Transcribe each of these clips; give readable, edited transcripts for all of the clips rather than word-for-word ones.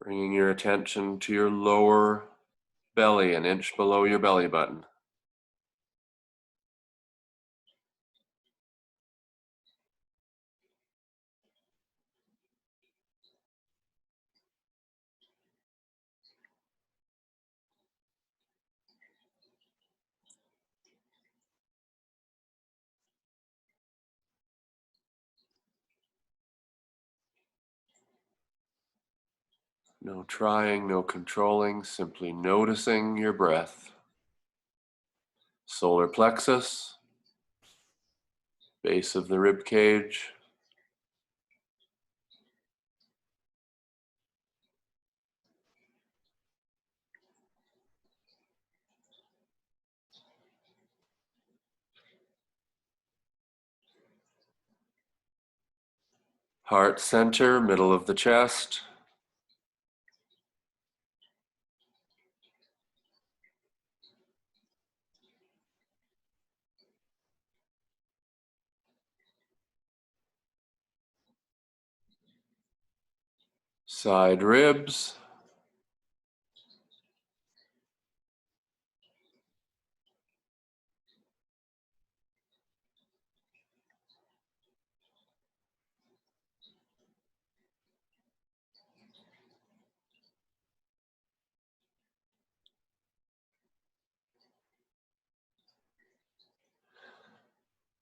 Bringing your attention to your lower belly, an inch below your belly button. No trying, no controlling, simply noticing your breath. Solar plexus, base of the rib cage. Heart center, middle of the chest. Side ribs.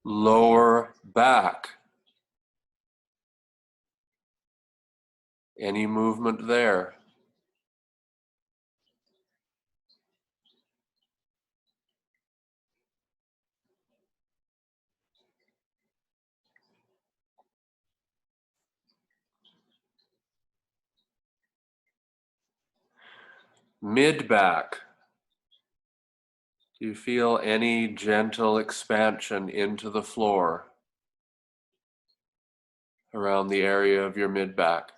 Lower back. Any movement there? Mid back. Do you feel any gentle expansion into the floor around the area of your mid back?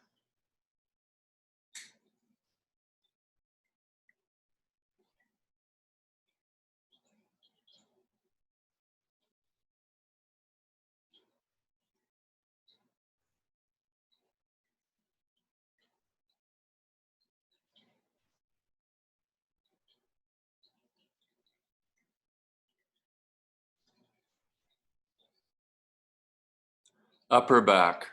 Upper back.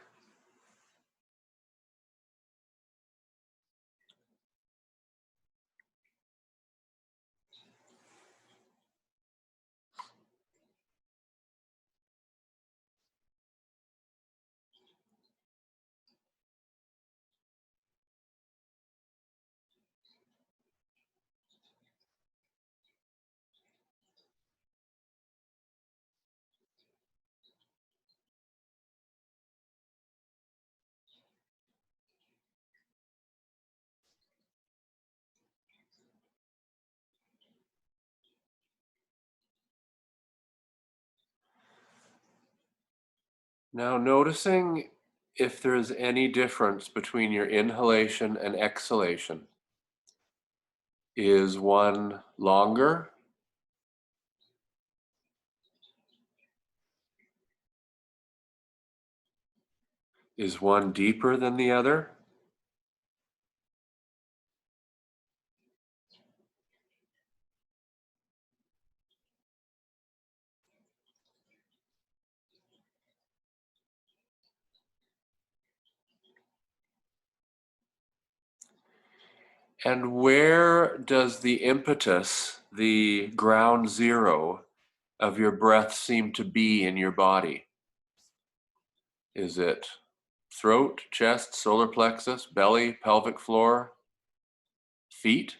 Now noticing if there's any difference between your inhalation and exhalation. Is one longer? Is one deeper than the other? And where does the impetus, the ground zero of your breath seem to be in your body? Is it throat, chest, solar plexus, belly, pelvic floor, feet?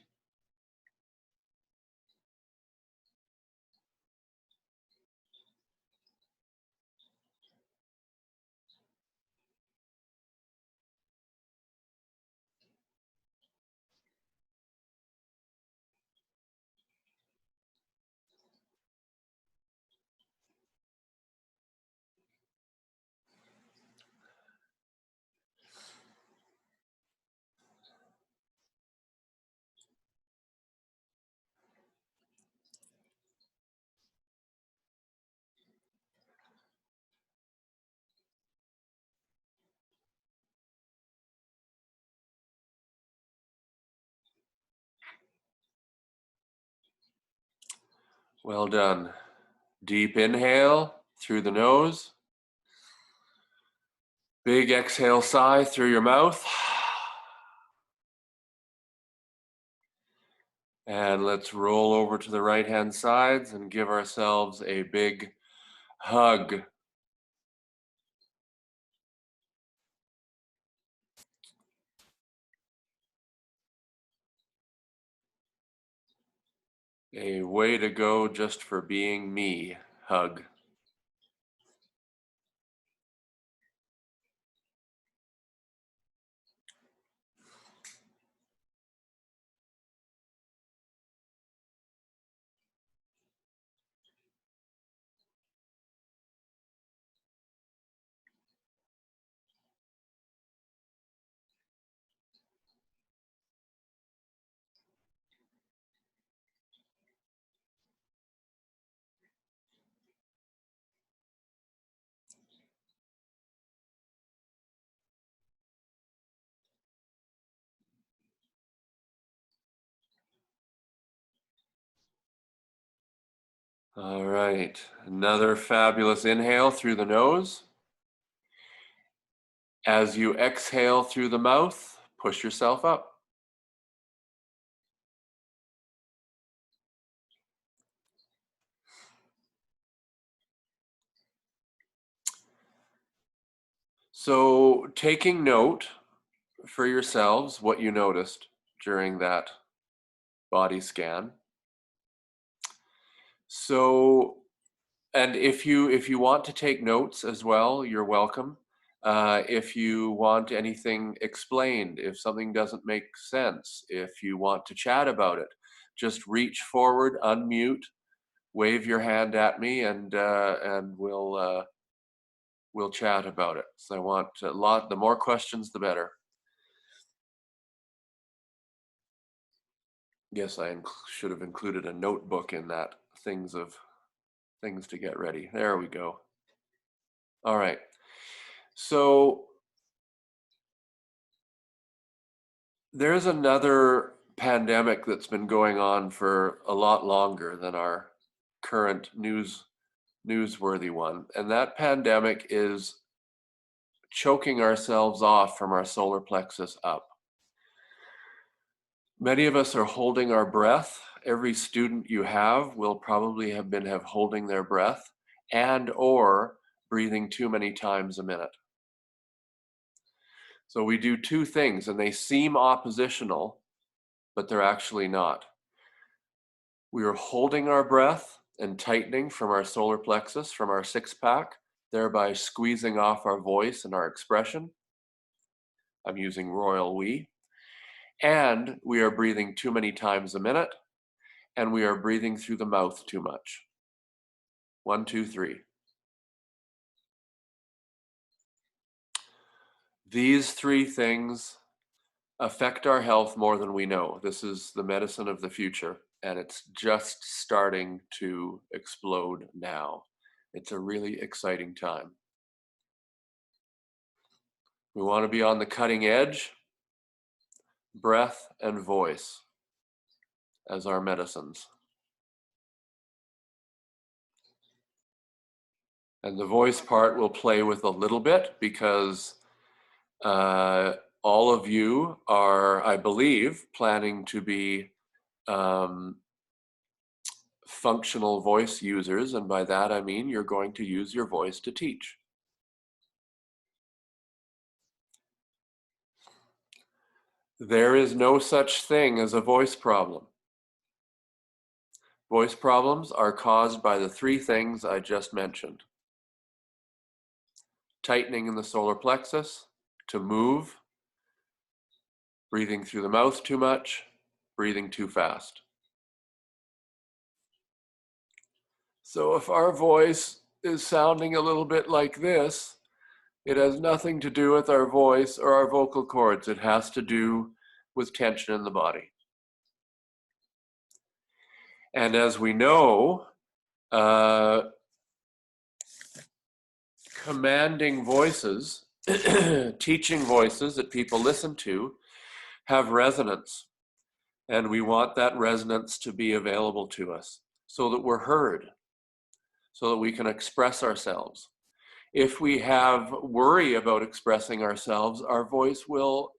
Well done. Deep inhale through the nose. Big exhale, sigh through your mouth. And let's roll over to the right-hand sides and give ourselves a big hug. A way to go just for being me hug. All right, another fabulous inhale through the nose. As you exhale through the mouth, push yourself up. So taking note for yourselves what you noticed during that body scan. So, and if you want to take notes as well, you're welcome. If you want anything explained, if something doesn't make sense, if you want to chat about it, just reach forward, unmute, wave your hand at me, and we'll chat about it. So I want a lot. The more questions, the better. Yes, I should have included a notebook in that. Things to get ready. There we go. All right. So there's another pandemic that's been going on for a lot longer than our current newsworthy one, and that pandemic is choking ourselves off from our solar plexus up. Many of us are holding our breath. Every student you have will probably have been holding their breath and or breathing too many times a minute. So we do two things, and they seem oppositional, but they're actually not. We are holding our breath and tightening from our solar plexus, from our six pack, thereby squeezing off our voice and our expression. I'm using royal we. And we are breathing too many times a minute, and we are breathing through the mouth too much. 1, 2, 3. These three things affect our health more than we know. This is the medicine of the future, and it's just starting to explode now. It's a really exciting time. We want to be on the cutting edge. Breath and voice as our medicines. And the voice part we'll play with a little bit because all of you are, I believe, planning to be functional voice users, and by that I mean you're going to use your voice to teach. There is no such thing as a voice problem. Voice problems are caused by the three things I just mentioned. Tightening in the solar plexus to move, breathing through the mouth too much, breathing too fast. So if our voice is sounding a little bit like this, it has nothing to do with our voice or our vocal cords. It has to do with tension in the body. And as we know, commanding voices, teaching voices that people listen to, have resonance. And we want that resonance to be available to us. so that we're heard, so that we can express ourselves. If we have worry about expressing ourselves, our voice will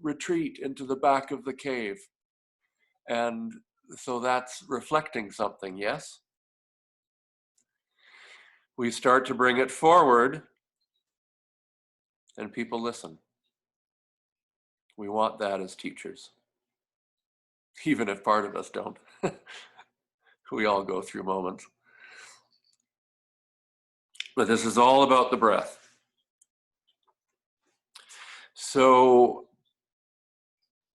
retreat into the back of the cave. And so that's reflecting something, yes? We start to bring it forward and people listen. We want that as teachers, even if part of us don't. We all go through moments. But this is all about the breath. So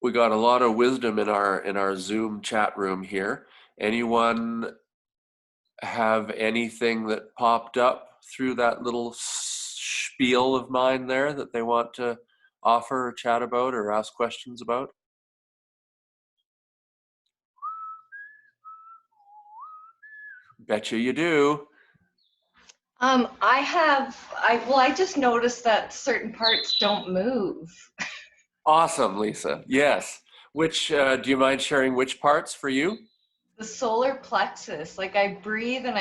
we got a lot of wisdom in our Zoom chat room here. Anyone have anything that popped up through that little spiel of mine there that they want to offer or chat about or ask questions about? Betcha you do. I just noticed that certain parts don't move. Awesome, Lisa. Yes. Which, do you mind sharing which parts for you? The solar plexus, like I breathe and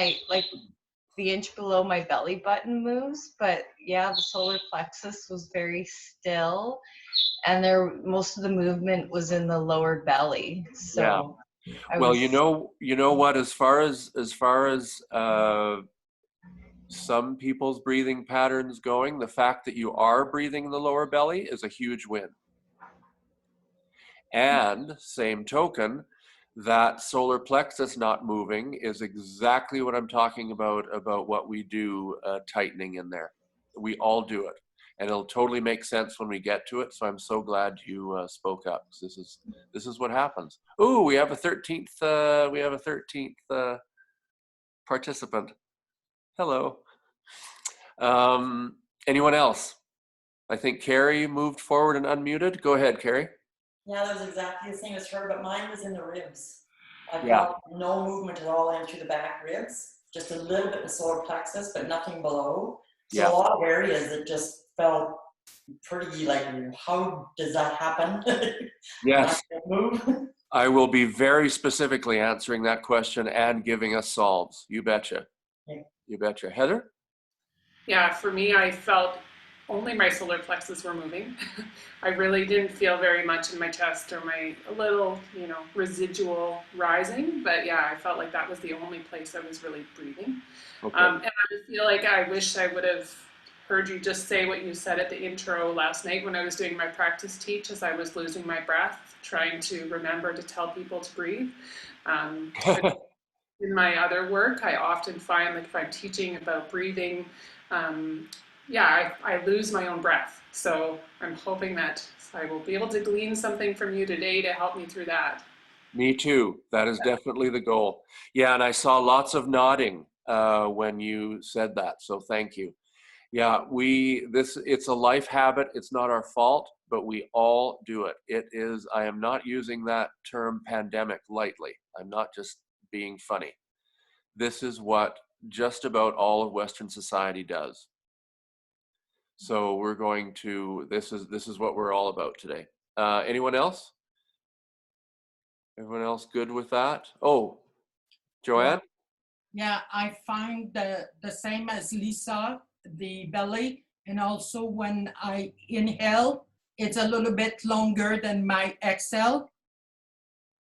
the inch below my belly button moves, but yeah, the solar plexus was very still, and most of the movement was in the lower belly. So Yeah. I Well, was you know what? As far as some people's breathing patterns going, the fact that you are breathing in the lower belly is a huge win. And same token, that solar plexus not moving is exactly what I'm talking about what we do tightening in there. We all do it. And it'll totally make sense when we get to it. So I'm so glad you spoke up, because this is what happens. Ooh, we have a 13th participant. Hello. Anyone else? I think Carrie moved forward and unmuted. Go ahead, Carrie. Yeah, that was exactly the same as her, but mine was in the ribs. I Yeah. felt no movement at all in through the back ribs, just a little bit of solar plexus, but nothing below. So Yeah. a lot of areas that just felt pretty like, how does that happen? Yes. Move. I will be very specifically answering that question and giving us solves. You betcha. Yeah. You betcha. Heather? Yeah, for me, I felt only my solar plexus were moving. I really didn't feel very much in my chest or a little, residual rising. But yeah, I felt like that was the only place I was really breathing. Okay. And I feel like I wish I would have heard you just say what you said at the intro last night when I was doing my practice teach, as I was losing my breath, trying to remember to tell people to breathe. In my other work, I often find, like if I'm teaching about breathing, I lose my own breath. So I'm hoping that I will be able to glean something from you today to help me through that. Me too. That is definitely the goal. Yeah, and I saw lots of nodding when you said that. So thank you. Yeah, it's a life habit. It's not our fault, but we all do it. It is, I am not using that term pandemic lightly. I'm not just being funny. This is what just about all of Western society does. So we're going to, this is what we're all about today. Anyone else? Everyone else good with that? Oh, Joanne? Yeah, I find the same as Lisa, the belly, and also when I inhale, it's a little bit longer than my exhale.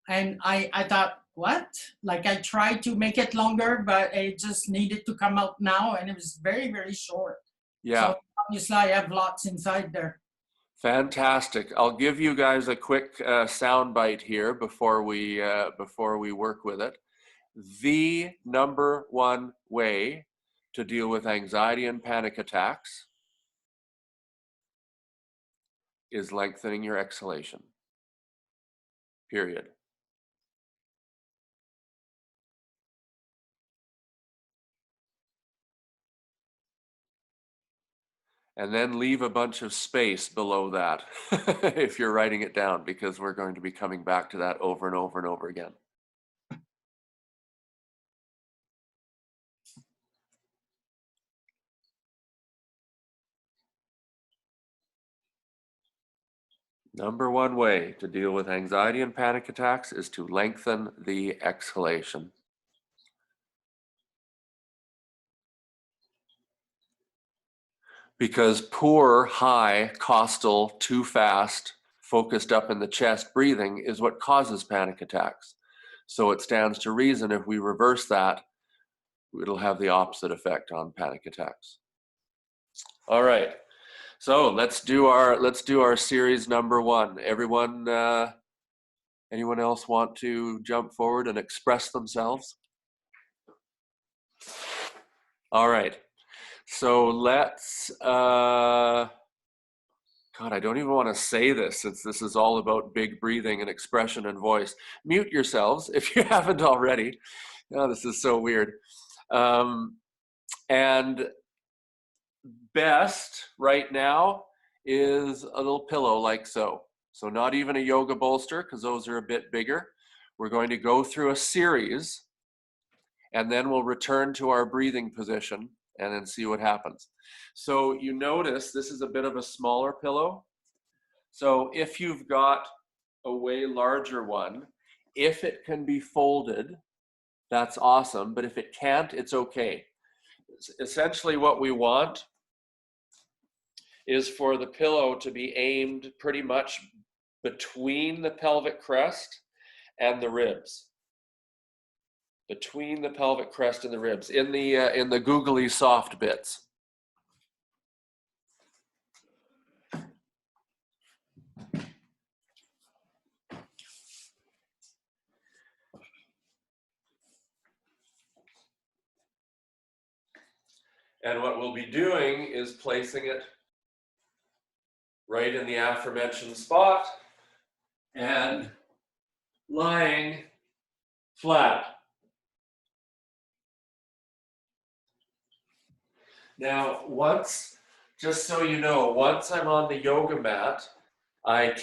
And I thought, what? Like I tried to make it longer, but it just needed to come out now, and it was very, very short. Yeah. So obviously I have lots inside there. Fantastic. I'll give you guys a quick sound bite here before we work with it. The number one way to deal with anxiety and panic attacks is lengthening your exhalation. Period. And then leave a bunch of space below that if you're writing it down, because we're going to be coming back to that over and over and over again. Number one way to deal with anxiety and panic attacks is to lengthen the exhalation. because poor, high, costal, too fast, focused up in the chest breathing is what causes panic attacks. So it stands to reason if we reverse that, it'll have the opposite effect on panic attacks. All right, so let's do our series number 1. Everyone, anyone else want to jump forward and express themselves? All right, so let's, God, I don't even want to say this since this is all about big breathing and expression and voice. Mute yourselves if you haven't already. Oh, this is so weird. And best right now is a little pillow like so. So not even a yoga bolster because those are a bit bigger. We're going to go through a series and then we'll return to our breathing position and then see what happens. So you notice this is a bit of a smaller pillow. So if you've got a way larger one, if it can be folded, that's awesome. But if it can't, it's okay. Essentially what we want is for the pillow to be aimed pretty much between the pelvic crest and the ribs. Between the pelvic crest and the ribs, in the googly soft bits. And what we'll be doing is placing it right in the aforementioned spot and lying flat. Now, just so you know, once I'm on the yoga mat, I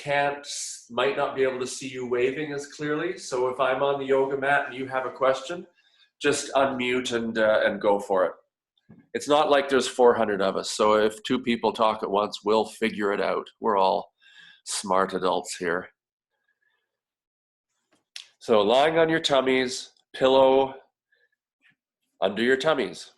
might not be able to see you waving as clearly. So if I'm on the yoga mat and you have a question, just unmute and go for it. It's not like there's 400 of us. So if 2 people talk at once, we'll figure it out. We're all smart adults here. So lying on your tummies, pillow under your tummies.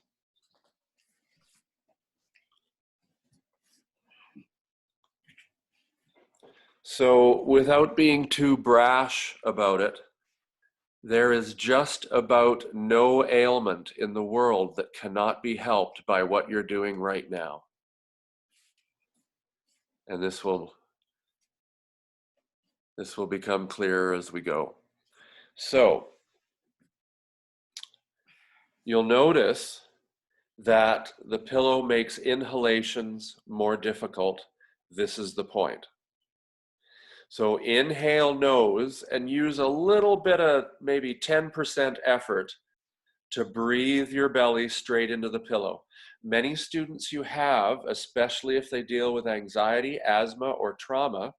So without being too brash about it, there is just about no ailment in the world that cannot be helped by what you're doing right now. And this will become clearer as we go. So you'll notice that the pillow makes inhalations more difficult. This is the point. So inhale nose and use a little bit of maybe 10% effort to breathe your belly straight into the pillow. Many students you have, especially if they deal with anxiety, asthma, or trauma,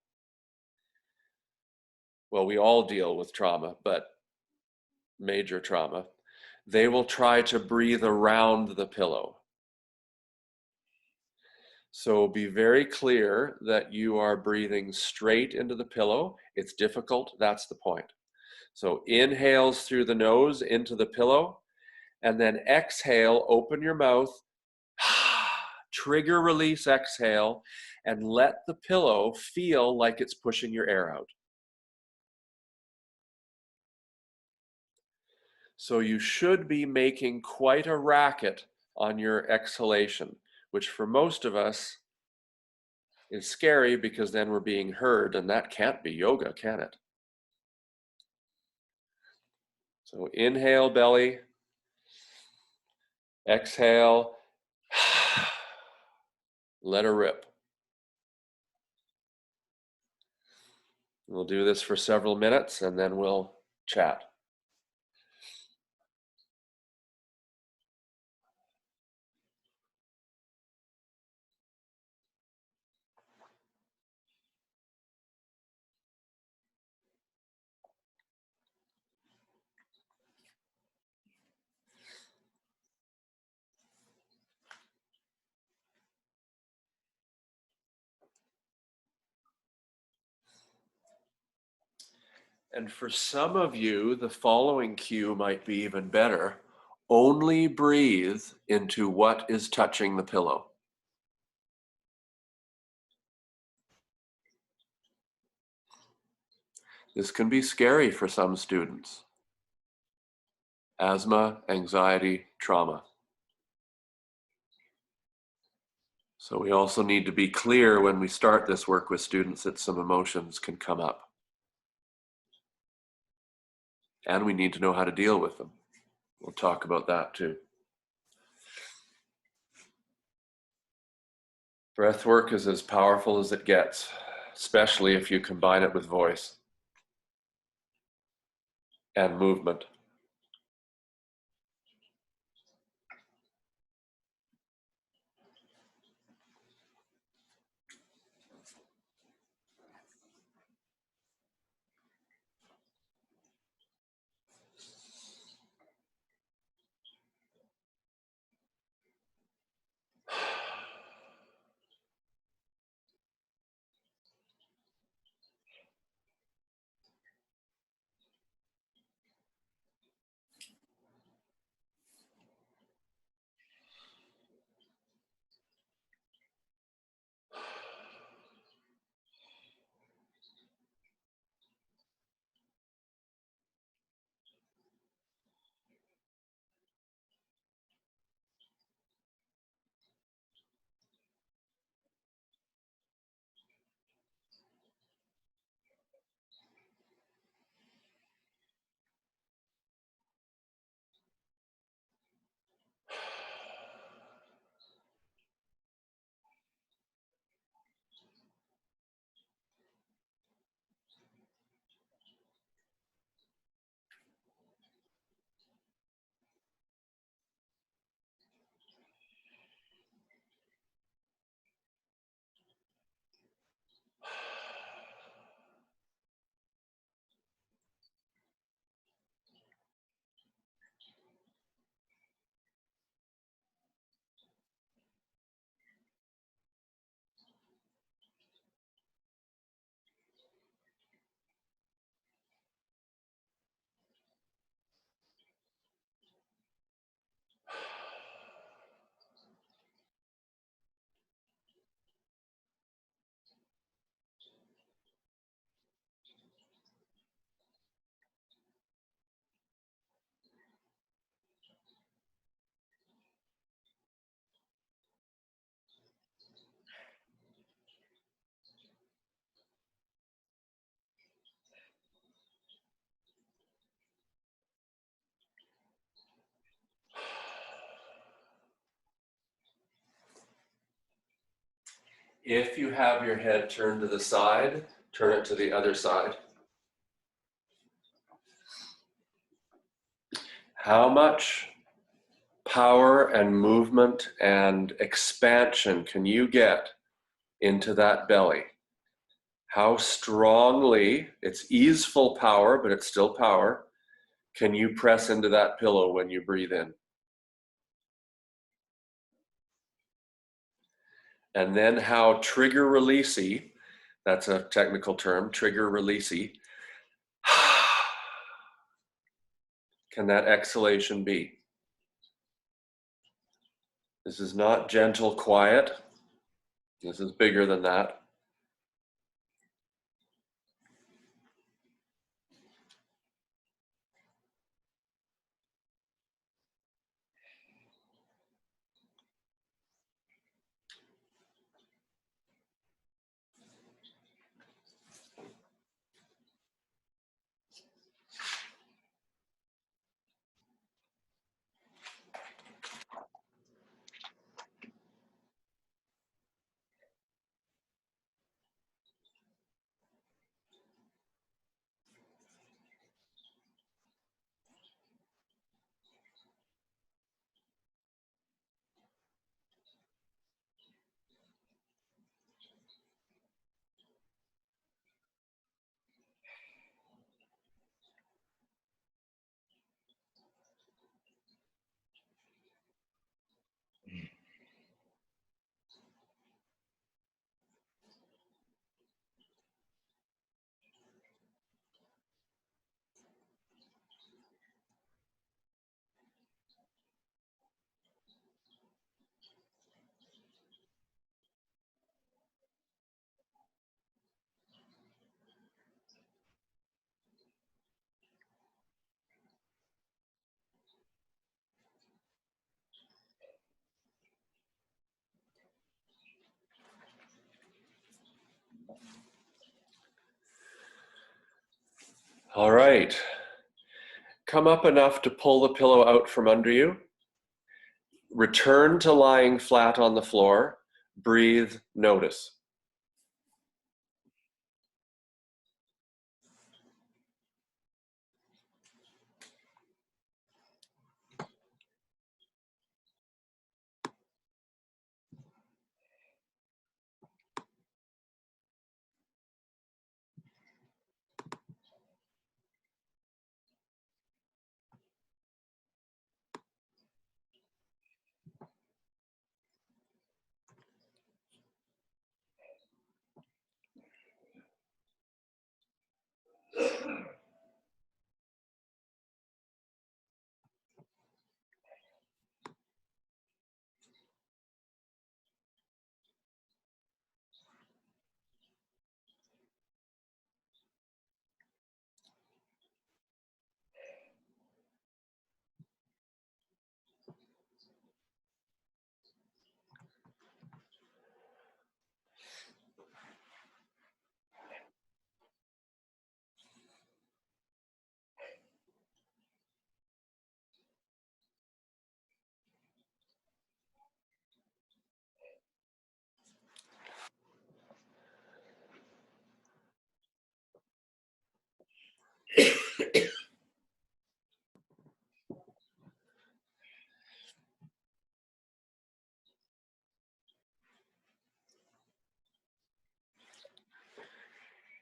well, we all deal with trauma, but major trauma, they will try to breathe around the pillow. So be very clear that you are breathing straight into the pillow. It's difficult, that's the point. So inhales through the nose into the pillow, and then exhale, open your mouth, trigger release exhale, and let the pillow feel like it's pushing your air out. So you should be making quite a racket on your exhalation, which for most of us is scary because then we're being heard, and that can't be yoga, can it? So inhale belly, exhale, let her rip. We'll do this for several minutes and then we'll chat. And for some of you, the following cue might be even better. Only breathe into what is touching the pillow. This can be scary for some students. Asthma, anxiety, trauma. So we also need to be clear when we start this work with students that some emotions can come up. And we need to know how to deal with them. We'll talk about that too. Breath work is as powerful as it gets, especially if you combine it with voice and movement. If you have your head turned to the side, turn it to the other side. How much power and movement and expansion can you get into that belly? How strongly, it's easeful power, but it's still power, can you press into that pillow when you breathe in? And then how trigger releasey, that's a technical term, trigger releasey, can that exhalation be? This is not gentle quiet. This is bigger than that. All right. Come up enough to pull the pillow out from under you. Return to lying flat on the floor. Breathe, notice.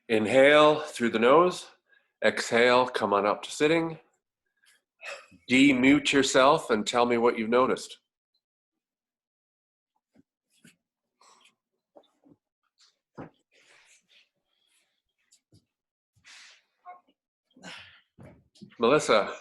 Inhale through the nose. Exhale, come on up to sitting. Demute yourself and tell me what you've noticed. Melissa.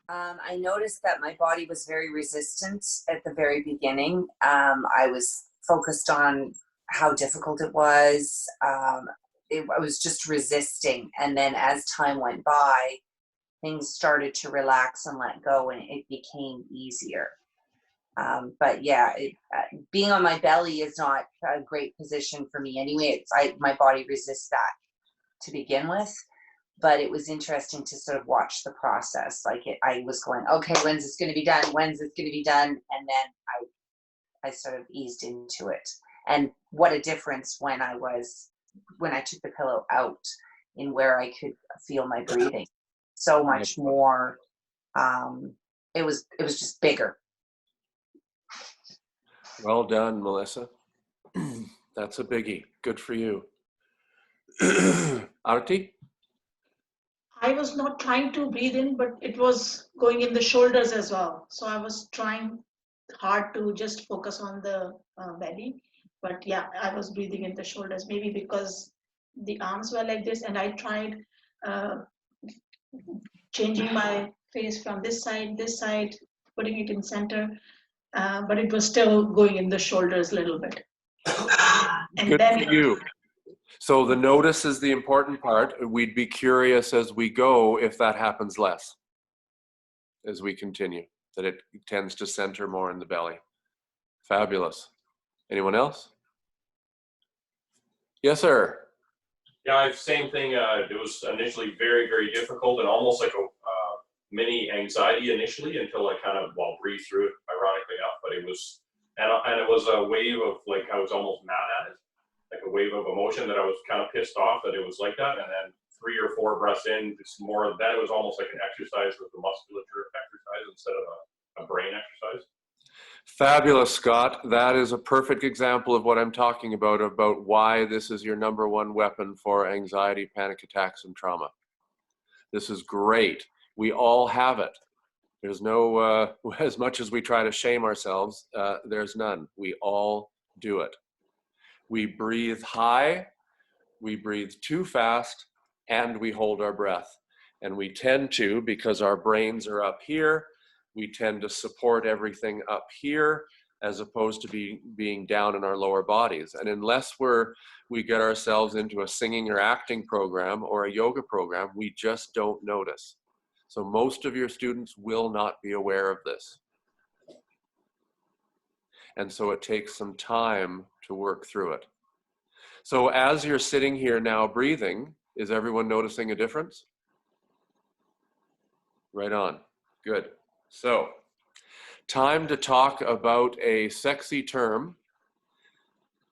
I noticed that my body was very resistant at the very beginning. I was focused on how difficult it was. I was just resisting. And then as time went by, things started to relax and let go, and it became easier. But yeah, being on my belly is not a great position for me anyway. My body resists that to begin with. But it was interesting to sort of watch the process. I was going, okay, when's this going to be done? When's this going to be done? And then I sort of eased into it. And what a difference when I took the pillow out in where I could feel my breathing. So much more. It was just bigger. Well done, Melissa. That's a biggie. Good for you. Arti? I was not trying to breathe in, but it was going in the shoulders as well. So I was trying hard to just focus on the belly. But yeah, I was breathing in the shoulders, maybe because the arms were like this. And I tried changing my face from this side, putting it in center. But it was still going in the shoulders a little bit. And Good then for you. So the notice is the important part. We'd be curious as we go if that happens less as we continue, that it tends to center more in the belly. Fabulous. Anyone else? Yes, sir. Yeah, same thing. It was initially very, very difficult and almost like a mini anxiety initially until I kind of, breathed through it, ironically enough. But it was, and it was a wave of I was almost mad at it, like a wave of emotion that I was kind of pissed off that it was like that. And then 3 or 4 breaths in, it's more of that. It was almost like an exercise with the musculature exercise instead of a brain exercise. Fabulous, Scott. That is a perfect example of what I'm talking about why this is your #1 weapon for anxiety, panic attacks, and trauma. This is great. We all have it. There's no, as much as we try to shame ourselves, there's none. We all do it. We breathe high, we breathe too fast, and we hold our breath. And we tend to, because our brains are up here, we tend to support everything up here as opposed to being down in our lower bodies. And unless we get ourselves into a singing or acting program or a yoga program, we just don't notice. So most of your students will not be aware of this. And so it takes some time to work through it. So as you're sitting here now breathing, is everyone noticing a difference? Right on. Good. So, time to talk about a sexy term.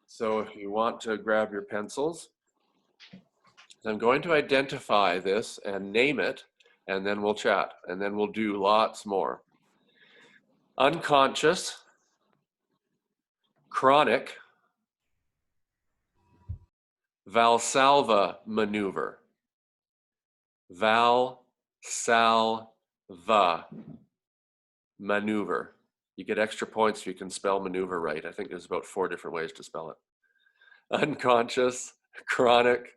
So if you want to grab your pencils, I'm going to identify this and name it, and then we'll chat, and then we'll do lots more. Unconscious, chronic, Valsalva maneuver. Valsalva maneuver. You get extra points if you can spell maneuver right. I think there's about 4 different ways to spell it. Unconscious, chronic,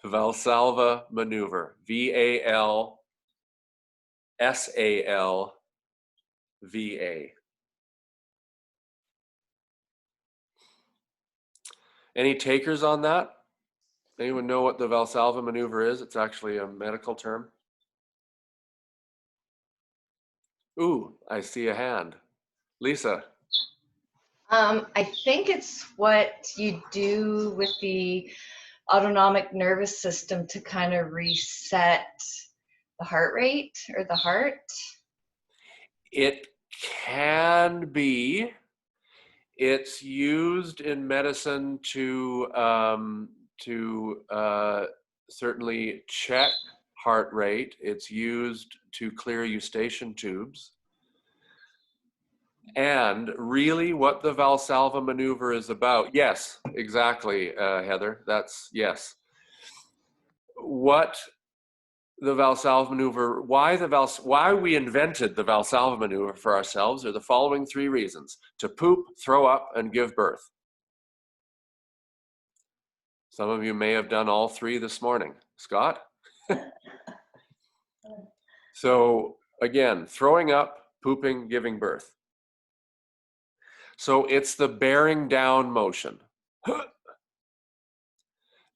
Valsalva maneuver. V-A-L-S-A-L-V-A. Any takers on that? Anyone know what the Valsalva maneuver is? It's actually a medical term. Ooh, I see a hand. Lisa. I think it's what you do with the autonomic nervous system to kind of reset the heart rate or the heart. It can be. It's used in medicine to certainly check heart rate. It's used to clear eustachian tubes. And really what the Valsalva maneuver is about, yes, exactly, Heather, that's yes. What the Valsalva maneuver, why we invented the Valsalva maneuver for ourselves are the following 3 reasons: to poop, throw up, and give birth. Some of you may have done all 3 this morning. Scott? So again, throwing up, pooping, giving birth. So it's the bearing down motion.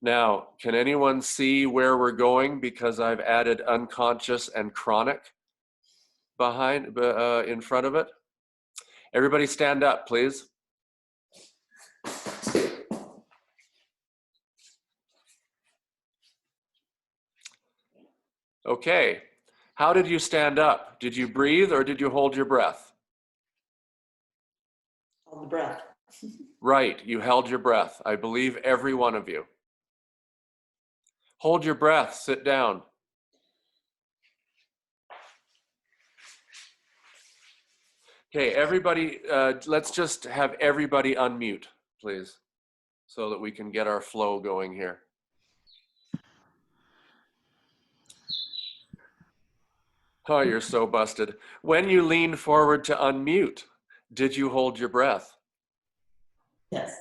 Now, can anyone see where we're going? Because I've added unconscious and chronic behind, in front of it. Everybody stand up, please. Okay, how did you stand up? Did you breathe or did you hold your breath? Hold the breath. Right, you held your breath. I believe every one of you. Hold your breath, sit down. Okay, everybody, let's just have everybody unmute, please, so that we can get our flow going here. Oh, you're so busted. When you leaned forward to unmute, did you hold your breath? Yes.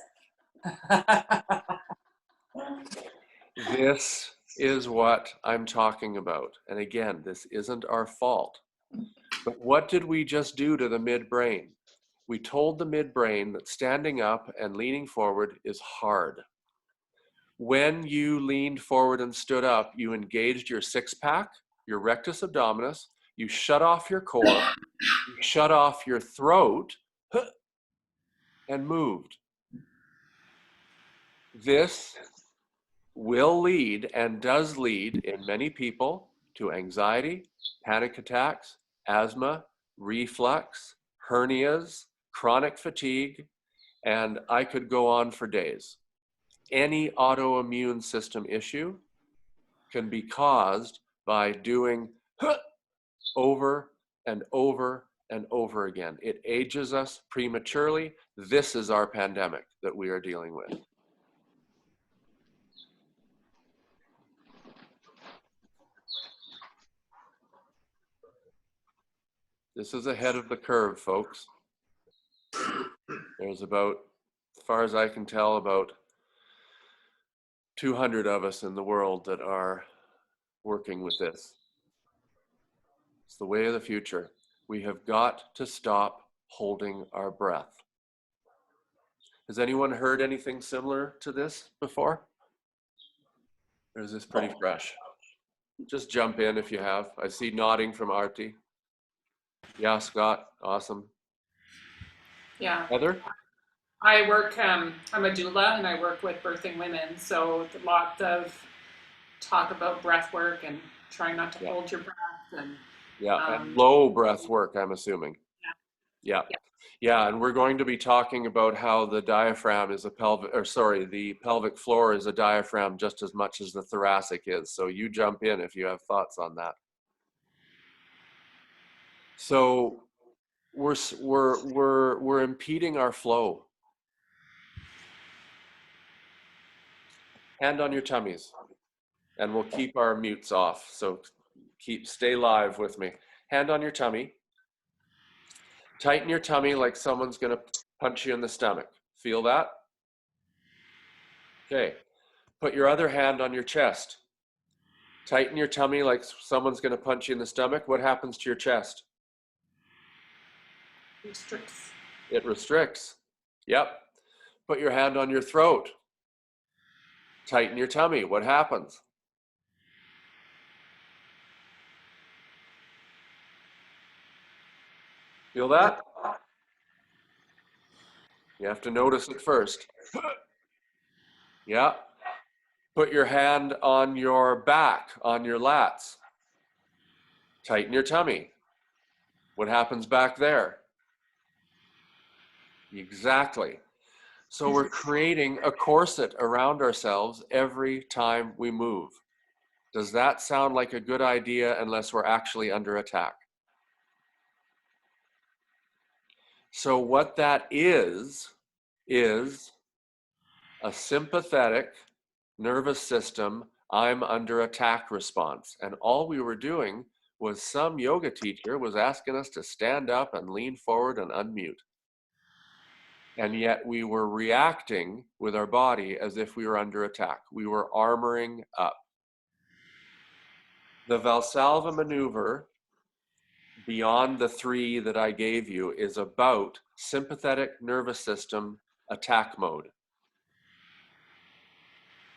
This is what I'm talking about. And again, this isn't our fault. But what did we just do to the midbrain? We told the midbrain that standing up and leaning forward is hard. When you leaned forward and stood up, you engaged your 6-pack, your rectus abdominis, you shut off your core, you shut off your throat, and moved. This will lead and does lead in many people to anxiety, panic attacks, asthma, reflux, hernias, chronic fatigue, and I could go on for days. Any autoimmune system issue can be caused by doing over and over and over again. It ages us prematurely. This is our pandemic that we are dealing with. This is ahead of the curve, folks. There's about, as far as I can tell, about 200 of us in the world that are working with this. It's the way of the future. We have got to stop holding our breath. Has anyone heard anything similar to this before? Or is this pretty fresh? Just jump in if you have. I see nodding from Arti. Yeah, Scott, awesome. Yeah. Heather? I work, I'm a doula and I work with birthing women. So lots of talk about breath work and trying not to Yeah. hold your breath. And Yeah, and low breath work, I'm assuming. Yeah. Yeah, and we're going to be talking about how the diaphragm is a the pelvic floor is a diaphragm just as much as the thoracic is. So you jump in if you have thoughts on that. So we're impeding our flow. Hand on your tummies, and we'll keep our mutes off. So stay live with me. Hand on your tummy. Tighten your tummy like someone's going to punch you in the stomach. Feel that? Okay. Put your other hand on your chest. Tighten your tummy like someone's going to punch you in the stomach. What happens to your chest? restricts. It restricts. Yep. Put your hand on your throat. Tighten your tummy. What happens? Feel that? You have to notice it first. Yeah. Put your hand on your back, on your lats. Tighten your tummy. What happens back there? Exactly. So we're creating a corset around ourselves every time we move. Does that sound like a good idea unless we're actually under attack? So what that is a sympathetic nervous system, I'm under attack response. And all we were doing was some yoga teacher was asking us to stand up and lean forward and unmute. And yet we were reacting with our body as if we were under attack. We were armoring up. The Valsalva maneuver, beyond the 3 that I gave you, is about sympathetic nervous system attack mode.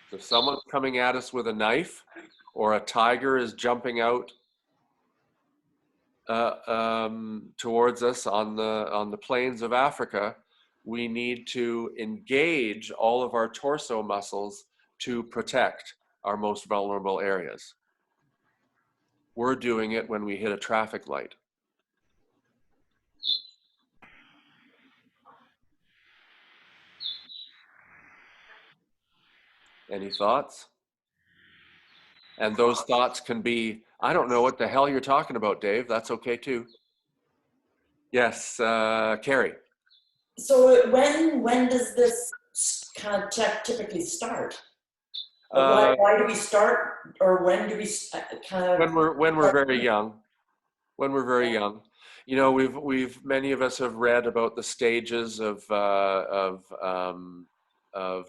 So if someone's coming at us with a knife, or a tiger is jumping out towards us on the plains of Africa, we need to engage all of our torso muscles to protect our most vulnerable areas. We're doing it when we hit a traffic light. Any thoughts? And those thoughts can be, I don't know what the hell you're talking about, Dave. That's okay too. Yes, Carrie. So when does this kind of typically start? Why do we start, or when do we kind of? When we're very young. When we're very young. You know, many of us have read about the stages of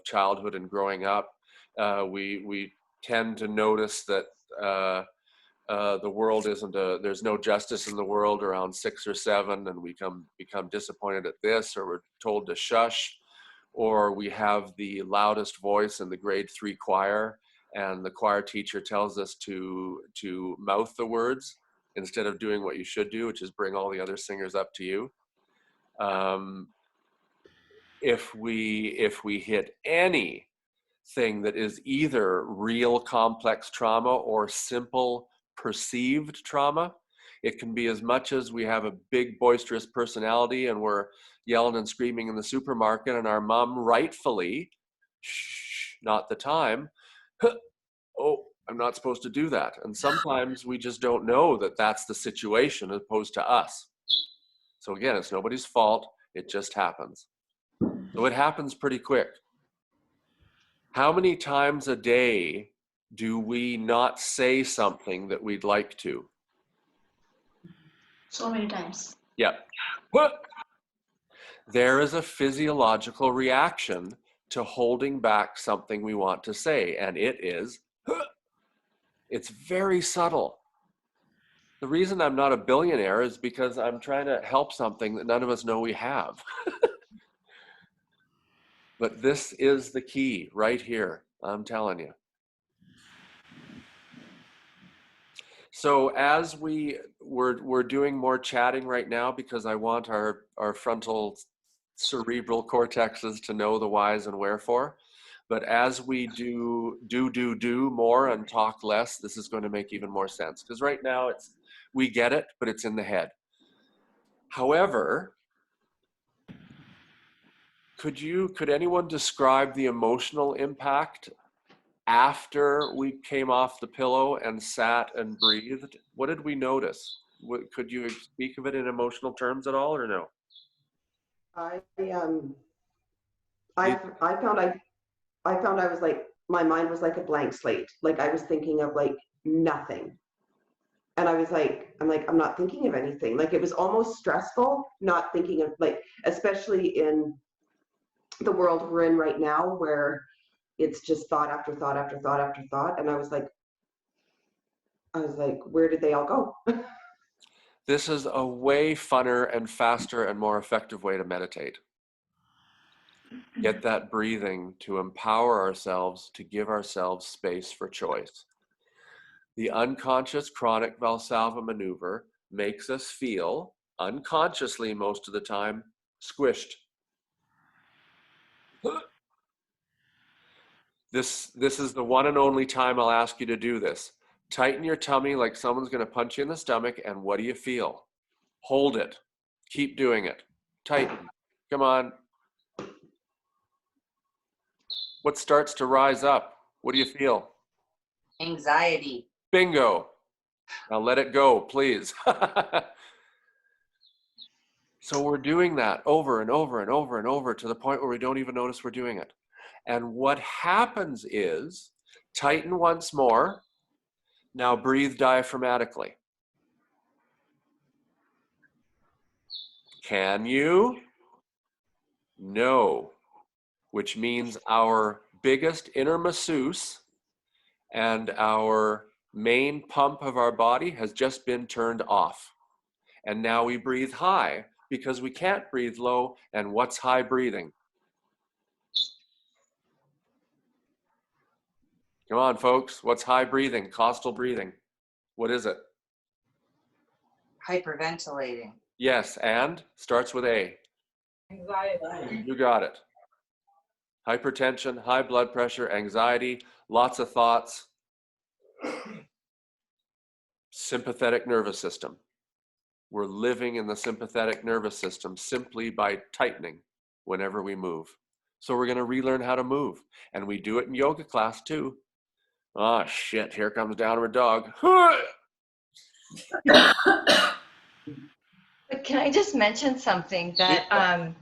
childhood and growing up. We tend to notice that the world there's no justice in the world around 6 or 7, and we become disappointed at this, or we're told to shush, or we have the loudest voice in the grade 3 choir, and the choir teacher tells us to mouth the words instead of doing what you should do, which is bring all the other singers up to you. If we hit anything that is either real complex trauma or simple perceived trauma, it can be as much as we have a big boisterous personality and we're yelling and screaming in the supermarket, and our mom rightfully, shh, not the time, oh, I'm not supposed to do that. And sometimes we just don't know that that's the situation as opposed to us. So again, it's nobody's fault. It just happens. So it happens pretty quick. How many times a day do we not say something that we'd like to? So many times. Yeah. There is a physiological reaction to holding back something we want to say, and it is, it's very subtle. The reason I'm not a billionaire is because I'm trying to help something that none of us know we have. But this is the key right here, I'm telling you. So as we're doing more chatting right now, because I want our frontal cerebral cortexes to know the whys and wherefore. But as we do more and talk less, this is going to make even more sense. Because right now we get it, but it's in the head. However, could anyone describe the emotional impact after we came off the pillow and sat and breathed? What did we notice? Could you speak of it in emotional terms at all, or no? I found I was like, my mind was like a blank slate. Like I was thinking of like nothing. And I was like, I'm not thinking of anything. Like it was almost stressful not thinking of, like, especially in the world we're in right now where it's just thought after thought after thought after thought. And I was like, where did they all go? This is a way funner and faster and more effective way to meditate. Get that breathing to empower ourselves, to give ourselves space for choice. The unconscious chronic Valsalva maneuver makes us feel, unconsciously most of the time, squished. This is the one and only time I'll ask you to do this. Tighten your tummy like someone's going to punch you in the stomach, and what do you feel? Hold it. Keep doing it. Tighten. Come on. What starts to rise up? What do you feel? Anxiety. Bingo. Now let it go, please. So we're doing that over and over and over and over to the point where we don't even notice we're doing it. And what happens is, tighten once more. Now breathe diaphragmatically. Can you? No. Which means our biggest inner masseuse and our main pump of our body has just been turned off. And now we breathe high because we can't breathe low. And what's high breathing? Come on, folks. What's high breathing? Costal breathing. What is it? Hyperventilating. Yes, and starts with A. Anxiety. You got it. Hypertension, high blood pressure, anxiety, lots of thoughts. Sympathetic nervous system. We're living in the sympathetic nervous system simply by tightening whenever we move. So we're going to relearn how to move. And we do it in yoga class too. Oh shit, here comes downward dog. But can I just mention something that,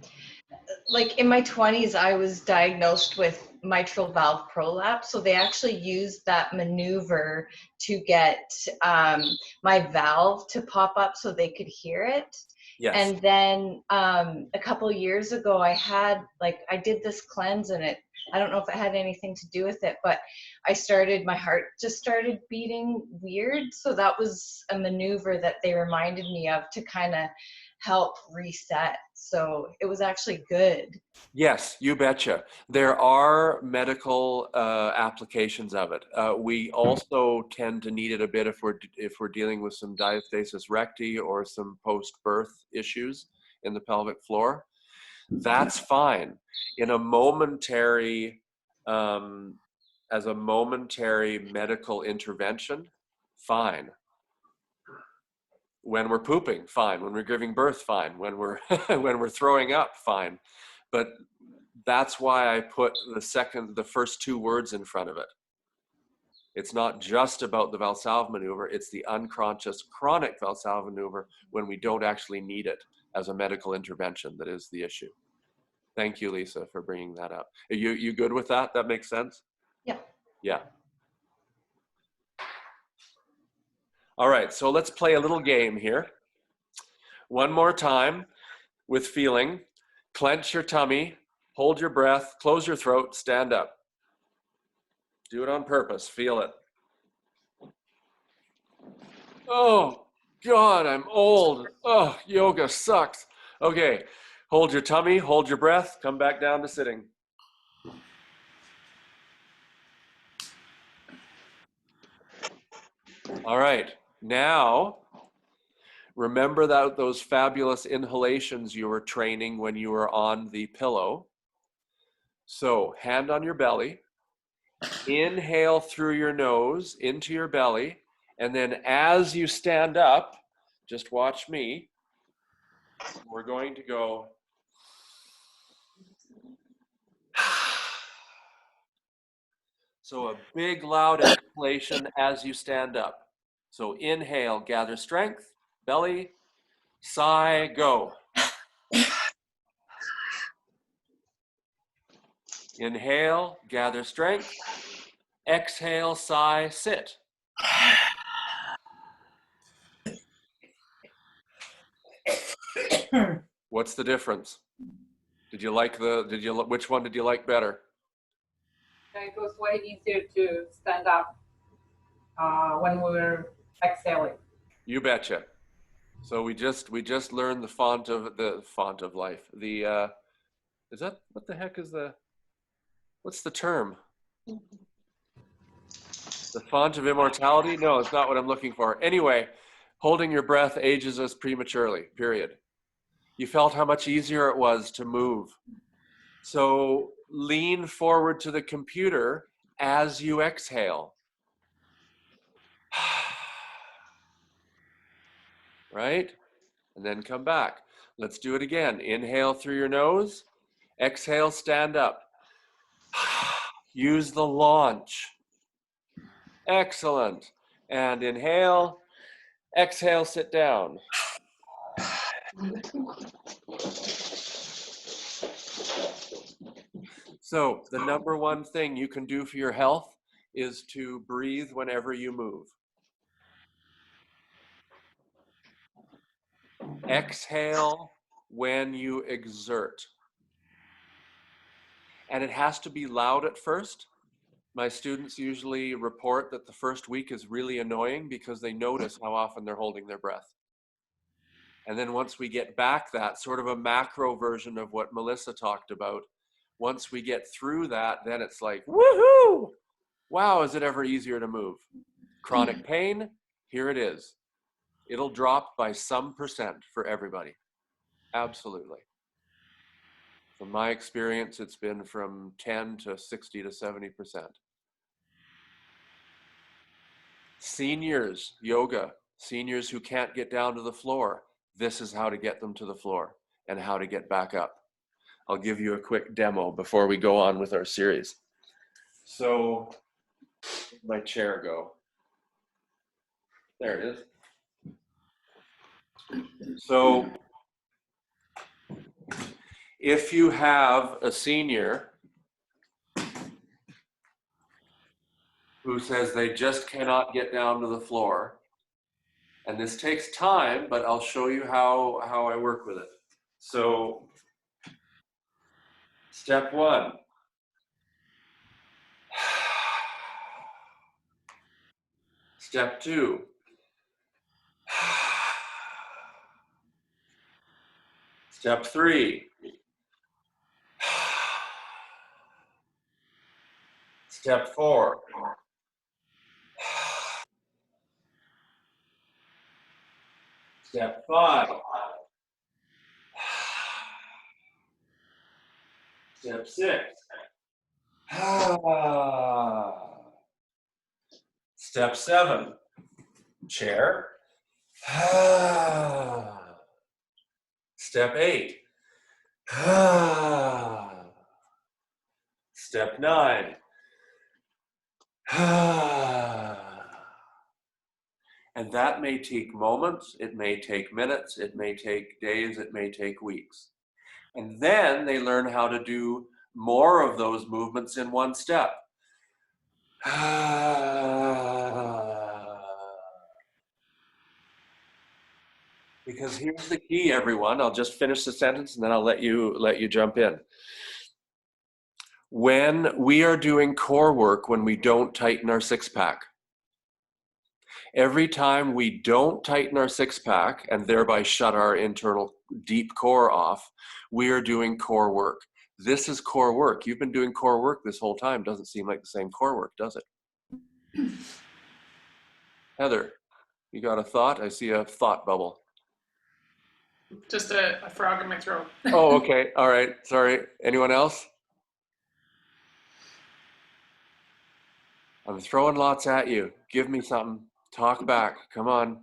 like in my 20s, I was diagnosed with mitral valve prolapse. So they actually used that maneuver to get my valve to pop up so they could hear it. Yes. And then a couple years ago, I did this cleanse, and I don't know if it had anything to do with it, but my heart just started beating weird. So that was a maneuver that they reminded me of to kind of help reset. So it was actually good. Yes, you betcha. There are medical applications of it. We also tend to need it a bit if we're dealing with some diastasis recti or some post-birth issues in the pelvic floor. That's fine. In a momentary, as a momentary medical intervention, fine. When we're pooping, fine. When we're giving birth, fine. When we're when we're throwing up, fine. But that's why I put the first two words in front of it. It's not just about the Valsalva maneuver. It's the unconscious chronic Valsalva maneuver when we don't actually need it as a medical intervention that is the issue. Thank you, Lisa, for bringing that up. Are you good with that? That makes sense? Yeah. Yeah. All right, so let's play a little game here. One more time with feeling. Clench your tummy, hold your breath, close your throat, stand up. Do it on purpose, feel it. Oh, God, I'm old. Oh, yoga sucks. Okay, hold your tummy, hold your breath, come back down to sitting. All right, now remember that those fabulous inhalations you were training when you were on the pillow. So hand on your belly, inhale through your nose into your belly, and then as you stand up, just watch me. We're going to go so a big loud exhalation as you stand up. So inhale, gather strength, belly, sigh, go. Inhale, gather strength. Exhale, sigh, sit. What's the difference? Which one did you like better? It was way easier to stand up when we were exhaling. You betcha. So we just learned the font of life. Is that, what the heck is what's the term? The font of immortality? No, it's not what I'm looking for. Anyway, holding your breath ages us prematurely, period. You felt how much easier it was to move. So lean forward to the computer as you exhale. Right? And then come back. Let's do it again. Inhale through your nose. Exhale, stand up. Use the launch. Excellent. And inhale. Exhale, sit down. So the number one thing you can do for your health is to breathe whenever you move. Exhale when you exert. And it has to be loud at first. My students usually report that the first week is really annoying because they notice how often they're holding their breath. And then once we get back that, sort of a macro version of what Melissa talked about, once we get through that, then it's like, woohoo! Wow, is it ever easier to move? Chronic pain, here it is. It'll drop by some percent for everybody. Absolutely. From my experience, it's been from 10 to 60 to 70%. Seniors, yoga, seniors who can't get down to the floor, this is how to get them to the floor and how to get back up. I'll give you a quick demo before we go on with our series. So, where'd my chair go? There it is. So, if you have a senior who says they just cannot get down to the floor, and this takes time, but I'll show you how I work with it. So, step one. Step two. Step three. Step four. Step five. Step six. Step seven. Chair. Step 8. Step 9. And that may take moments, it may take minutes, it may take days, it may take weeks. And then they learn how to do more of those movements in one step. Because here's the key, everyone. I'll just finish the sentence and then I'll let you jump in. When we are doing core work, when we don't tighten our six-pack, every time we don't tighten our six-pack and thereby shut our internal deep core off, we are doing core work. This is core work. You've been doing core work this whole time. Doesn't seem like the same core work, does it? Heather, you got a thought? I see a thought bubble. Just a frog in my throat. Oh, okay. All right. Sorry. Anyone else? I'm throwing lots at you. Give me something. Talk back. Come on.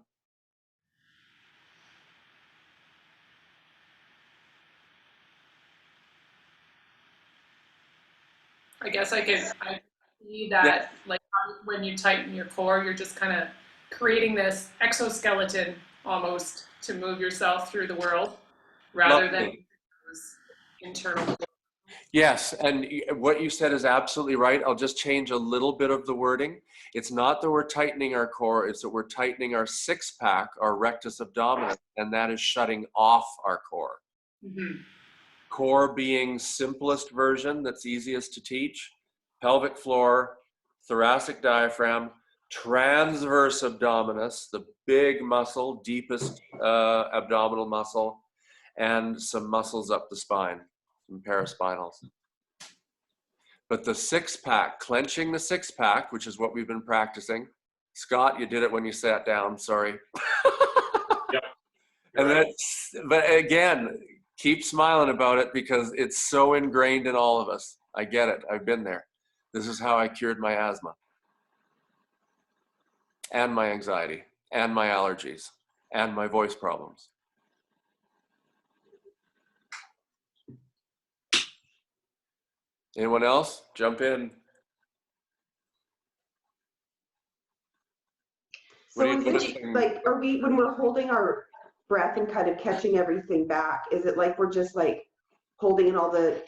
I guess I see that like when you tighten your core, you're just kind of creating this exoskeleton almost to move yourself through the world rather than Lovely. those internal. Yes, and what you said is absolutely right. I'll just change a little bit of the wording. It's not that we're tightening our core, it's that we're tightening our six-pack, our rectus abdominis, and that is shutting off our core. Mhm. Core being simplest version that's easiest to teach, pelvic floor, thoracic diaphragm, transverse abdominis, the big muscle, deepest abdominal muscle, and some muscles up the spine, some paraspinals. But the six-pack, clenching the six-pack, which is what we've been practicing. Scott, you did it when you sat down, sorry. Yep. And that's, but again, keep smiling about it because it's so ingrained in all of us. I get it. I've been there. This is how I cured my asthma and my anxiety and my allergies and my voice problems. Anyone else? Jump in. What So are you is it noticing? like, are we, when we're holding our breath and kind of catching everything back, is it like we're just like holding in all the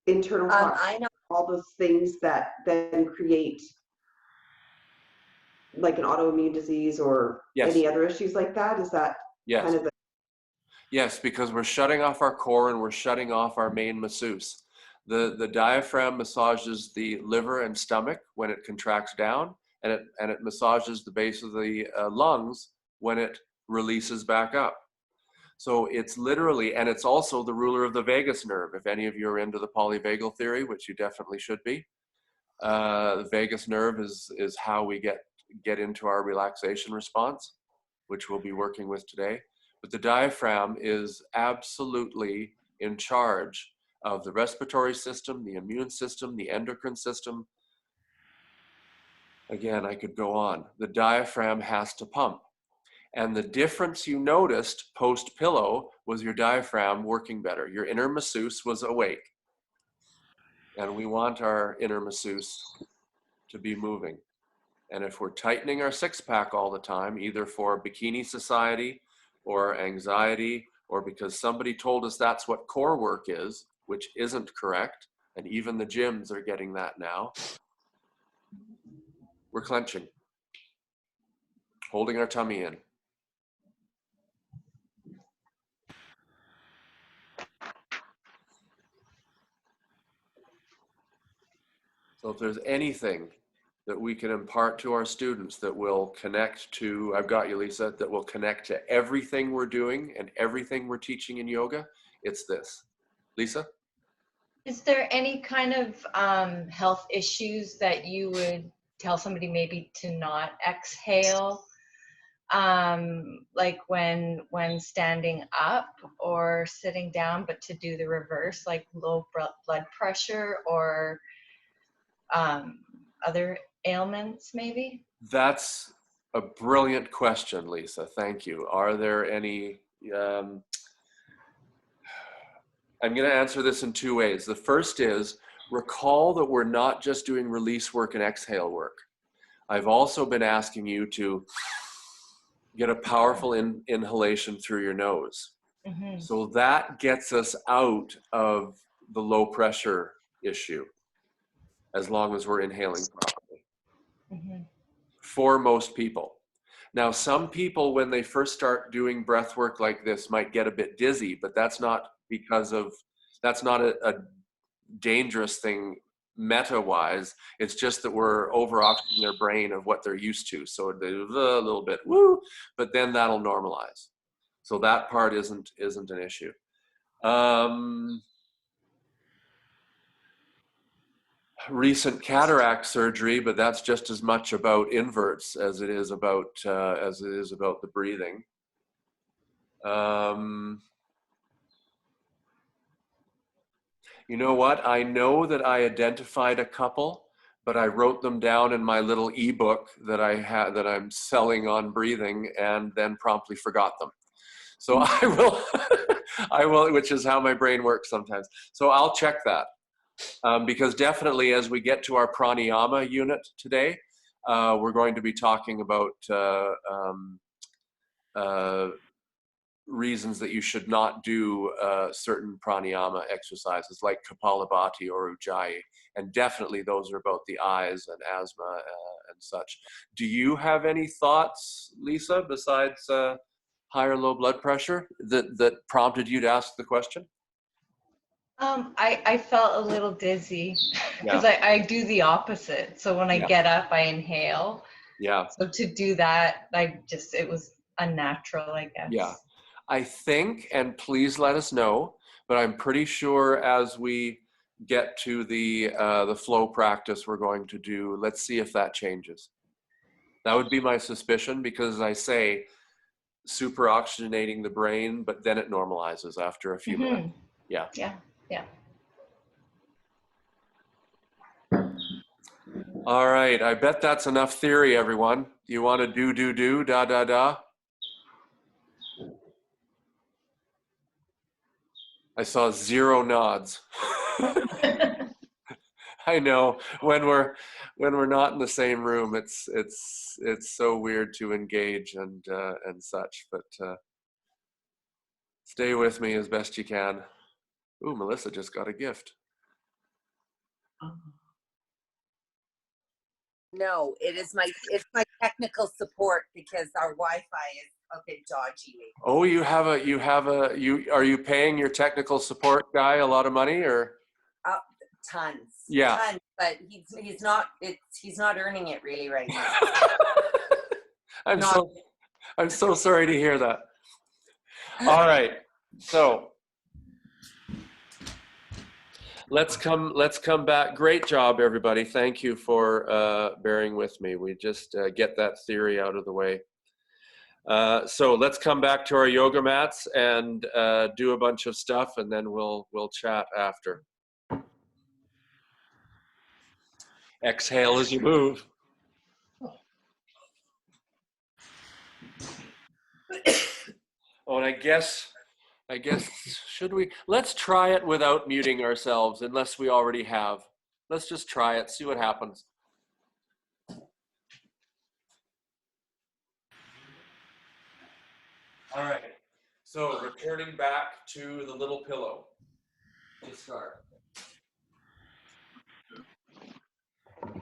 internal thoughts, I know. all those things that then create like an autoimmune disease or Yes. any other issues like that? Is that Yes. kind of the, Yes, because we're shutting off our core and we're shutting off our main masseuse. The diaphragm massages the liver and stomach when it contracts down, and it massages the base of the lungs when it releases back up. So it's literally, and it's also the ruler of the vagus nerve. If any of you are into the polyvagal theory, which you definitely should be, the vagus nerve is how we get into our relaxation response, which we'll be working with today. But the diaphragm is absolutely in charge of the respiratory system, the immune system, the endocrine system. Again, I could go on. The diaphragm has to pump. And the difference you noticed post-pillow was your diaphragm working better. Your inner masseuse was awake. And we want our inner masseuse to be moving. And if we're tightening our six-pack all the time, either for bikini society or anxiety, or because somebody told us that's what core work is, which isn't correct, and even the gyms are getting that now, we're clenching, holding our tummy in. So if there's anything that we can impart to our students that will connect to, I've got you, Lisa, that will connect to everything we're doing and everything we're teaching in yoga, it's this. Lisa? Is there any kind of health issues that you would tell somebody maybe to not exhale, like when standing up or sitting down, but to do the reverse, like low blood pressure or other ailments maybe? That's a brilliant question, Lisa. Thank you. Are there any, I'm going to answer this in two ways. The first is recall that we're not just doing release work and exhale work. I've also been asking you to get a powerful inhalation through your nose. Mm-hmm. So that gets us out of the low pressure issue, as long as we're inhaling properly. Mm-hmm. For most people. Now, some people, when they first start doing breath work like this, might get a bit dizzy, but that's not because of, that's not a dangerous thing meta-wise. It's just that we're over-oxygenating their brain of what they're used to. So they a little bit, woo, but then that'll normalize. So that part isn't an issue. Recent cataract surgery, but that's just as much about inverts as it is about the breathing. You know what? I know that I identified a couple, but I wrote them down in my little ebook that I had that I'm selling on breathing, and then promptly forgot them. So I will, I will, which is how my brain works sometimes. So I'll check that because definitely as we get to our pranayama unit today, we're going to be talking about reasons that you should not do certain pranayama exercises like Kapalabhati or Ujjayi. And definitely those are about the eyes and asthma and such. Do you have any thoughts, Lisa, besides high or low blood pressure that prompted you to ask the question? I felt a little dizzy because Yeah. I do the opposite. So when I Yeah. get up, I inhale. Yeah. So to do that, it was unnatural, I guess. Yeah. I think, and please let us know, but I'm pretty sure as we get to the flow practice we're going to do, let's see if that changes. That would be my suspicion because, as I say, super oxygenating the brain, but then it normalizes after a few minutes. Yeah. Yeah. Yeah. All right. I bet that's enough theory, everyone. You want to do, da, da, da? I saw 0 nods. I know when we're not in the same room, it's so weird to engage and such. But stay with me as best you can. Ooh, Melissa just got a gift. No, it's my technical support because our Wi-Fi is a bit dodgy. Oh, are you paying your technical support guy a lot of money or? Tons. Yeah. Tons, but he's not earning it really right now. I'm so sorry to hear that. All right. So let's come back. Great job, everybody. Thank you for bearing with me. We just get that theory out of the way. So let's come back to our yoga mats and do a bunch of stuff, and then we'll chat after. Exhale as you move. Oh, and I guess let's try it without muting ourselves, unless we already have. Let's just try it, see what happens. All right, so returning back to the little pillow to start.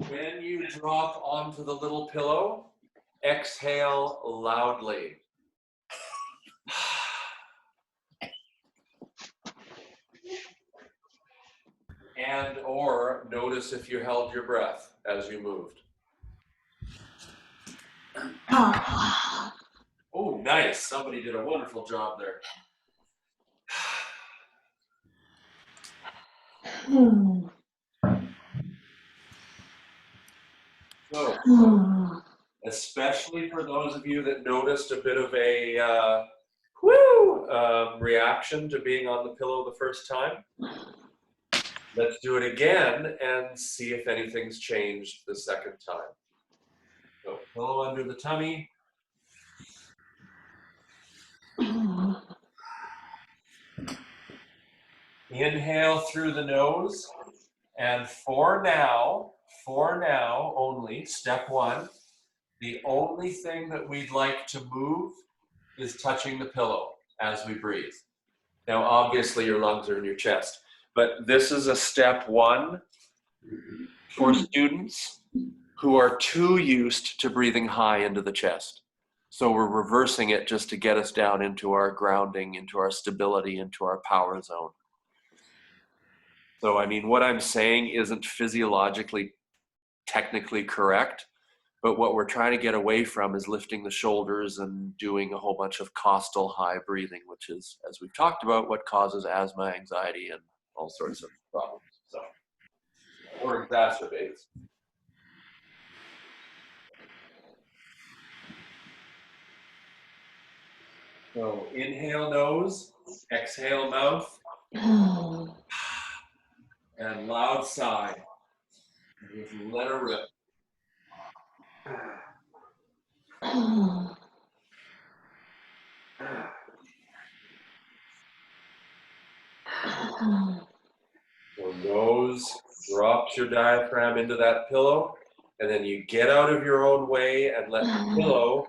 When you drop onto the little pillow, exhale loudly. And or notice if you held your breath as you moved. Oh, nice. Somebody did a wonderful job there. So, especially for those of you that noticed a bit of a reaction to being on the pillow the first time, let's do it again and see if anything's changed the second time. So, pillow under the tummy. Inhale through the nose, and for now only, step 1, the only thing that we'd like to move is touching the pillow as we breathe. Now, obviously your lungs are in your chest, but this is a step 1 for students who are too used to breathing high into the chest. So we're reversing it just to get us down into our grounding, into our stability, into our power zone. So, I mean, what I'm saying isn't physiologically, technically correct, but what we're trying to get away from is lifting the shoulders and doing a whole bunch of costal high breathing, which is, as we've talked about, what causes asthma, anxiety, and all sorts of problems. So, or exacerbates. So inhale nose, exhale mouth, and loud sigh. Just let her rip. So nose drops your diaphragm into that pillow, and then you get out of your own way and let the pillow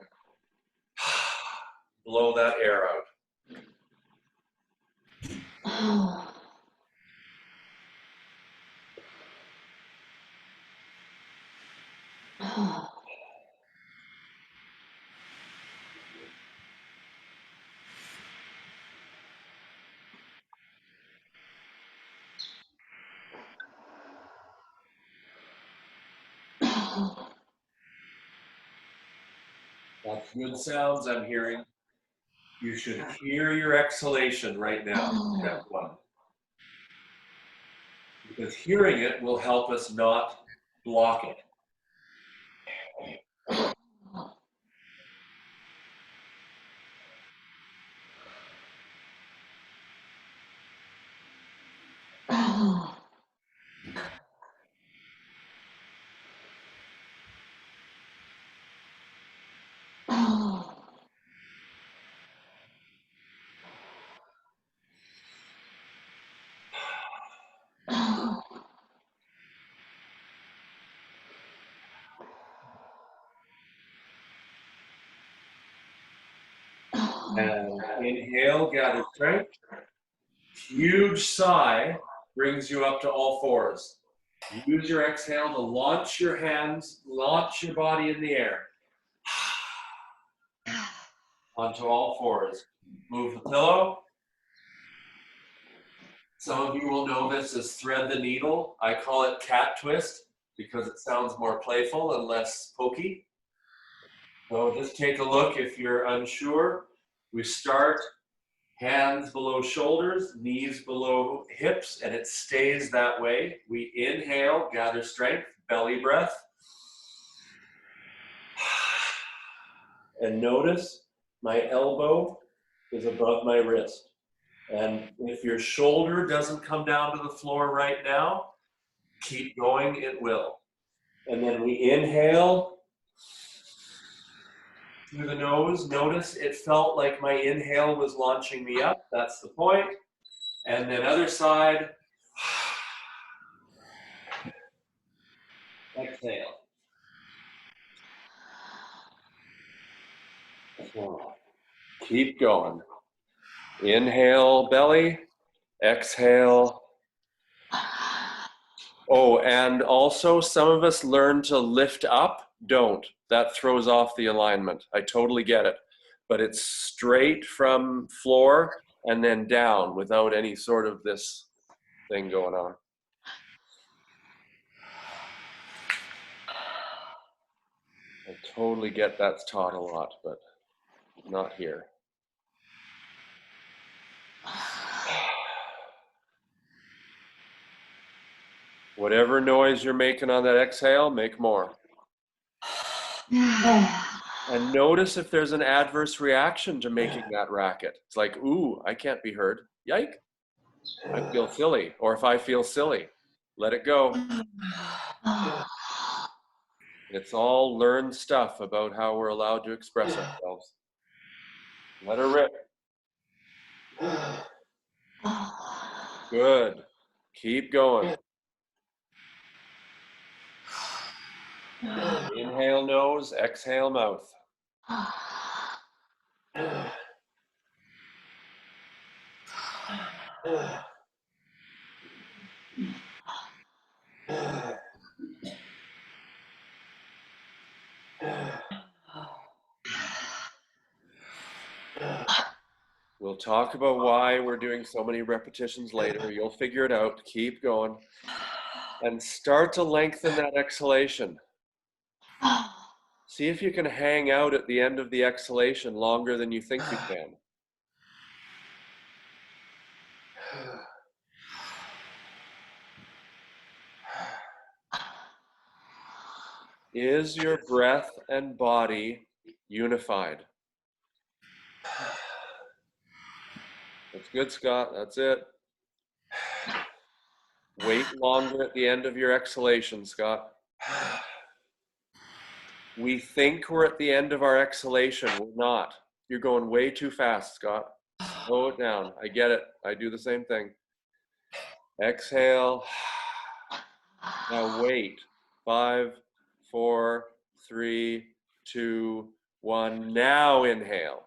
blow that air out. That's good sounds I'm hearing. You should hear your exhalation right now, step one. Because hearing it will help us not block it. And inhale, gather strength. Huge sigh brings you up to all fours. Use your exhale to launch your hands, launch your body in the air. Onto all fours. Move the pillow. Some of you will know this as thread the needle. I call it cat twist because it sounds more playful and less pokey. So just take a look if you're unsure. We start hands below shoulders, knees below hips, and it stays that way. We inhale, gather strength, belly breath. And notice my elbow is above my wrist. And if your shoulder doesn't come down to the floor right now, keep going, it will. And then we inhale through the nose. Notice it felt like my inhale was launching me up. That's the point. And then other side. Exhale. Keep going. Inhale, belly. Exhale. Oh, and also some of us learn to lift up. Don't. That throws off the alignment. I totally get it. But it's straight from floor and then down without any sort of this thing going on. I totally get that's taught a lot, but not here. Whatever noise you're making on that exhale, make more. And notice if there's an adverse reaction to making that racket. It's like, ooh, I can't be heard. Yike. I feel silly. Or if I feel silly, let it go. It's all learned stuff about how we're allowed to express ourselves. Let her rip. Good. Keep going. Inhale nose, exhale mouth. We'll talk about why we're doing so many repetitions later. You'll figure it out. Keep going. And start to lengthen that exhalation. See if you can hang out at the end of the exhalation longer than you think you can. Is your breath and body unified? That's good, Scott. That's it. Wait longer at the end of your exhalation, Scott. We think we're at the end of our exhalation. We're not. You're going way too fast, Scott. Slow it down. I get it. I do the same thing. Exhale. Now wait. 5, 4, 3, 2, 1. Now inhale.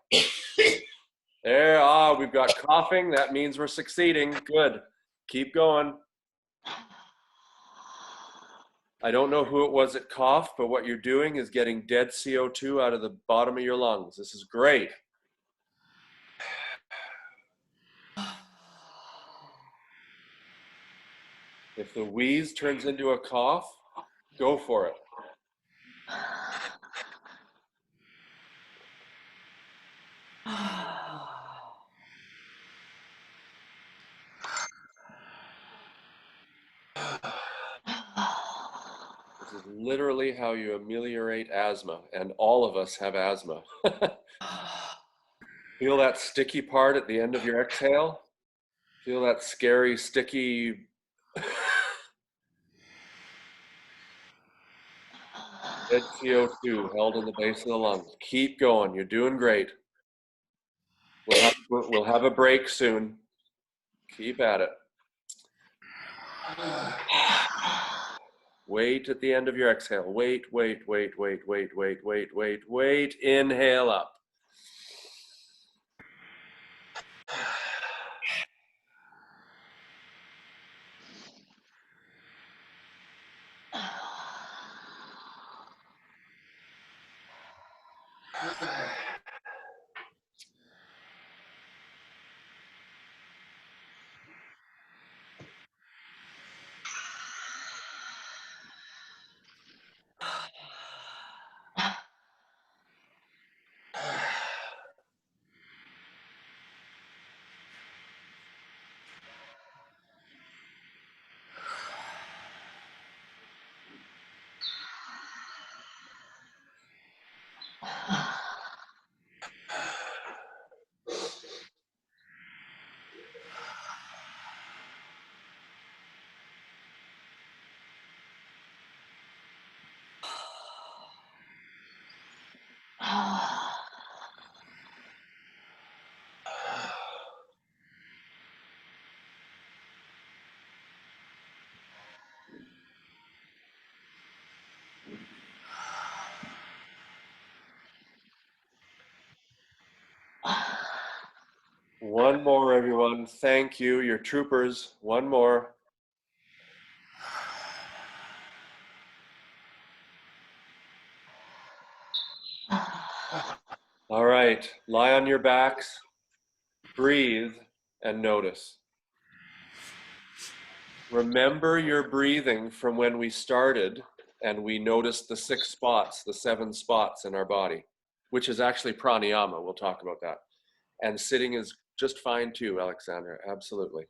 There. We've got coughing. That means we're succeeding. Good. Keep going. I don't know who it was that coughed, but what you're doing is getting dead CO2 out of the bottom of your lungs. This is great. If the wheeze turns into a cough, go for it. This is literally how you ameliorate asthma, and all of us have asthma. Feel that sticky part at the end of your exhale? Feel that scary, sticky... dead CO2 held in the base of the lungs. Keep going. You're doing great. We'll have a break soon. Keep at it. Wait at the end of your exhale. Wait, wait, wait, wait, wait, wait, wait, wait, wait. Inhale up. One more, everyone. Thank you. You're troopers. One more. All right. Lie on your backs. Breathe and notice. Remember your breathing from when we started and we noticed the 6 spots, the 7 spots in our body, which is actually pranayama. We'll talk about that. And sitting is just fine too, Alexandra. Absolutely.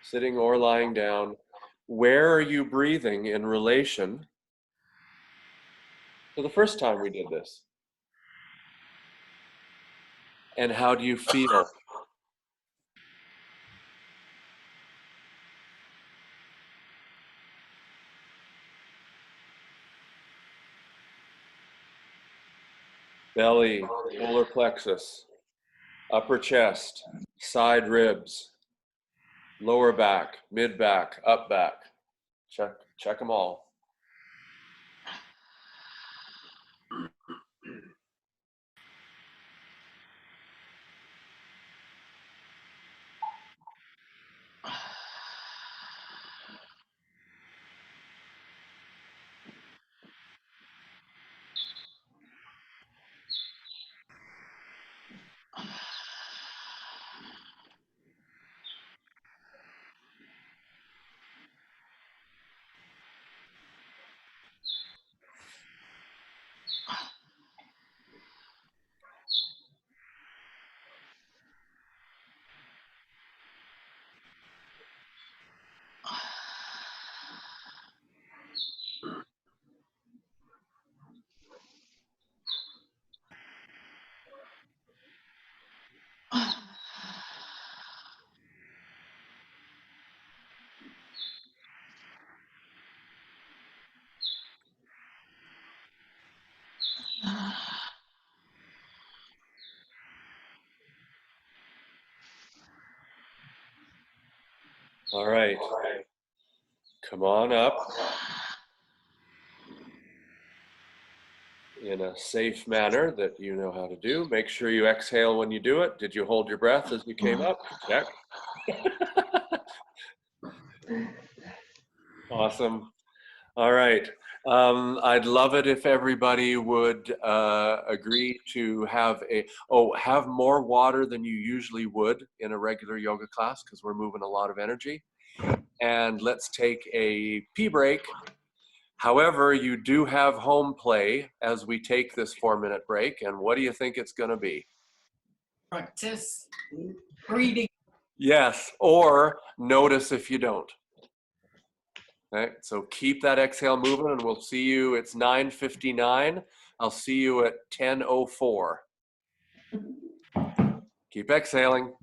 Sitting or lying down. Where are you breathing in relation to the first time we did this? And how do you feel? Belly, solar plexus, upper chest, side ribs, lower back, mid back, up back. Check them all. All right. Come on up in a safe manner that you know how to do. Make sure you exhale when you do it. Did you hold your breath as you came up? Check. Awesome. All right. I'd love it if everybody would agree to have have more water than you usually would in a regular yoga class, because we're moving a lot of energy. And let's take a pee break. However, you do have home play as we take this 4-minute break. And what do you think it's going to be? Practice breathing. Yes, or notice if you don't. Okay, so keep that exhale moving, and we'll see you. It's 9:59. I'll see you at 10:04. Keep exhaling.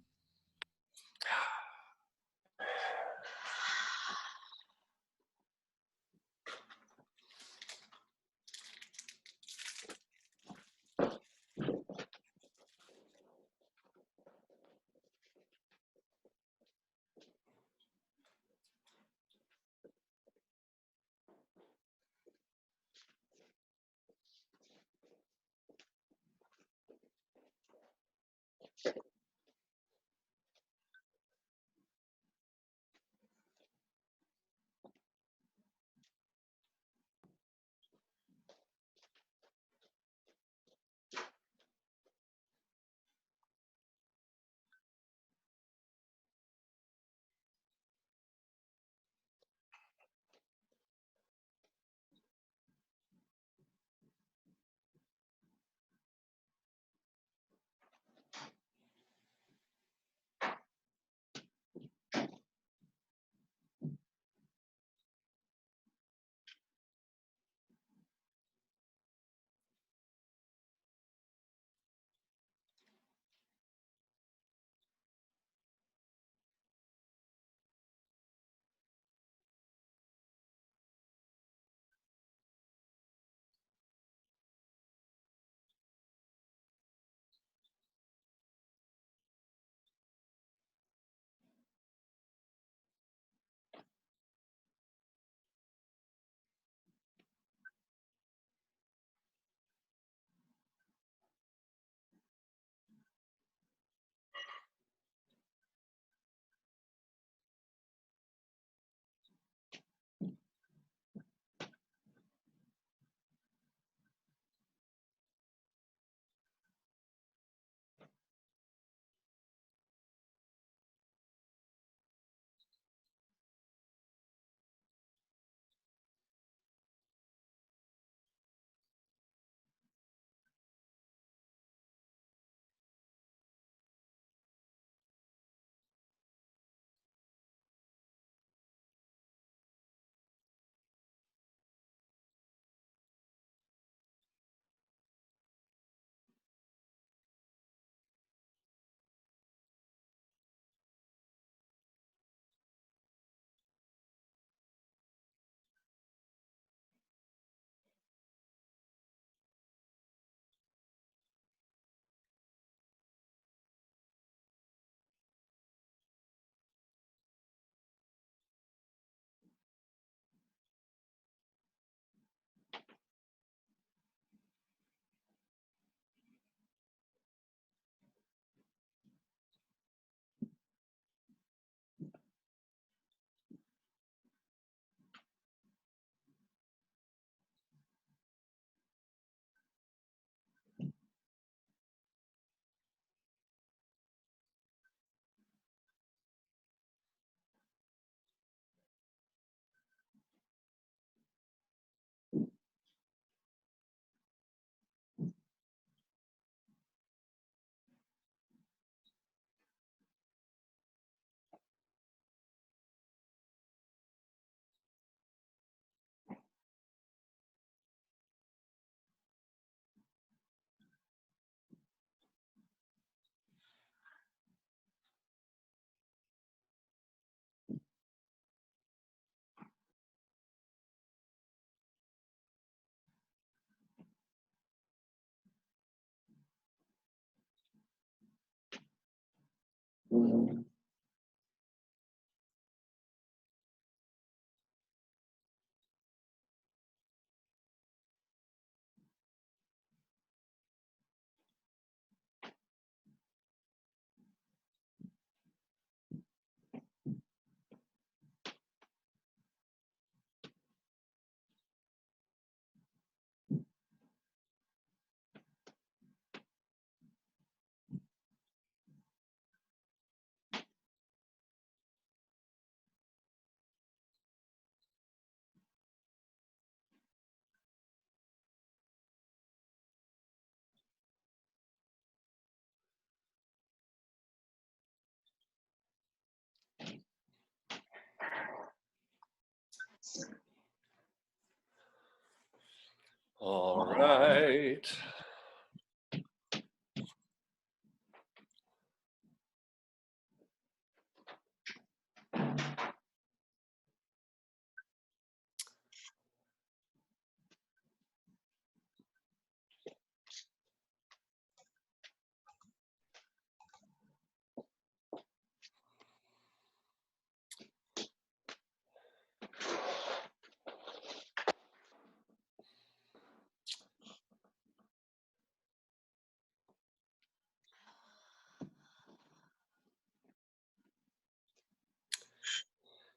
All right.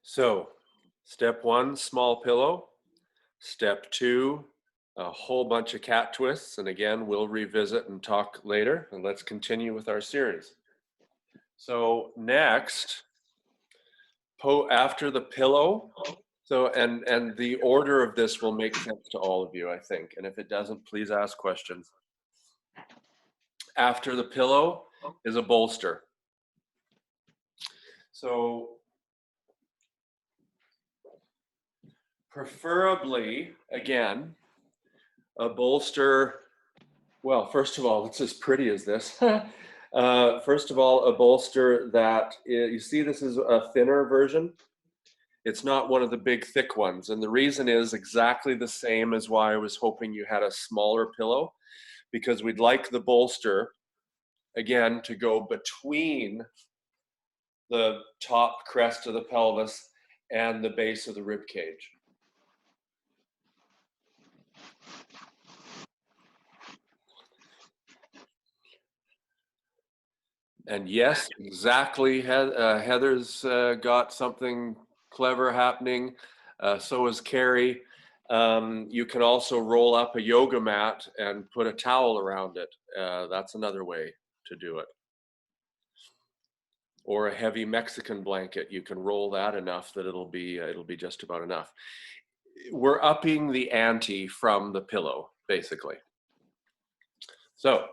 So, step 1, small pillow. Step 2, a whole bunch of cat twists. And again, we'll revisit and talk later. And let's continue with our series. So next, after the pillow, so and the order of this will make sense to all of you, I think. And if it doesn't, please ask questions. After the pillow is a bolster. So preferably, again, a bolster. Well, first of all, it's as pretty as this. First of all, a bolster that, you see this is a thinner version. It's not one of the big thick ones. And the reason is exactly the same as why I was hoping you had a smaller pillow, because we'd like the bolster, again, to go between the top crest of the pelvis and the base of the rib cage. And yes, exactly, Heather's got something clever happening. So is Carrie. You can also roll up a yoga mat and put a towel around it. That's another way to do it. Or a heavy Mexican blanket. You can roll that enough that it'll be just about enough. We're upping the ante from the pillow, basically. So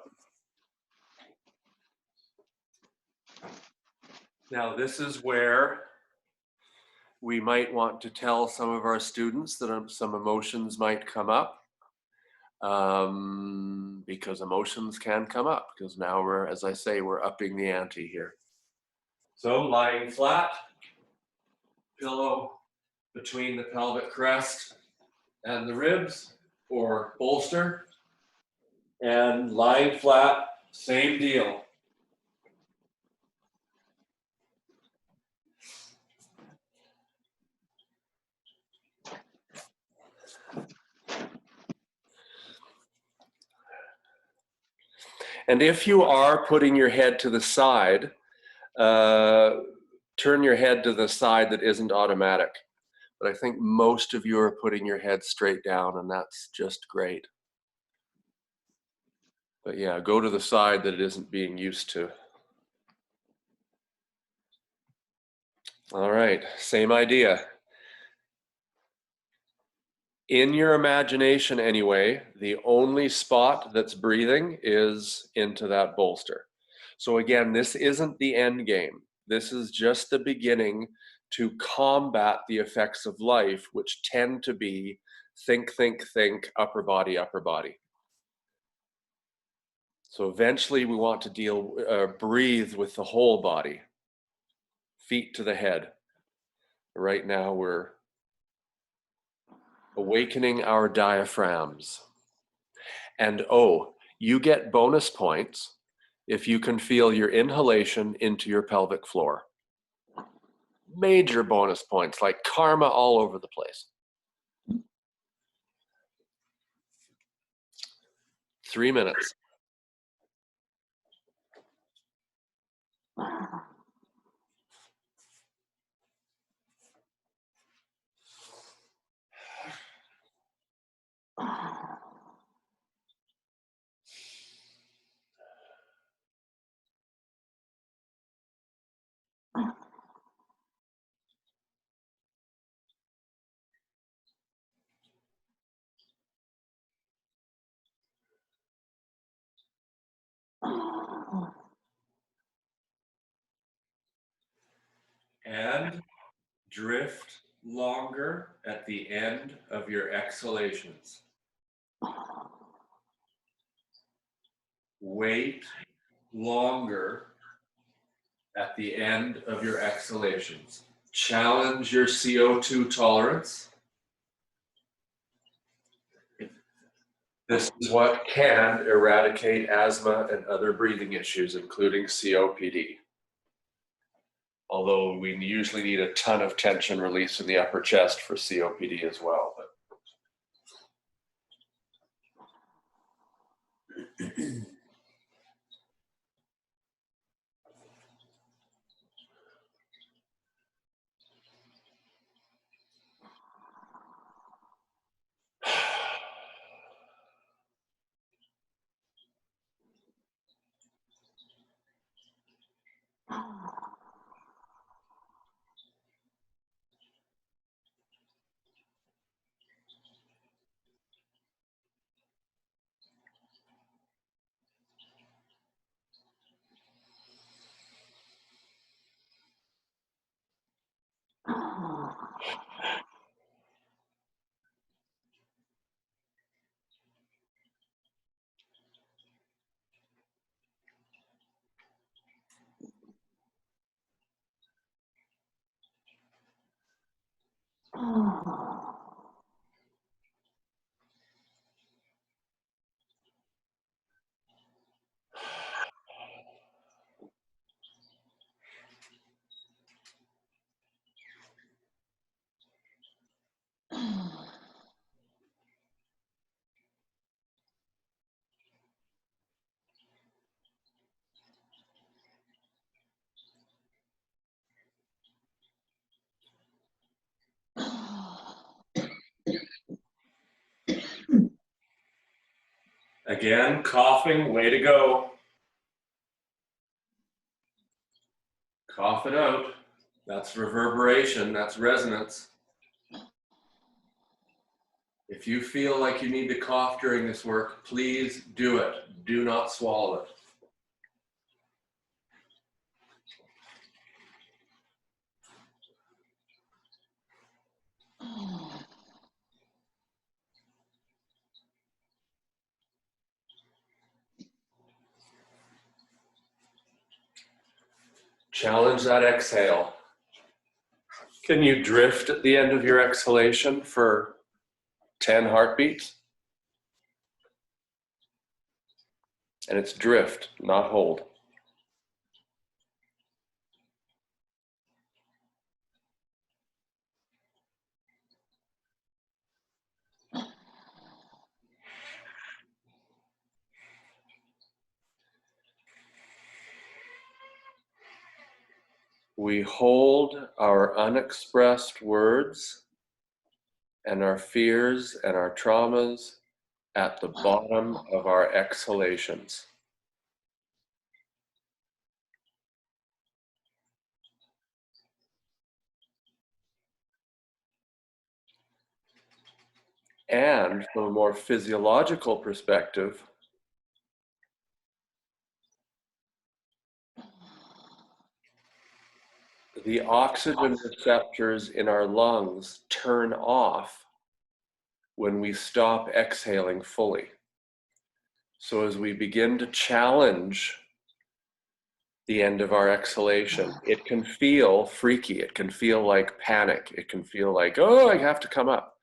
now this is where we might want to tell some of our students that some emotions might come up, because emotions can come up, because now we're, as I say, we're upping the ante here. So lying flat, pillow between the pelvic crest and the ribs, or bolster, and lying flat, same deal. And if you are putting your head to the side, turn your head to the side that isn't automatic. But I think most of you are putting your head straight down, and that's just great. But yeah, go to the side that it isn't being used to. All right, same idea. In your imagination anyway, the only spot that's breathing is into that bolster. So again, this isn't the end game. This is just the beginning to combat the effects of life, which tend to be think, upper body, upper body. So eventually we want to breathe with the whole body, feet to the head. Right now we're awakening our diaphragms. And oh, you get bonus points if you can feel your inhalation into your pelvic floor. Major bonus points, like karma all over the place. 3 minutes. And drift longer at the end of your exhalations. Wait longer at the end of your exhalations. Challenge your CO2 tolerance. This is what can eradicate asthma and other breathing issues, including COPD. Although we usually need a ton of tension release in the upper chest for COPD as well. Again, coughing, way to go. Cough it out. That's reverberation, that's resonance. If you feel like you need to cough during this work, please do it. Do not swallow it. Challenge that exhale. Can you drift at the end of your exhalation for 10 heartbeats? And it's drift, not hold. We hold our unexpressed words and our fears and our traumas at the bottom of our exhalations. And from a more physiological perspective, the oxygen receptors in our lungs turn off when we stop exhaling fully. So as we begin to challenge the end of our exhalation, it can feel freaky. It can feel like panic. It can feel like, oh, I have to come up.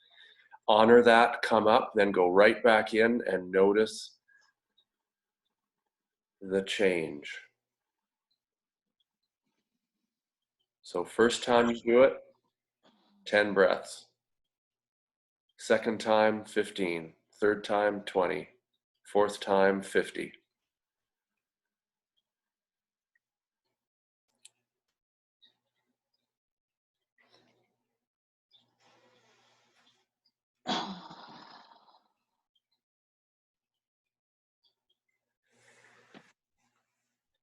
Honor that, come up, then go right back in and notice the change. So first time you do it, 10 breaths. Second time, 15. Third time, 20. Fourth time, 50.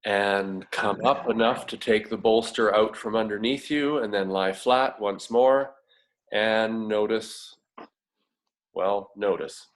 And come up enough to take the bolster out from underneath you, and then lie flat once more and notice, well, notice.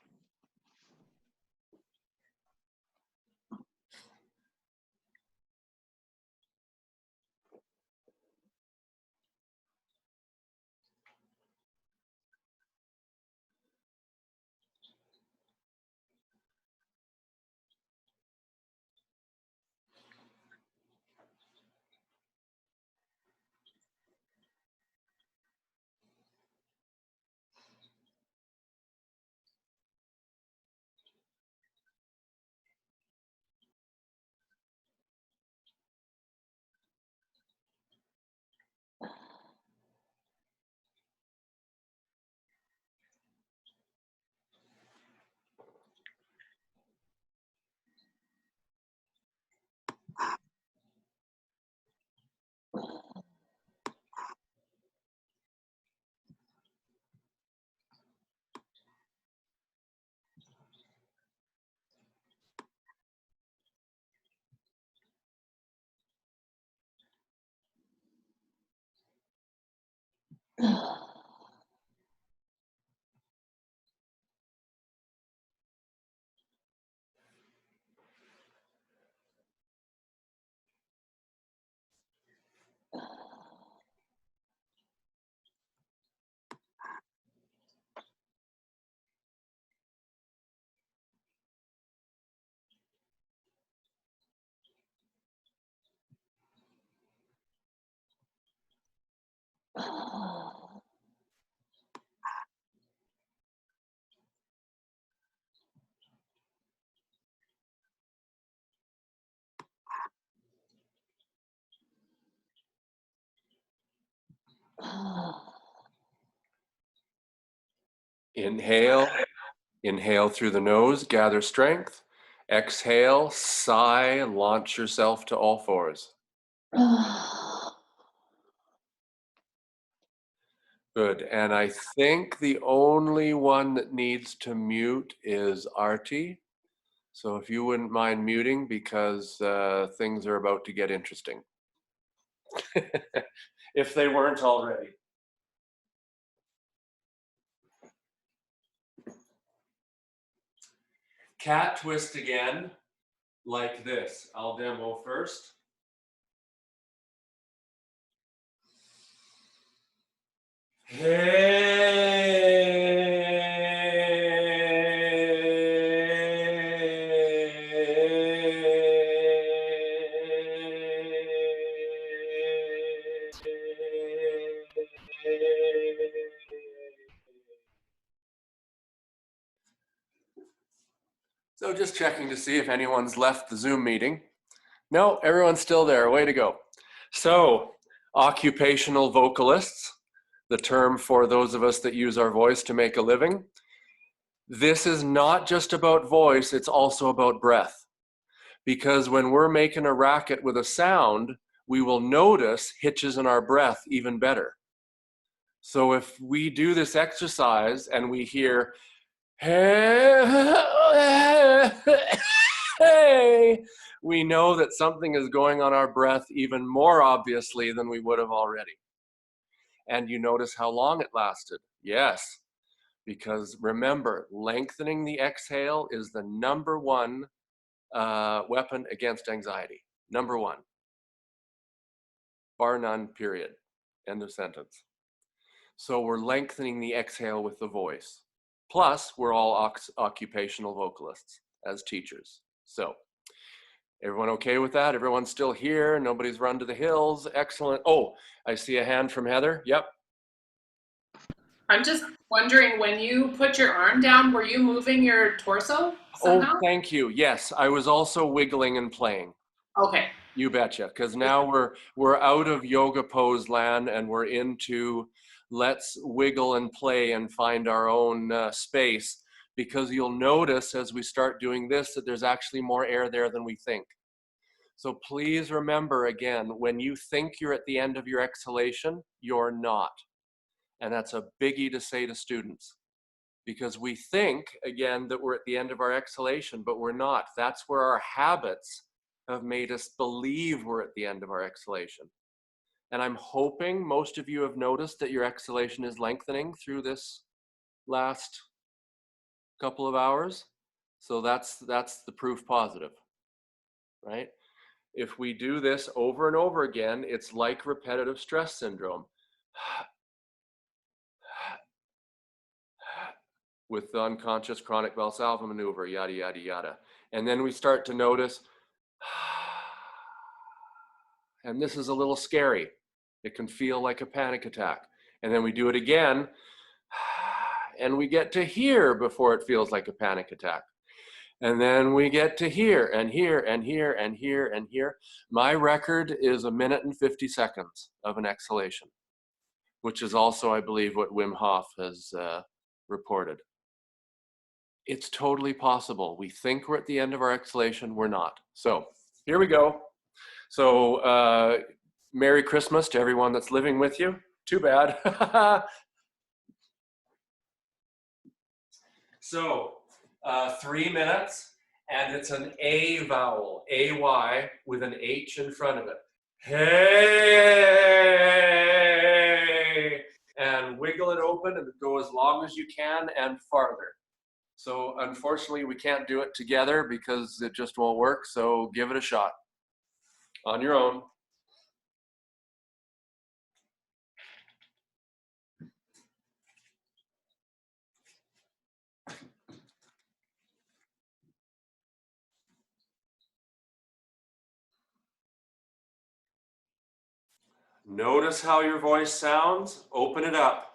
Inhale, inhale through the nose, gather strength. Exhale, sigh, launch yourself to all fours. Good. And I think the only one that needs to mute is Artie. So if you wouldn't mind muting, because things are about to get interesting. If they weren't already. Cat twist again, like this. I'll demo first. So just checking to see if anyone's left the Zoom meeting. No, everyone's still there. Way to go. So, occupational vocalists, the term for those of us that use our voice to make a living. This is not just about voice, it's also about breath. Because when we're making a racket with a sound, we will notice hitches in our breath even better. So if we do this exercise and we hear, hey, we know that something is going on our breath even more obviously than we would have already. And you notice how long it lasted. Yes, because remember, lengthening the exhale is the number one weapon against anxiety. Number one. Bar none, period. End of sentence. So we're lengthening the exhale with the voice. Plus, we're all occupational vocalists as teachers. So, everyone okay with that? Everyone's still here? Nobody's run to the hills? Excellent. Oh, I see a hand from Heather. Yep. I'm just wondering, when you put your arm down, were you moving your torso somehow? Oh, thank you. Yes, I was also wiggling and playing. Okay. You betcha, because now we're out of yoga pose land and we're into let's wiggle and play and find our own space, because you'll notice as we start doing this that there's actually more air there than we think. So please remember again, when you think you're at the end of your exhalation, you're not. And that's a biggie to say to students, because we think again that we're at the end of our exhalation, but we're not. That's where our habits have made us believe we're at the end of our exhalation. And I'm hoping most of you have noticed that your exhalation is lengthening through this last couple of hours. So that's the proof positive, right? If we do this over and over again, it's like repetitive stress syndrome. With the unconscious chronic Valsalva maneuver, yada, yada, yada. And then we start to notice, and this is a little scary. It can feel like a panic attack. And then we do it again, and we get to here before it feels like a panic attack. And then we get to here, and here, and here, and here, and here. My record is 1 minute and 50 seconds of an exhalation, which is also, I believe, what Wim Hof has reported. It's totally possible. We think we're at the end of our exhalation, we're not. So here we go. So Merry Christmas to everyone that's living with you. Too bad. So 3 minutes, and it's an A vowel, A-Y, with an H in front of it. Hey! and wiggle it open and go as long as you can and farther. So unfortunately, we can't do it together because it just won't work. So give it a shot on your own. Notice how your voice sounds. Open it up.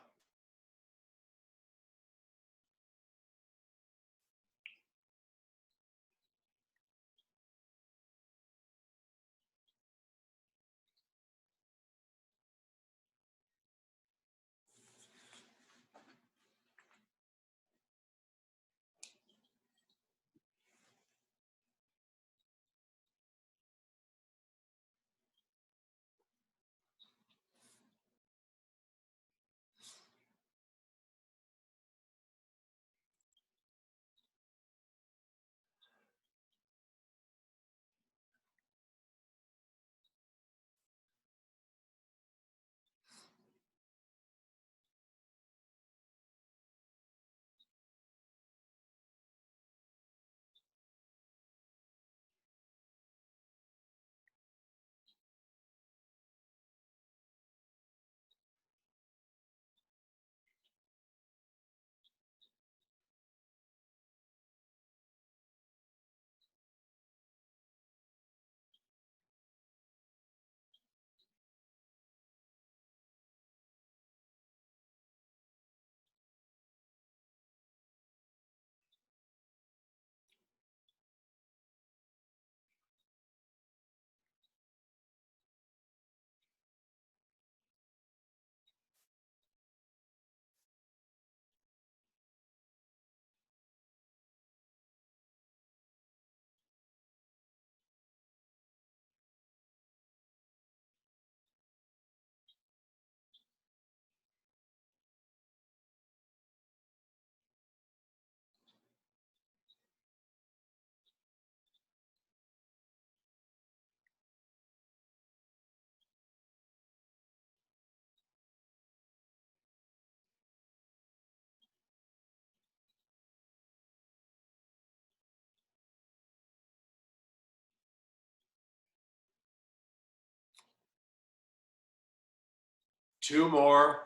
Two more.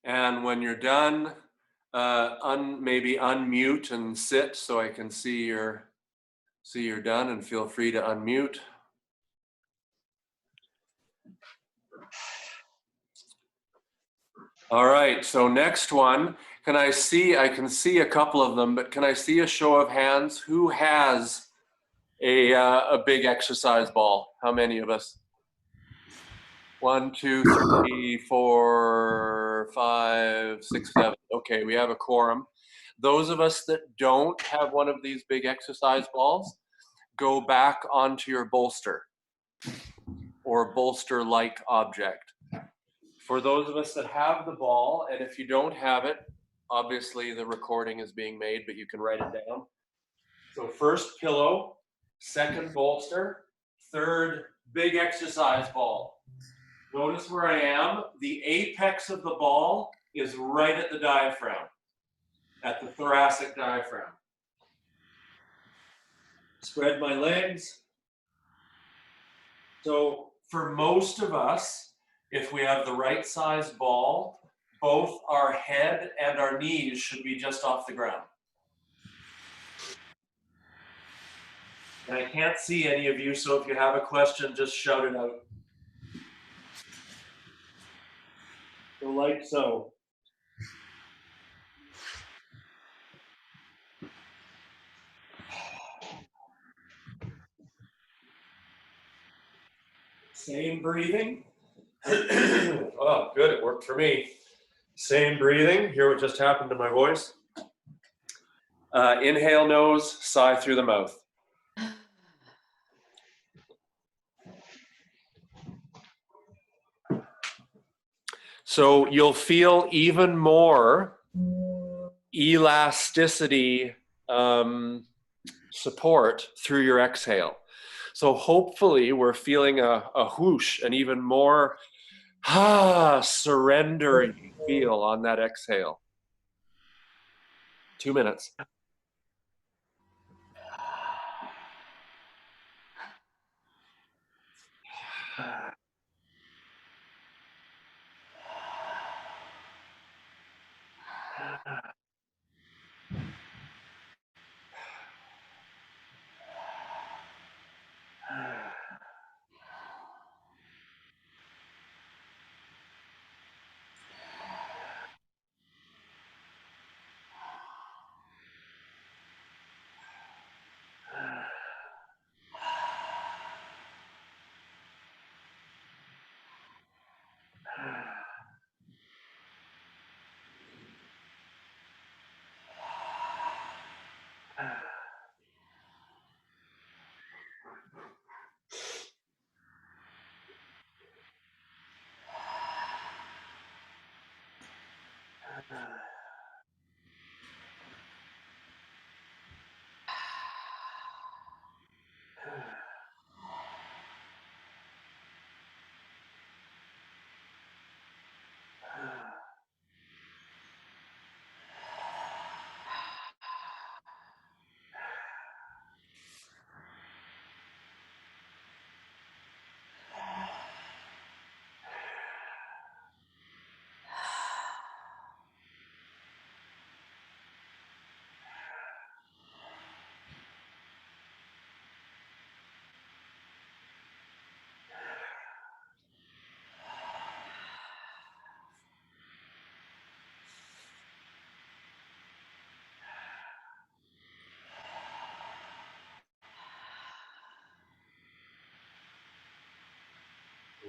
And when you're done, maybe unmute and sit so I can see you're done, and feel free to unmute. All right, so next one, I can see a couple of them, but can I see a show of hands? Who has a big exercise ball? How many of us? 1, 2, 3, 4, 5, 6, 7. Okay, we have a quorum. Those of us that don't have one of these big exercise balls, go back onto your bolster or bolster-like object. For those of us that have the ball, and if you don't have it, obviously the recording is being made, but you can write it down. So first pillow, second bolster, third big exercise ball. Notice where I am. The apex of the ball is right at the diaphragm, at the thoracic diaphragm. Spread my legs. So for most of us, if we have the right size ball, both our head and our knees should be just off the ground. And I can't see any of you, so if you have a question, just shout it out. So like so. Same breathing. Oh, good, it worked for me. Same breathing. Hear what just happened to my voice? Inhale nose, sigh through the mouth. So you'll feel even more elasticity support through your exhale. So hopefully we're feeling a whoosh, an even more surrendering feel on that exhale. 2 minutes.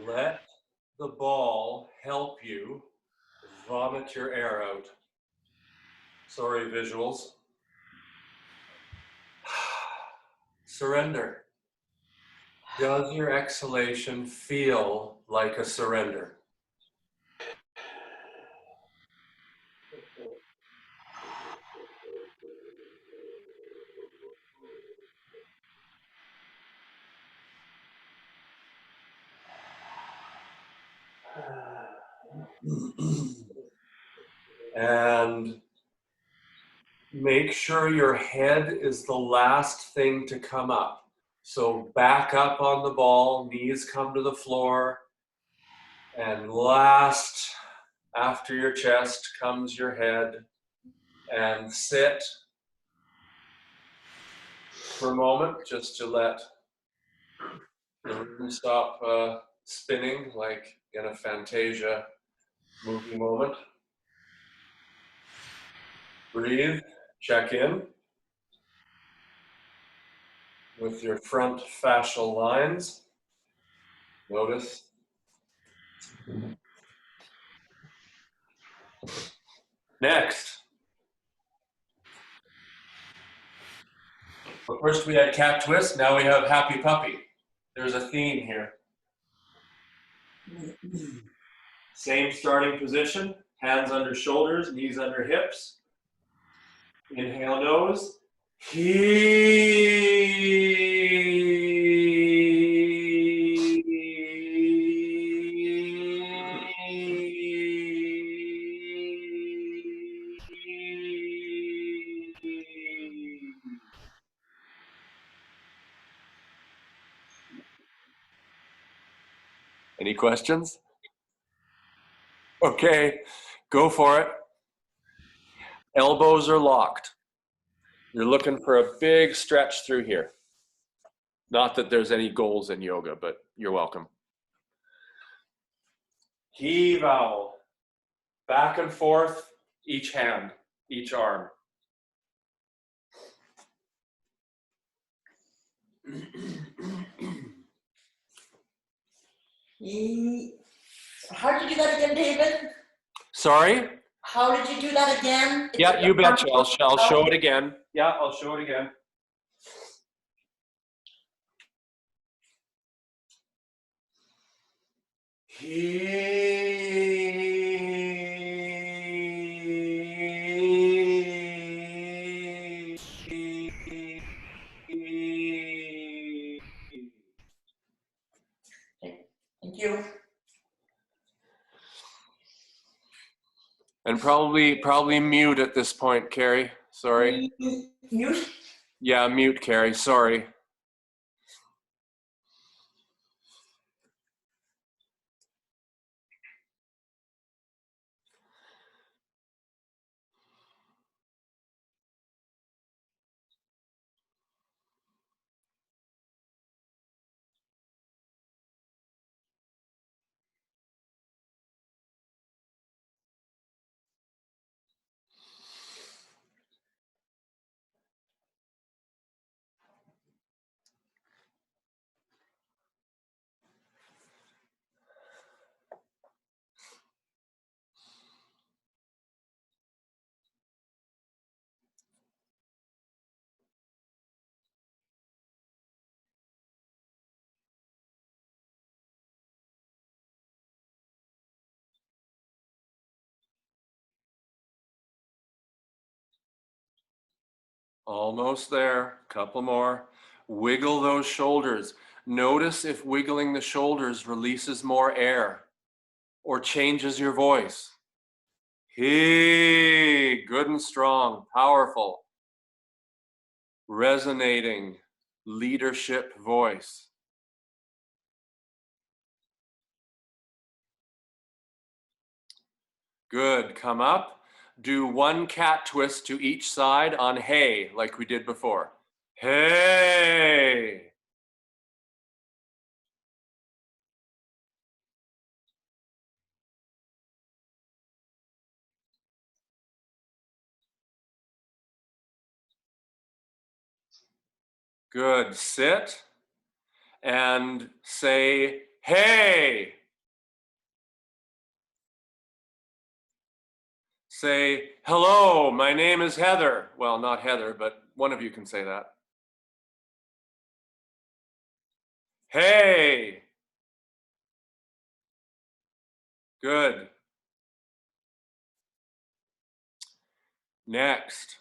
Let the ball help you vomit your air out. Sorry, visuals. Surrender. Does your exhalation feel like a surrender? And make sure your head is the last thing to come up. So back up on the ball, knees come to the floor, and last, after your chest, comes your head, and sit for a moment just to let the room stop spinning like in a Fantasia movie moment. Breathe, check in with your front fascial lines. Notice. Next. But first we had cat twist, now we have happy puppy. There's a theme here. Same starting position, hands under shoulders, knees under hips. Inhale nose. Any questions? Okay, go for it. Elbows are locked. You're looking for a big stretch through here. Not that there's any goals in yoga, but you're welcome. Heave out. Back and forth, each hand, each arm. How did you do that again, David? Sorry? how did you do that again? Yeah, you betcha. I'll show it again. Yeah, I'll show it again. Thank you. And probably mute at this point, Carrie. Sorry. Mute? Yeah, mute, Carrie. Sorry. Almost there. Couple more. Wiggle those shoulders. Notice if wiggling the shoulders releases more air or changes your voice. Hey, good and strong, powerful, resonating leadership voice. Good. Come up. Do one cat twist to each side on hey, like we did before. Hey. Good. Sit and say hey. Say, hello, my name is Heather. Well, not Heather, but one of you can say that. Hey. Good. Next.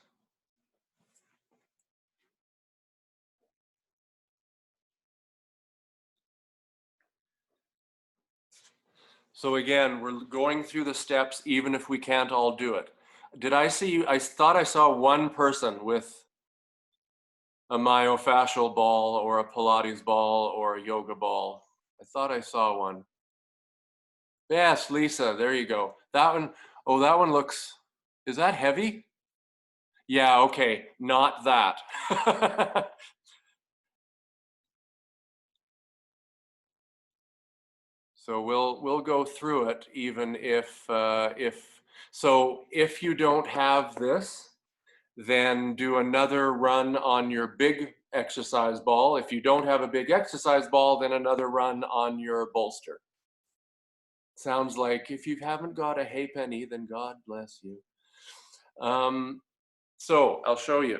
So again, we're going through the steps even if we can't all do it. Did I see you? I thought I saw one person with a myofascial ball or a Pilates ball or a yoga ball. I thought I saw one. Yes, Lisa, there you go. That one, oh, that one looks, is that heavy? Yeah, okay, not that. So we'll go through it even if you don't have this, then do another run on your big exercise ball. If you don't have a big exercise ball, then another run on your bolster. Sounds like if you haven't got a hay penny, then God bless you. So I'll show you.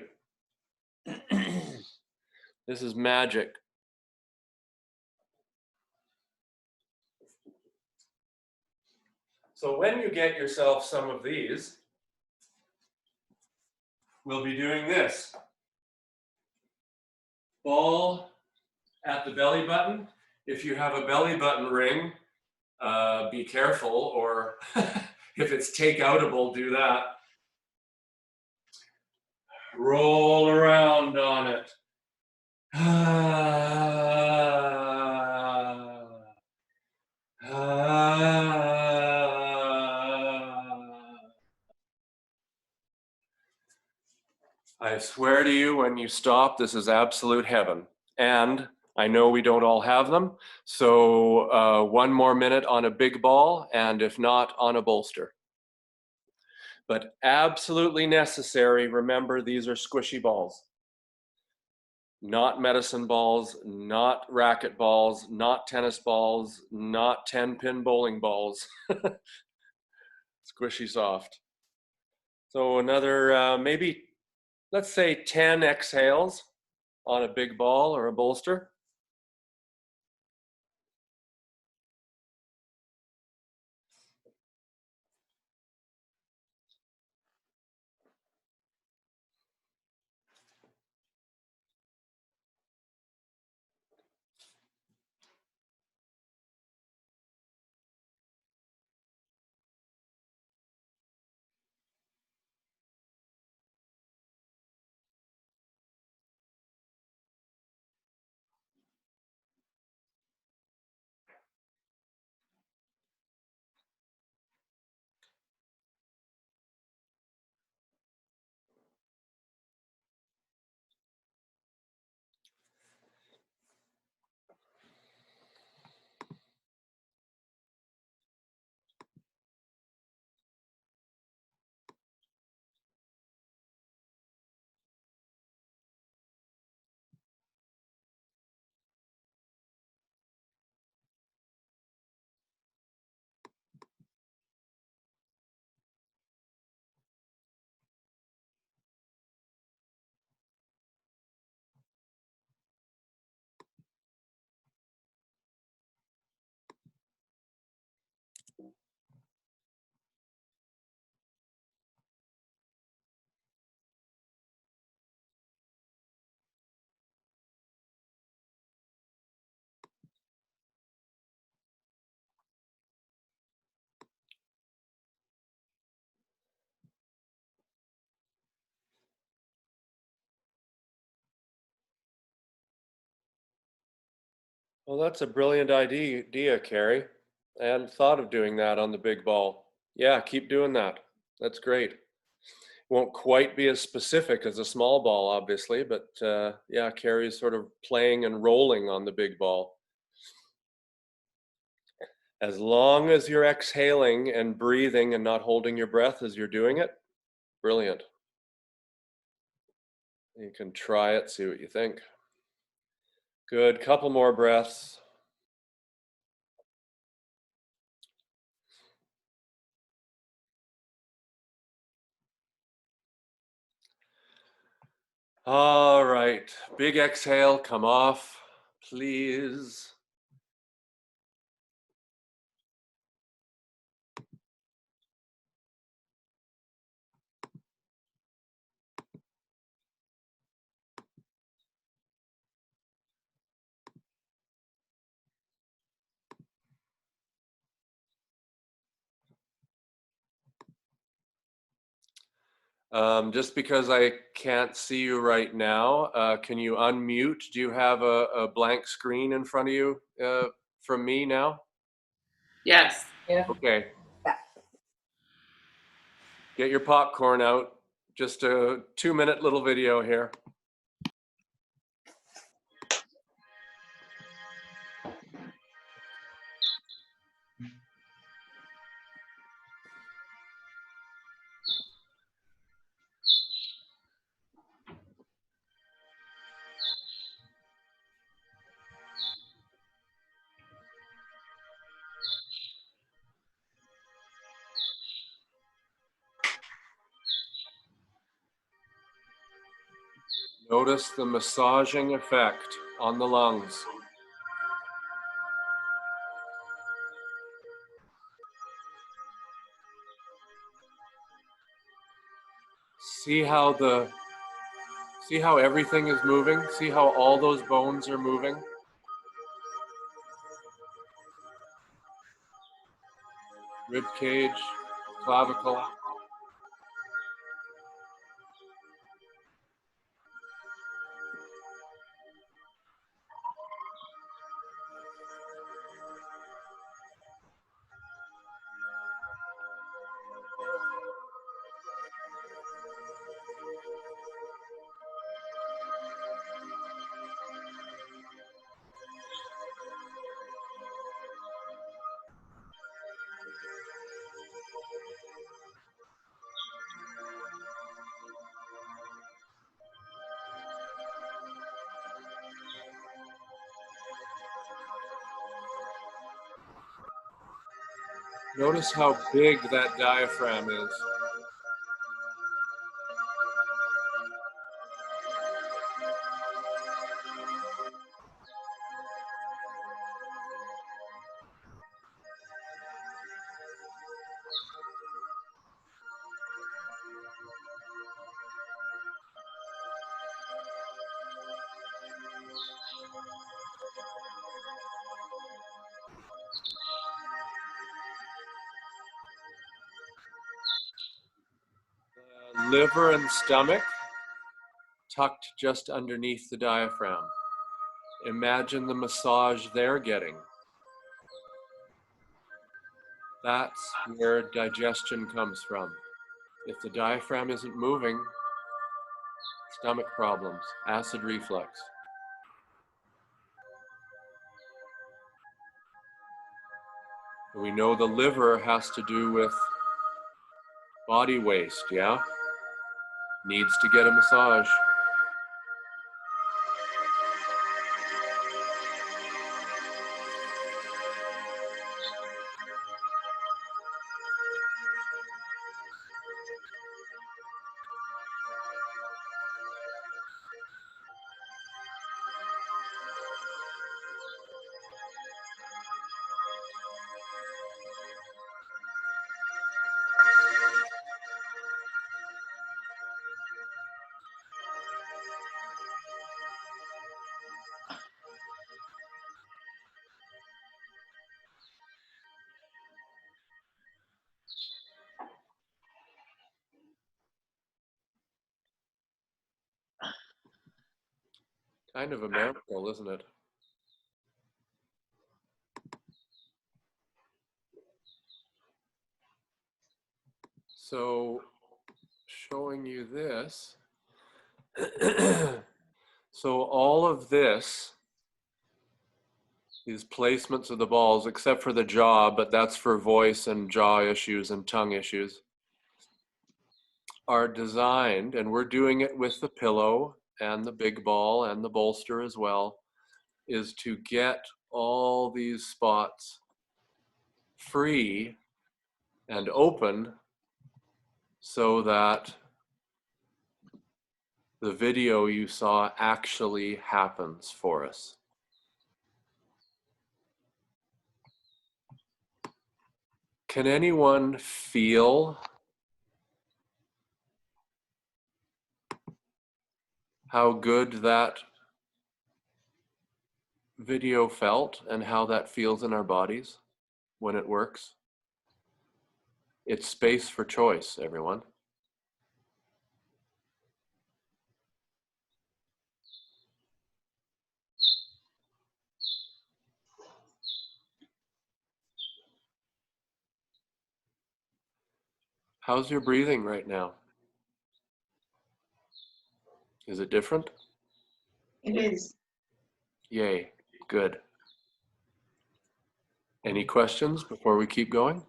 This is magic. So when you get yourself some of these, we'll be doing this. Ball at the belly button. If you have a belly button ring, be careful, or if it's take-outable, do that. Roll around on it. I swear to you, when you stop, this is absolute heaven. And I know we don't all have them, so one more minute on a big ball, and if not, on a bolster. But absolutely necessary, remember these are squishy balls. Not medicine balls, not racket balls, not tennis balls, not 10-pin bowling balls. Squishy soft. So another, maybe, let's say 10 exhales on a big ball or a bolster. Well, that's a brilliant idea, Carrie. I hadn't thought of doing that on the big ball. Yeah, keep doing that. That's great. Won't quite be as specific as a small ball, obviously, but yeah, Carrie's sort of playing and rolling on the big ball. As long as you're exhaling and breathing and not holding your breath as you're doing it, brilliant. You can try it, see what you think. Good, couple more breaths. All right, big exhale, come off, please. Just because I can't see you right now, can you unmute? Do you have a blank screen in front of you from me now? Yes. Yeah. Okay. Yeah. Get your popcorn out. Just a 2-minute little video here. Notice the massaging effect on the lungs. See how everything is moving? See how all those bones are moving? Rib cage, clavicle. Notice how big that diaphragm is. liver and stomach tucked just underneath the diaphragm. Imagine the massage they're getting. That's where digestion comes from. If the diaphragm isn't moving, stomach problems, acid reflux. We know the liver has to do with body waste, yeah? Needs to get a massage. Kind of a mouthful, isn't it? So, showing you this. So all of this, these placements of the balls, except for the jaw, but that's for voice and jaw issues and tongue issues, are designed, and we're doing it with the pillow and the big ball and the bolster as well, is to get all these spots free and open so that the video you saw actually happens for us. Can anyone feel how good that video felt and how that feels in our bodies when it works? It's space for choice, everyone. How's your breathing right now? Is it different? It is. Yay, good. Any questions before we keep going?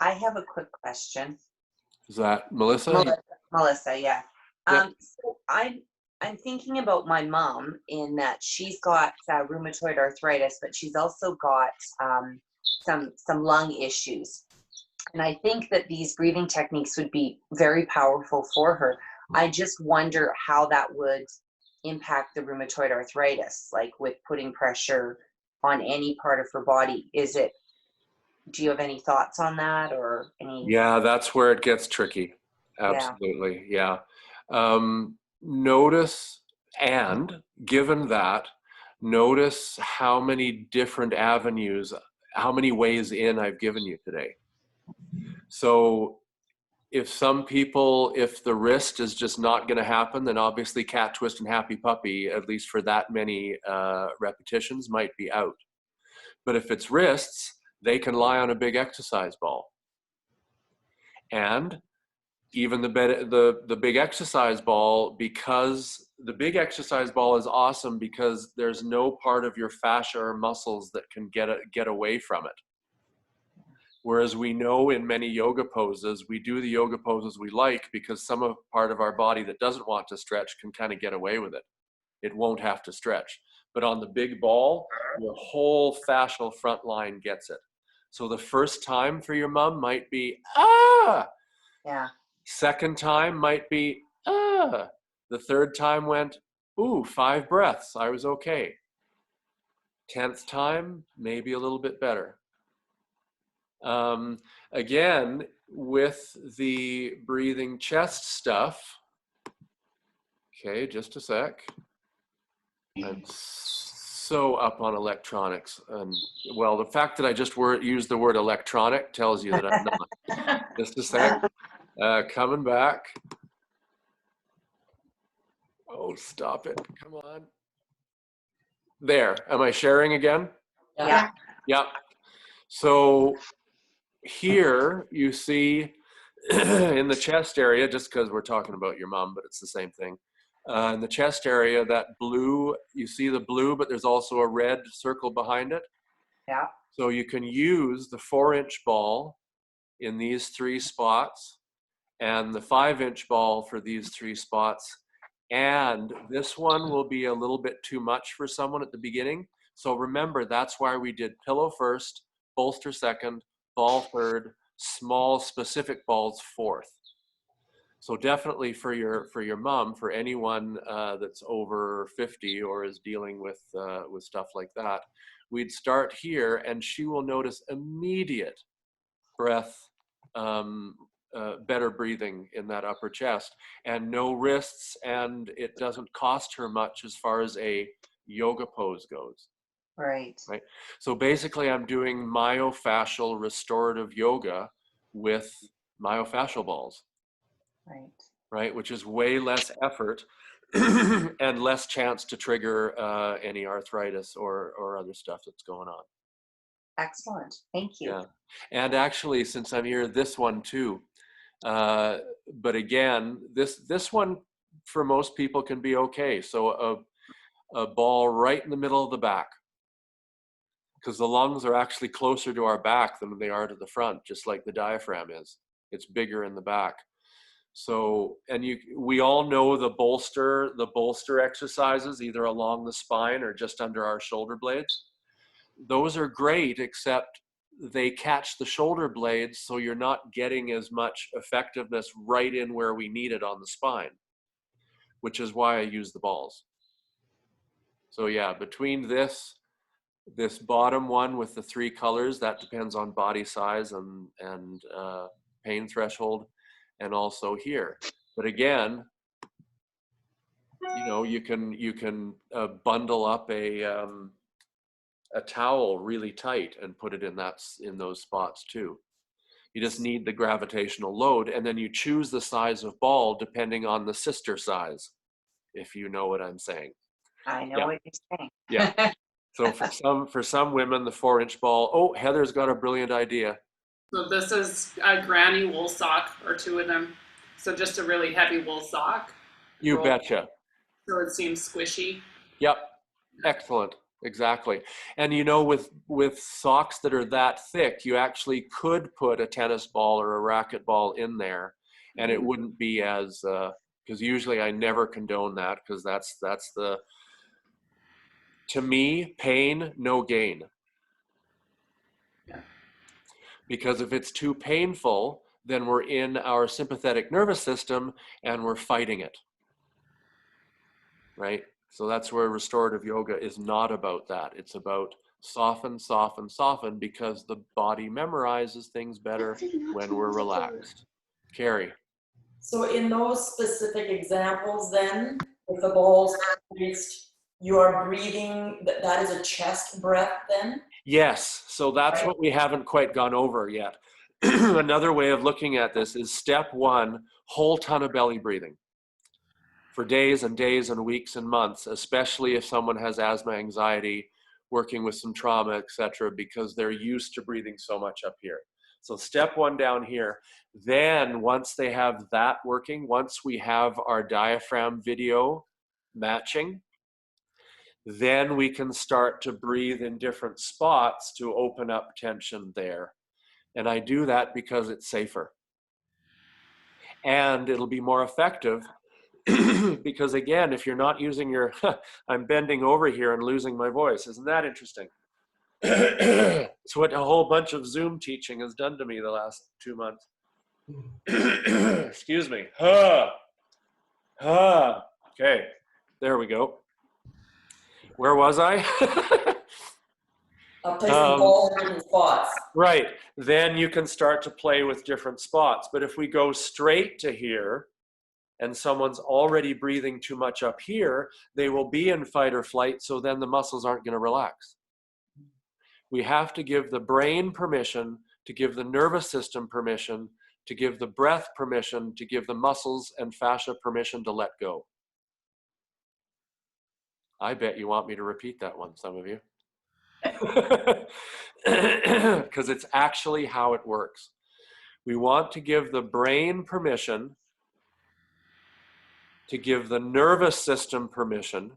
I have a quick question. Is that Melissa? Melissa, yeah. Yep. So I'm thinking about my mom in that she's got rheumatoid arthritis, but she's also got some lung issues. And I think that these breathing techniques would be very powerful for her. I just wonder how that would impact the rheumatoid arthritis, like with putting pressure on any part of her body. Do you have any thoughts on that or any? Yeah, that's where it gets tricky. Absolutely, yeah. Notice, and given that, notice how many different avenues, how many ways in I've given you today. So if some people, if the wrist is just not going to happen, then obviously cat twist and happy puppy, at least for that many repetitions, might be out. But if it's wrists, they can lie on a big exercise ball. And even the big exercise ball, because the big exercise ball is awesome because there's no part of your fascia or muscles that can get away from it. Whereas we know in many yoga poses, we do the yoga poses we like because some part of our body that doesn't want to stretch can kind of get away with it. It won't have to stretch. But on the big ball, your whole fascial front line gets it. So the first time for your mom might be, ah! Yeah. Second time might be, ah! The third time went, ooh, 5 breaths, I was okay. 10th time, maybe a little bit better. Again, with the breathing chest stuff, okay, just a sec. I'm so up on electronics. And well, the fact that I just used the word electronic tells you that I'm not. Just a sec. Coming back. Oh, stop it. Come on. There. Am I sharing again? Yeah. Yep. So here you see in the chest area, just because we're talking about your mom, but it's the same thing. In the chest area, that blue, you see the blue, but there's also a red circle behind it. Yeah. So you can use the 4-inch ball in these 3 spots and the 5-inch ball for these 3 spots. And this one will be a little bit too much for someone at the beginning. So remember, that's why we did pillow first, bolster second, ball third, small specific balls fourth. So definitely for your mom, for anyone that's over 50 or is dealing with stuff like that, we'd start here, and she will notice immediate breath, better breathing in that upper chest, and no wrists, and it doesn't cost her much as far as a yoga pose goes. Right. Right. So basically, I'm doing myofascial restorative yoga with myofascial balls. Right. Right, which is way less effort and less chance to trigger any arthritis or other stuff that's going on. Excellent. Thank you. Yeah, and actually, since I'm here, this one too. But again, this one for most people can be okay. So a ball right in the middle of the back, because the lungs are actually closer to our back than they are to the front, just like the diaphragm is. It's bigger in the back. So, and we all know the bolster exercises, either along the spine or just under our shoulder blades. Those are great, except they catch the shoulder blades, so you're not getting as much effectiveness right in where we need it on the spine, which is why I use the balls. So yeah, between this bottom one with the 3 colors, that depends on body size and pain threshold, and also here. But again, you know, you can bundle up a towel really tight and put it in those spots too. You just need the gravitational load, and then you choose the size of ball depending on the sister size, if you know what I'm saying. I know what you're saying. Yeah. So for some women, the 4-inch ball. Oh, Heather's got a brilliant idea. So this is a granny wool sock, or 2 of them. So just a really heavy wool sock. You Roll. betcha. So it seems squishy. Yep. Excellent. Exactly. And you know, with socks that are that thick, you actually could put a tennis ball or a racket ball in there, and it wouldn't be as because usually I never condone that, because that's the, to me, pain, no gain. Yeah. Because if it's too painful, then we're in our sympathetic nervous system and we're fighting it. Right? So that's where restorative yoga is not about that. It's about soften, soften, soften, because the body memorizes things better when we're relaxed. Carrie. So in those specific examples then, with the balls placed, you are breathing, that is a chest breath then? Yes, so that's what we haven't quite gone over yet. Another way of looking at this is step 1, whole ton of belly breathing for days and days and weeks and months, especially if someone has asthma, anxiety, working with some trauma, etc., because they're used to breathing so much up here. So step 1 down here. Then once they have that working, once we have our diaphragm video matching, then we can start to breathe in different spots to open up tension there. And I do that because it's safer. And it'll be more effective because, again, if you're not using your, I'm bending over here and losing my voice. Isn't that interesting? It's what a whole bunch of Zoom teaching has done to me the last 2 months. Excuse me. Okay, there we go. Where was I? Placing balls in different spots. Right, then you can start to play with different spots. But if we go straight to here, and someone's already breathing too much up here, they will be in fight or flight, so then the muscles aren't going to relax. We have to give the brain permission to give the nervous system permission to give the breath permission, to give the muscles and fascia permission to let go. I bet you want me to repeat that one, some of you. Because it's actually how it works. We want to give the brain permission to give the nervous system permission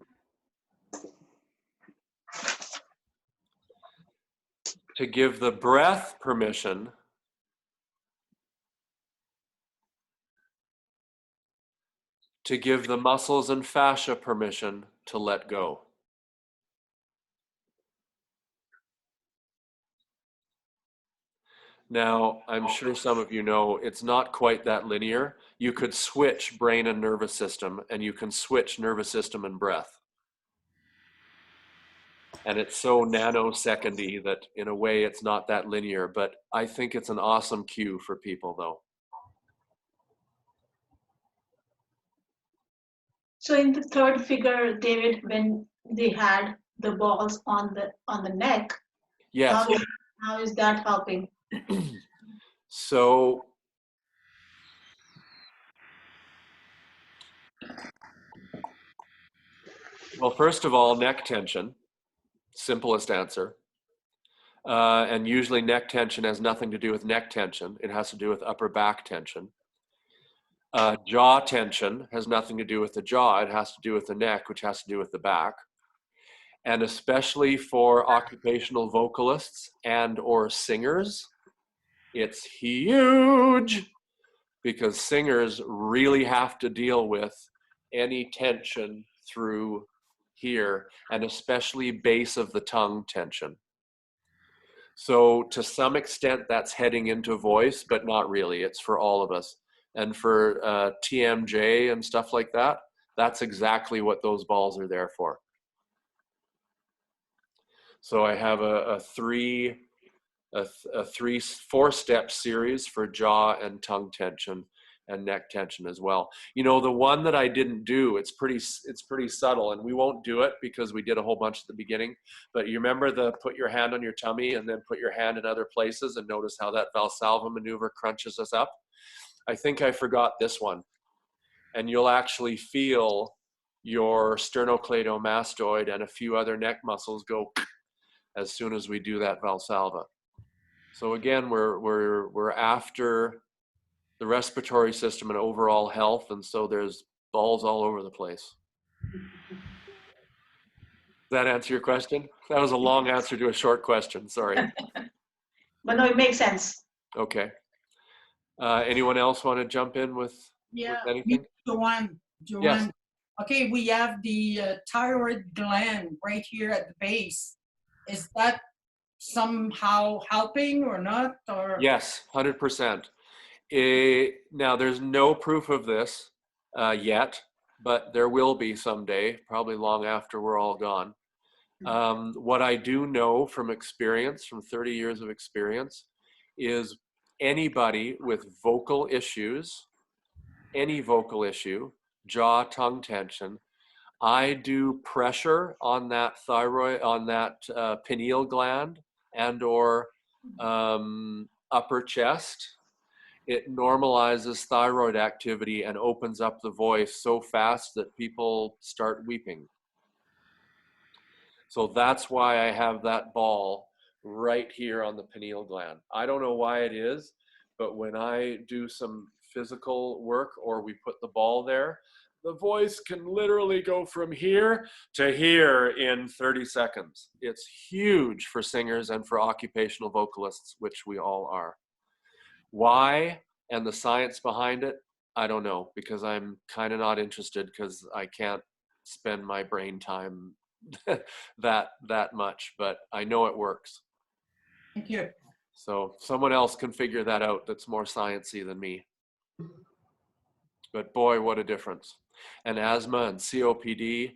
to give the breath permission to give the muscles and fascia permission to let go. Now, I'm sure some of you know it's not quite that linear. You could switch brain and nervous system, and you can switch nervous system and breath. And it's so nanosecondy that in a way it's not that linear, but I think it's an awesome cue for people though. So in the third figure, David, when they had the balls on the neck, Yes. how is that helping? So well, first of all, neck tension, simplest answer. And usually neck tension has nothing to do with neck tension. It has to do with upper back tension. Jaw tension has nothing to do with the jaw. It has to do with the neck, which has to do with the back. And especially for occupational vocalists and or singers, it's huge because singers really have to deal with any tension through here, and especially base of the tongue tension. So to some extent that's heading into voice, but not really. It's for all of us. And for TMJ and stuff like that, that's exactly what those balls are there for. So I have a 4-step series for jaw and tongue tension and neck tension as well. You know, the one that I didn't do, it's pretty subtle, and we won't do it because we did a whole bunch at the beginning. But you remember the put your hand on your tummy and then put your hand in other places and notice how that Valsalva maneuver crunches us up? I think I forgot this one. And you'll actually feel your sternocleidomastoid and a few other neck muscles go as soon as we do that Valsalva. So again, we're after the respiratory system and overall health, and so there's balls all over the place. Does that answer your question? That was a long answer to a short question, sorry. But no, it makes sense. Okay. Anyone else want to jump in with anything? Joanne. Yes. Okay, we have the thyroid gland right here at the base. Is that somehow helping or not? Or Yes, 100%. Now, there's no proof of this yet, but there will be someday, probably long after we're all gone. What I do know from experience, from 30 years of experience, is anybody with vocal issues, any vocal issue, jaw, tongue tension, I do pressure on that thyroid, on that pineal gland and or upper chest. It normalizes thyroid activity and opens up the voice so fast that people start weeping. So that's why I have that ball right here on the pineal gland. I don't know why it is, but when I do some physical work or we put the ball there, the voice can literally go from here to here in 30 seconds. It's huge for singers and for occupational vocalists, which we all are. Why and the science behind it, I don't know, because I'm kind of not interested because I can't spend my brain time that much, but I know it works. thank you. So someone else can figure that out that's more sciencey than me. But boy, what a difference. And asthma and COPD,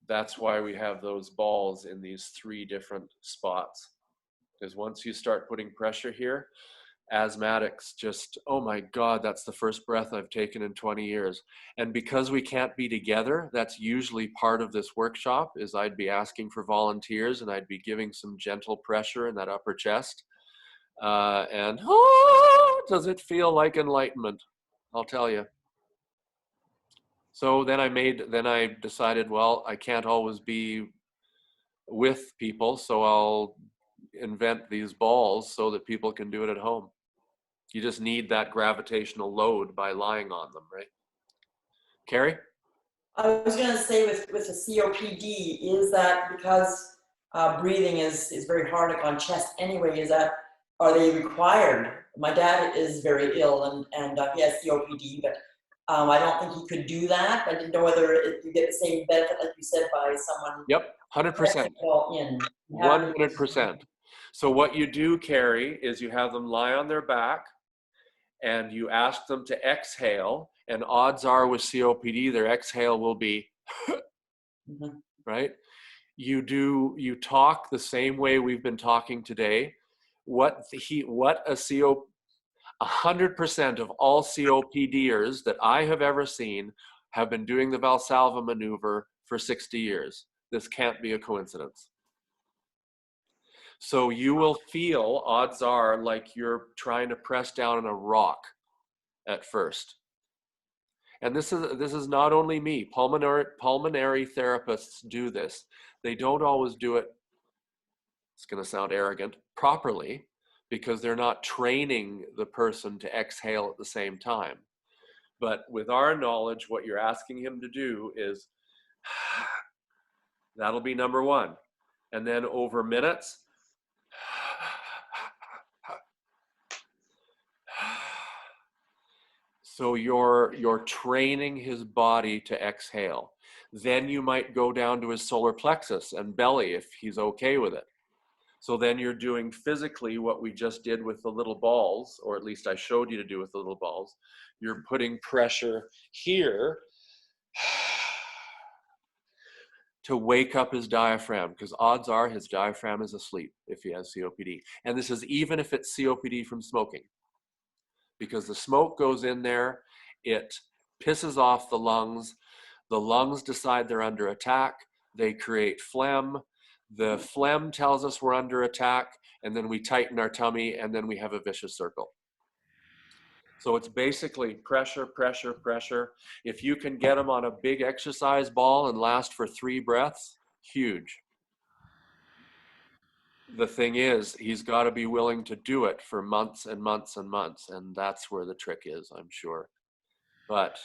that's why we have those balls in these 3 different spots. Because once you start putting pressure here, asthmatics just, oh my God, that's the first breath I've taken in 20 years. And because we can't be together, that's usually part of this workshop, is I'd be asking for volunteers and I'd be giving some gentle pressure in that upper chest. And does it feel like enlightenment? I'll tell you. So then I decided, well, I can't always be with people, so I'll invent these balls so that people can do it at home. You just need that gravitational load by lying on them, right? Carrie? I was going to say with the COPD, is that because breathing is very hard on chest anyway, are they required? My dad is very ill and he has COPD, but I don't think he could do that. I didn't know whether you get the same benefit, like you said, by someone. Yep, 100%. 100%. So what you do, Carrie, is you have them lie on their back and you ask them to exhale, and odds are with COPD, their exhale will be, right? You talk the same way we've been talking today. 100% of all COPDers that I have ever seen have been doing the Valsalva maneuver for 60 years. This can't be a coincidence. So you will feel, odds are, like you're trying to press down on a rock at first. And this is not only me. Pulmonary therapists do this. They don't always do it, it's going to sound arrogant, properly, because they're not training the person to exhale at the same time. But with our knowledge, what you're asking him to do is, that'll be number one. And then over minutes, so you're training his body to exhale. Then you might go down to his solar plexus and belly if he's okay with it. So then you're doing physically what we just did with the little balls, or at least I showed you to do with the little balls. You're putting pressure here to wake up his diaphragm, because odds are his diaphragm is asleep if he has COPD. And this is even if it's COPD from smoking, because the smoke goes in there, it pisses off the lungs decide they're under attack, they create phlegm, the phlegm tells us we're under attack, and then we tighten our tummy, and then we have a vicious circle. So it's basically pressure, pressure, pressure. If you can get him on a big exercise ball and last for 3 breaths, huge. The thing is, he's got to be willing to do it for months and months and months, and that's where the trick is, I'm sure. But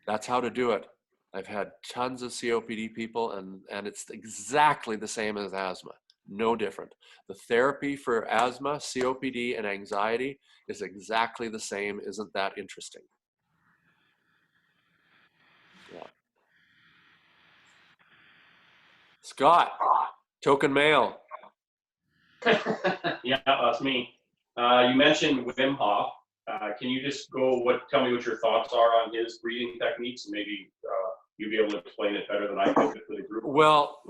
that's how to do it. I've had tons of COPD people, and it's exactly the same as asthma, no different. The therapy for asthma, COPD, and anxiety is exactly the same. Isn't that interesting? Yeah. Scott, token male. Yeah, that's me. You mentioned Wim Hof. Can you just tell me what your thoughts are on his breathing techniques, and maybe you'll be able to explain it better than I could for the group? Well,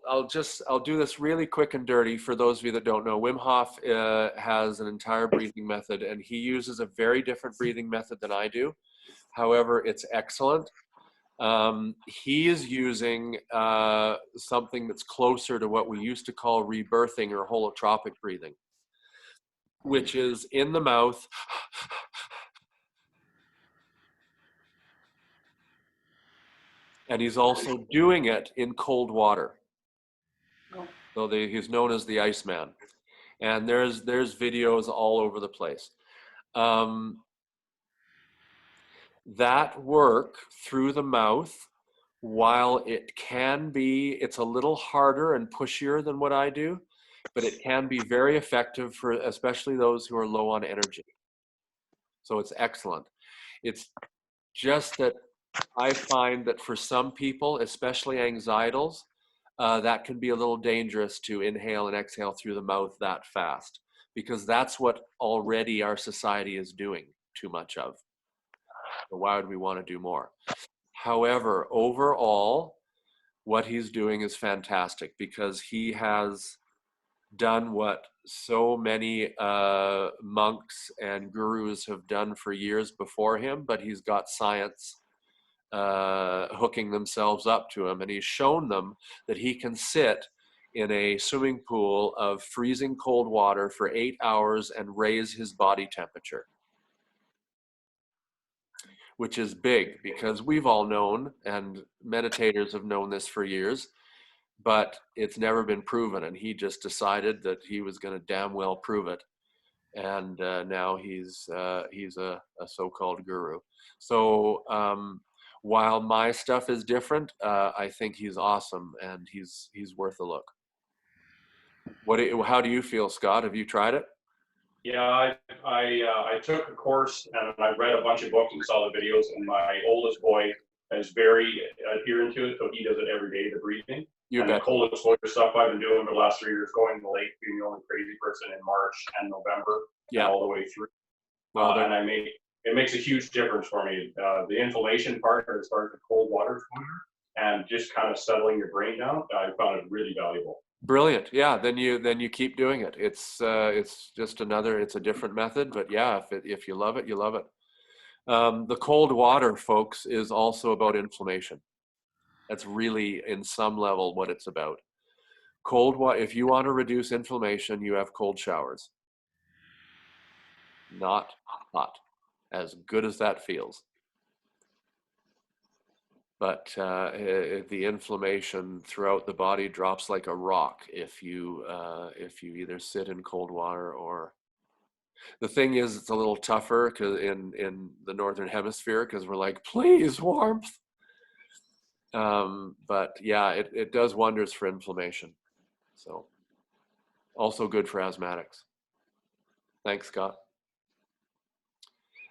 I'll do this really quick and dirty for those of you that don't know. Wim Hof has an entire breathing method, and he uses a very different breathing method than I do. However, it's excellent. He is using something that's closer to what we used to call rebirthing or holotropic breathing, which is in the mouth, and he's also doing it in cold water. So he's known as the Iceman, and there's videos all over the place. That work through the mouth, while it's a little harder and pushier than what I do, but it can be very effective for especially those who are low on energy. So it's excellent. It's just that I find that for some people, especially anxietals, that can be a little dangerous to inhale and exhale through the mouth that fast, because that's what already our society is doing too much of. So why would we want to do more? However, overall, what he's doing is fantastic, because he has done what so many monks and gurus have done for years before him, but he's got science hooking themselves up to him, and he's shown them that he can sit in a swimming pool of freezing cold water for 8 hours and raise his body temperature, which is big because we've all known, and meditators have known this for years, but it's never been proven. And he just decided that he was going to damn well prove it. And now he's a so-called guru. So while my stuff is different, I think he's awesome, and he's worth a look. How do you feel, Scott? Have you tried it? Yeah, I took a course and I read a bunch of books and saw the videos, and my oldest boy is very adherent to it, so he does it every day, the breathing. You and bet. the cold exposure stuff I've been doing for the last 3 years, going to the lake, being the only crazy person in March and November, Yeah. and all the way through. Well, And it makes a huge difference for me. The inflammation part, as far as the cold water exposure, and just kind of settling your brain down, I found it really valuable. brilliant. Yeah. Then you keep doing it. It's just it's a different method, but yeah, if you love it, you love it. The cold water, folks, is also about inflammation. That's really, in some level, what it's about. Cold water, if you want to reduce inflammation, you have cold showers. Not hot, as good as that feels. But the inflammation throughout the body drops like a rock if you either sit in cold water or. The thing is, it's a little tougher because in the northern hemisphere, because we're like, please, warmth. But yeah, it does wonders for inflammation. So also good for asthmatics. Thanks, Scott.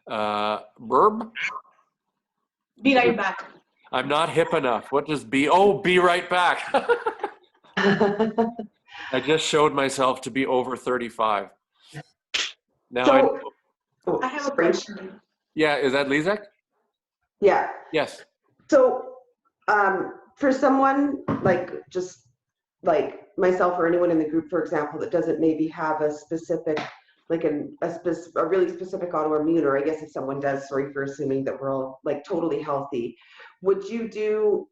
Burb? Be right back. I'm not hip enough. What does be? Oh, be right back. I just showed myself to be over 35. Now So, I have a sorry. question. Yeah, is that Lizak? Yeah. Yes. So, for someone just like myself or anyone in the group, for example, that doesn't maybe have a specific, like a really specific autoimmune, or I guess if someone does, sorry for assuming that we're all like totally healthy, would you do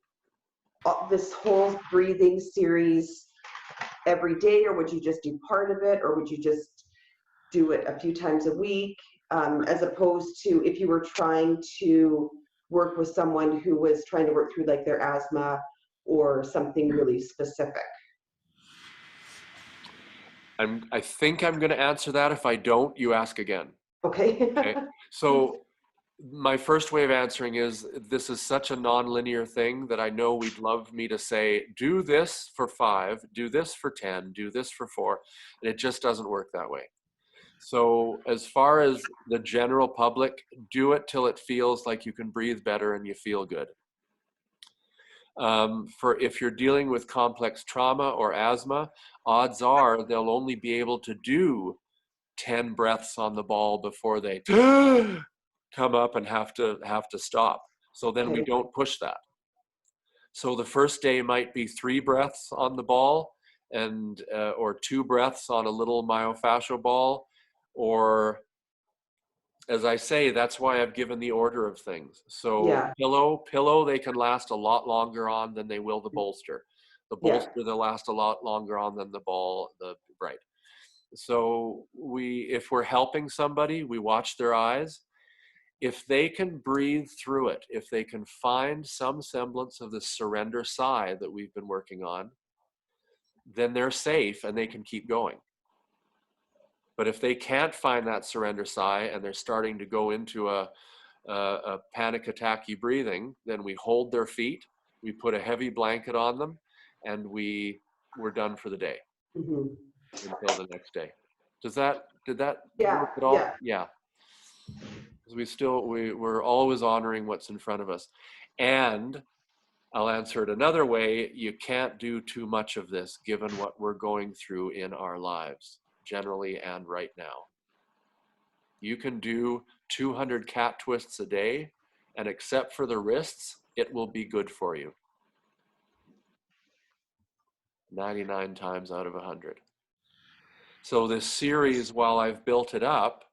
this whole breathing series every day, or would you just do part of it, or would you just do it a few times a week, as opposed to if you were trying to work with someone who was trying to work through like their asthma or something really specific? I think I'm going to answer that. If I don't, you ask again. Okay. Okay. So my first way of answering is, this is such a non-linear thing that I know we'd love me to say, do this for 5, do this for 10, do this for 4. And it just doesn't work that way. So as far as the general public, do it till it feels like you can breathe better and you feel good. For if you're dealing with complex trauma or asthma, odds are they'll only be able to do 10 breaths on the ball before they come up and have to stop. So then we don't push that. So the first day might be 3 breaths on the ball, and or 2 breaths on a little myofascial ball, or, as I say, that's why I've given the order of things. So Yeah. pillow, they can last a lot longer on than they will the bolster. The bolster, they'll last a lot longer on than the ball, right. So if we're helping somebody, we watch their eyes. If they can breathe through it, if they can find some semblance of the surrender sigh that we've been working on, then they're safe and they can keep going. But if they can't find that surrender sigh and they're starting to go into a panic attacky breathing, then we hold their feet, we put a heavy blanket on them, and we're done for the day until the next day. Did that work at all? Yeah. Because we're always honoring what's in front of us. And I'll answer it another way. You can't do too much of this given what we're going through in our lives, generally and right now. You can do 200 cat twists a day, and except for the wrists, it will be good for you. 99 times out of 100. So this series, while I've built it up,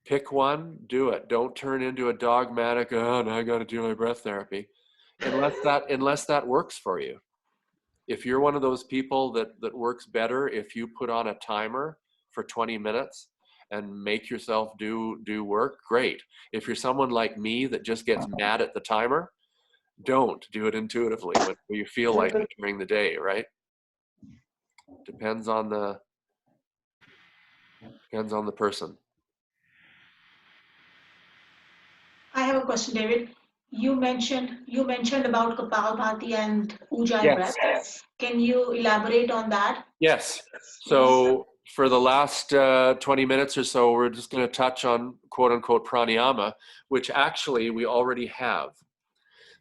pick one, do it. Don't turn into a dogmatic, oh, now I got to do my breath therapy, unless that works for you. if you're one of those people that works better if you put on a timer for 20 minutes and make yourself do work, great. If you're someone like me that just gets mad at the timer, don't do it intuitively when you feel like it during the day, right? Depends on the person. I have a question, David. You mentioned about Kapalbhati and Ujjayi Yes. breath. Can you elaborate on that? Yes. So for the last 20 minutes or so, we're just going to touch on quote unquote pranayama, which actually we already have.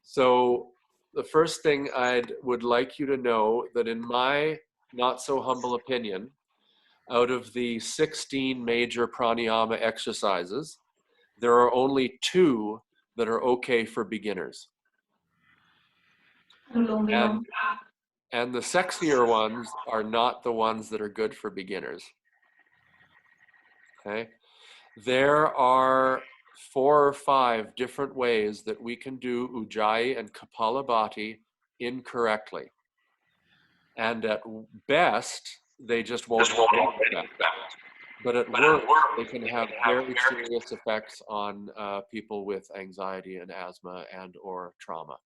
So the first thing I would like you to know that in my not so humble opinion, out of the 16 major pranayama exercises, there are only 2 that are okay for beginners. And the sexier ones are not the ones that are good for beginners. Okay? There are 4 or 5 different ways that we can do Ujjayi and Kapalabhati incorrectly. And at best, they just won't work. But at worst, they can have very serious effects on people with anxiety and asthma and or trauma.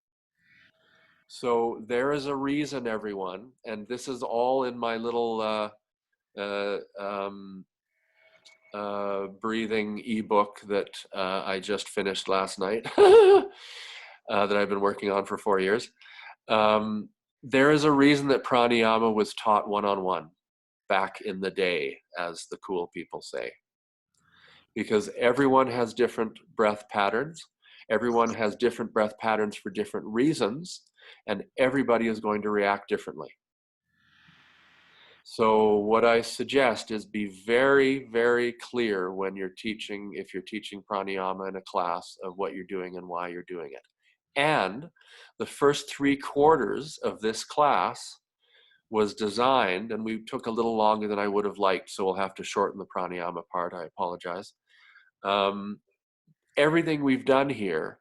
So there is a reason, everyone, and this is all in my little breathing ebook that I just finished last night, that I've been working on for 4 years. There is a reason that pranayama was taught one-on-one back in the day, as the cool people say. Because everyone has different breath patterns. Everyone has different breath patterns for different reasons, and everybody is going to react differently. So what I suggest is be very, very clear when you're teaching, if you're teaching pranayama in a class, of what you're doing and why you're doing it. And the first 3/4 of this class was designed, and we took a little longer than I would have liked, so we'll have to shorten the pranayama part, I apologize. Everything we've done here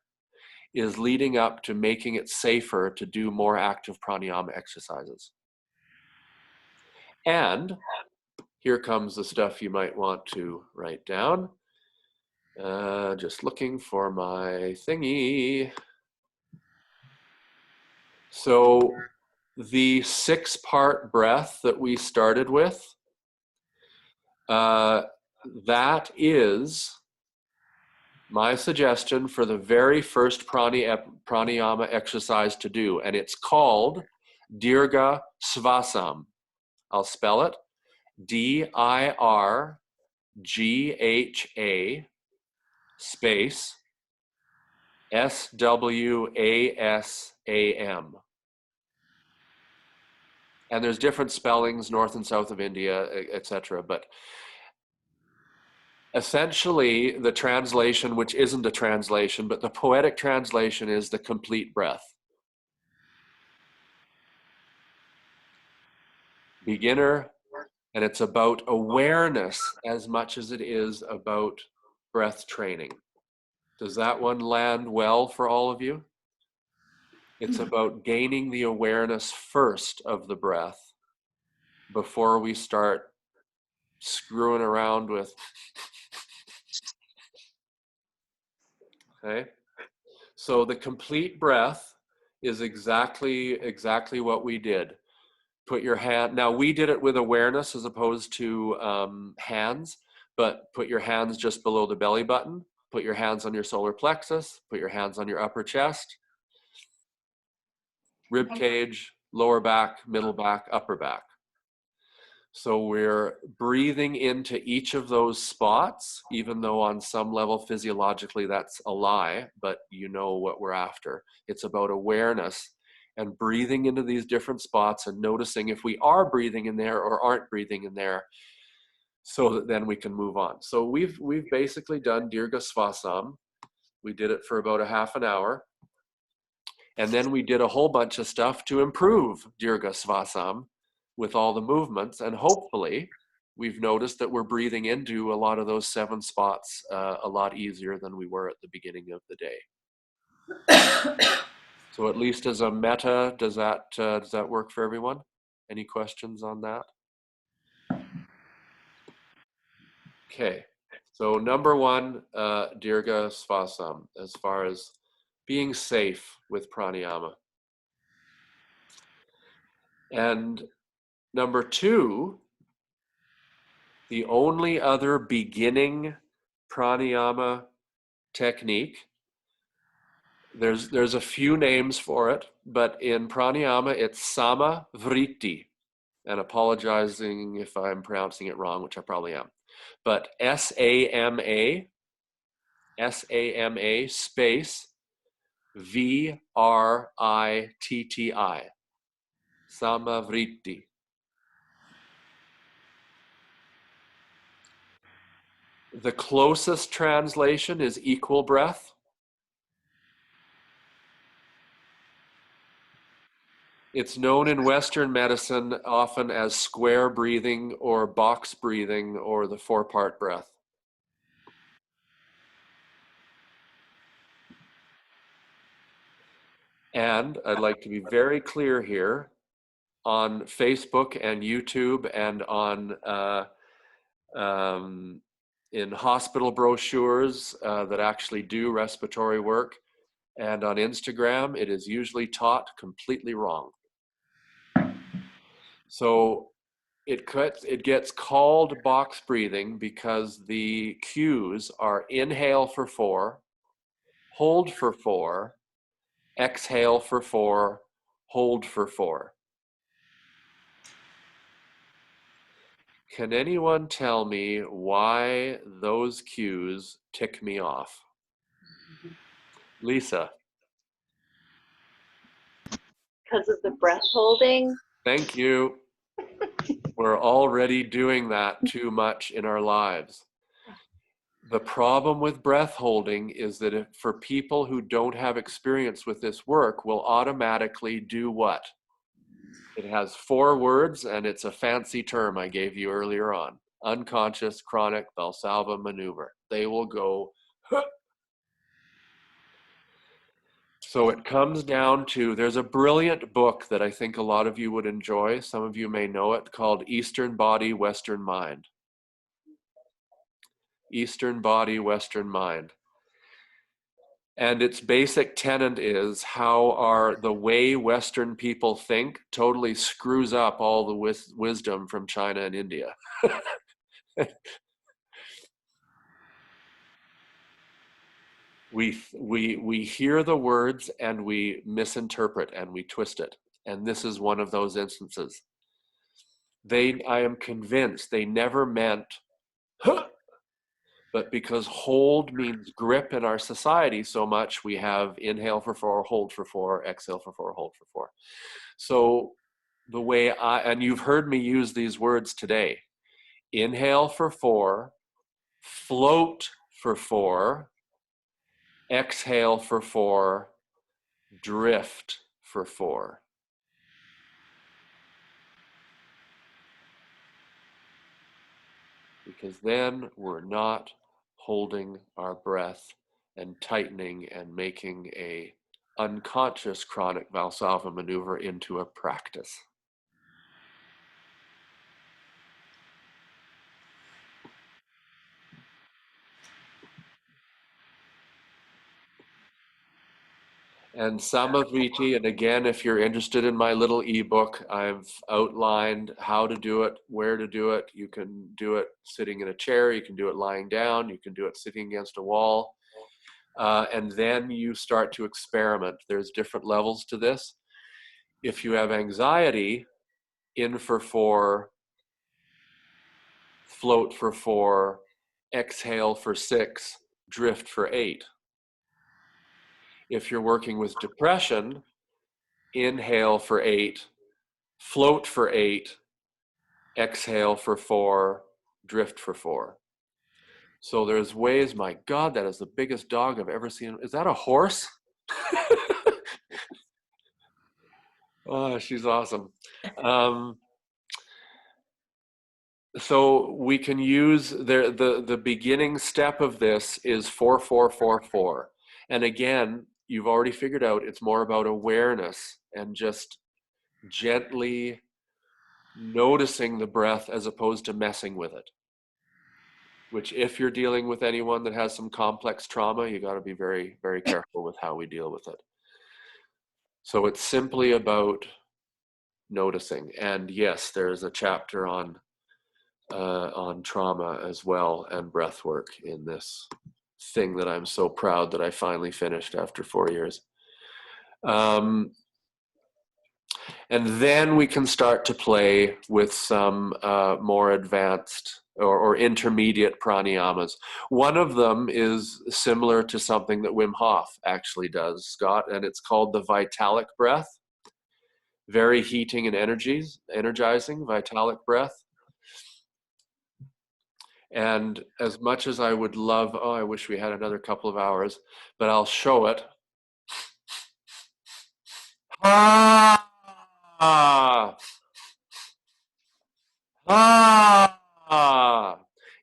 is leading up to making it safer to do more active pranayama exercises. And here comes the stuff you might want to write down. Just looking for my thingy. So the 6-part breath that we started with, that is my suggestion for the very first pranayama exercise to do, and it's called Dirgha Svasam. I'll spell it, DIRGHA space SWASAM. And there's different spellings, north and south of India, etc. But essentially, the translation, which isn't a translation, but the poetic translation is the complete breath. Beginner, and it's about awareness as much as it is about breath training. Does that one land well for all of you? It's about gaining the awareness first of the breath before we start screwing around with. Okay? So the complete breath is exactly what we did. Put your hand, now we did it with awareness as opposed to hands, but put your hands just below the belly button, put your hands on your solar plexus, put your hands on your upper chest, rib cage, lower back, middle back, upper back. So we're breathing into each of those spots, even though on some level physiologically that's a lie, but you know what we're after. It's about awareness and breathing into these different spots and noticing if we are breathing in there or aren't breathing in there, so that then we can move on. So we've basically done Dirgha Svasam. We did it for about a half an hour. And then we did a whole bunch of stuff to improve Dirgha Svasam with all the movements. And hopefully we've noticed that we're breathing into a lot of those 7 spots a lot easier than we were at the beginning of the day. So at least as a meta, does that work for everyone? Any questions on that? Okay, so number one, Dirga Svasam, as far as being safe with pranayama. And number two, the only other beginning pranayama technique, there's a few names for it, but in pranayama it's sama vritti, and apologizing if I'm pronouncing it wrong, which I probably am, but S-A-M-A space V-R-I-T-T-I, sama vritti. The closest translation is equal breath. It's known in Western medicine often as square breathing or box breathing or the 4-part breath. And I'd like to be very clear here, on Facebook and YouTube and on in hospital brochures that actually do respiratory work, and on Instagram, it is usually taught completely wrong. So it gets called box breathing because the cues are inhale for 4, hold for 4, exhale for 4, hold for 4. Can anyone tell me why those cues tick me off? Lisa. Because of the breath holding. Thank you. We're already doing that too much in our lives. The problem with breath holding is that for people who don't have experience with this work, will automatically do what? It has 4 words, and it's a fancy term I gave you earlier on. Unconscious chronic Valsalva maneuver. They will go, huh. So it comes down to, there's a brilliant book that I think a lot of you would enjoy. Some of you may know it, called Eastern Body, Western Mind. Eastern Body, Western Mind. And its basic tenet is how the way Western people think totally screws up all the wisdom from China and India. We hear the words and we misinterpret and we twist it. And this is one of those instances. I am convinced they never meant, huh, but because hold means grip in our society so much, we have inhale for 4, hold for 4, exhale for 4, hold for 4. So the way and you've heard me use these words today, inhale for 4, float for 4, exhale for 4, drift for 4. Because then we're not holding our breath and tightening and making a unconscious chronic Valsalva maneuver into a practice. And Samavriti, and again, if you're interested in my little ebook, I've outlined how to do it, where to do it. You can do it sitting in a chair, you can do it lying down, you can do it sitting against a wall. And then you start to experiment. There's different levels to this. If you have anxiety, in for 4, float for 4, exhale for 6, drift for 8. If you're working with depression, inhale for 8, float for 8, exhale for 4, drift for 4. So there's ways, my God, that is the biggest dog I've ever seen. Is that a horse? Oh, she's awesome. So we can use the beginning step of this is 4-4-4-4. And again, you've already figured out it's more about awareness and just gently noticing the breath as opposed to messing with it. Which, if you're dealing with anyone that has some complex trauma, you got to be very, very careful with how we deal with it. So it's simply about noticing. And yes, there's a chapter on trauma as well, and breath work in this thing that I'm so proud that I finally finished after 4 years. And then we can start to play with some more advanced or intermediate pranayamas. One of them is similar to something that Wim Hof actually does, Scott, and it's called the Vitalic breath. Very heating and energizing, Vitalic breath. And as much as I would love, oh, I wish we had another couple of hours, but I'll show it. Ah, ah,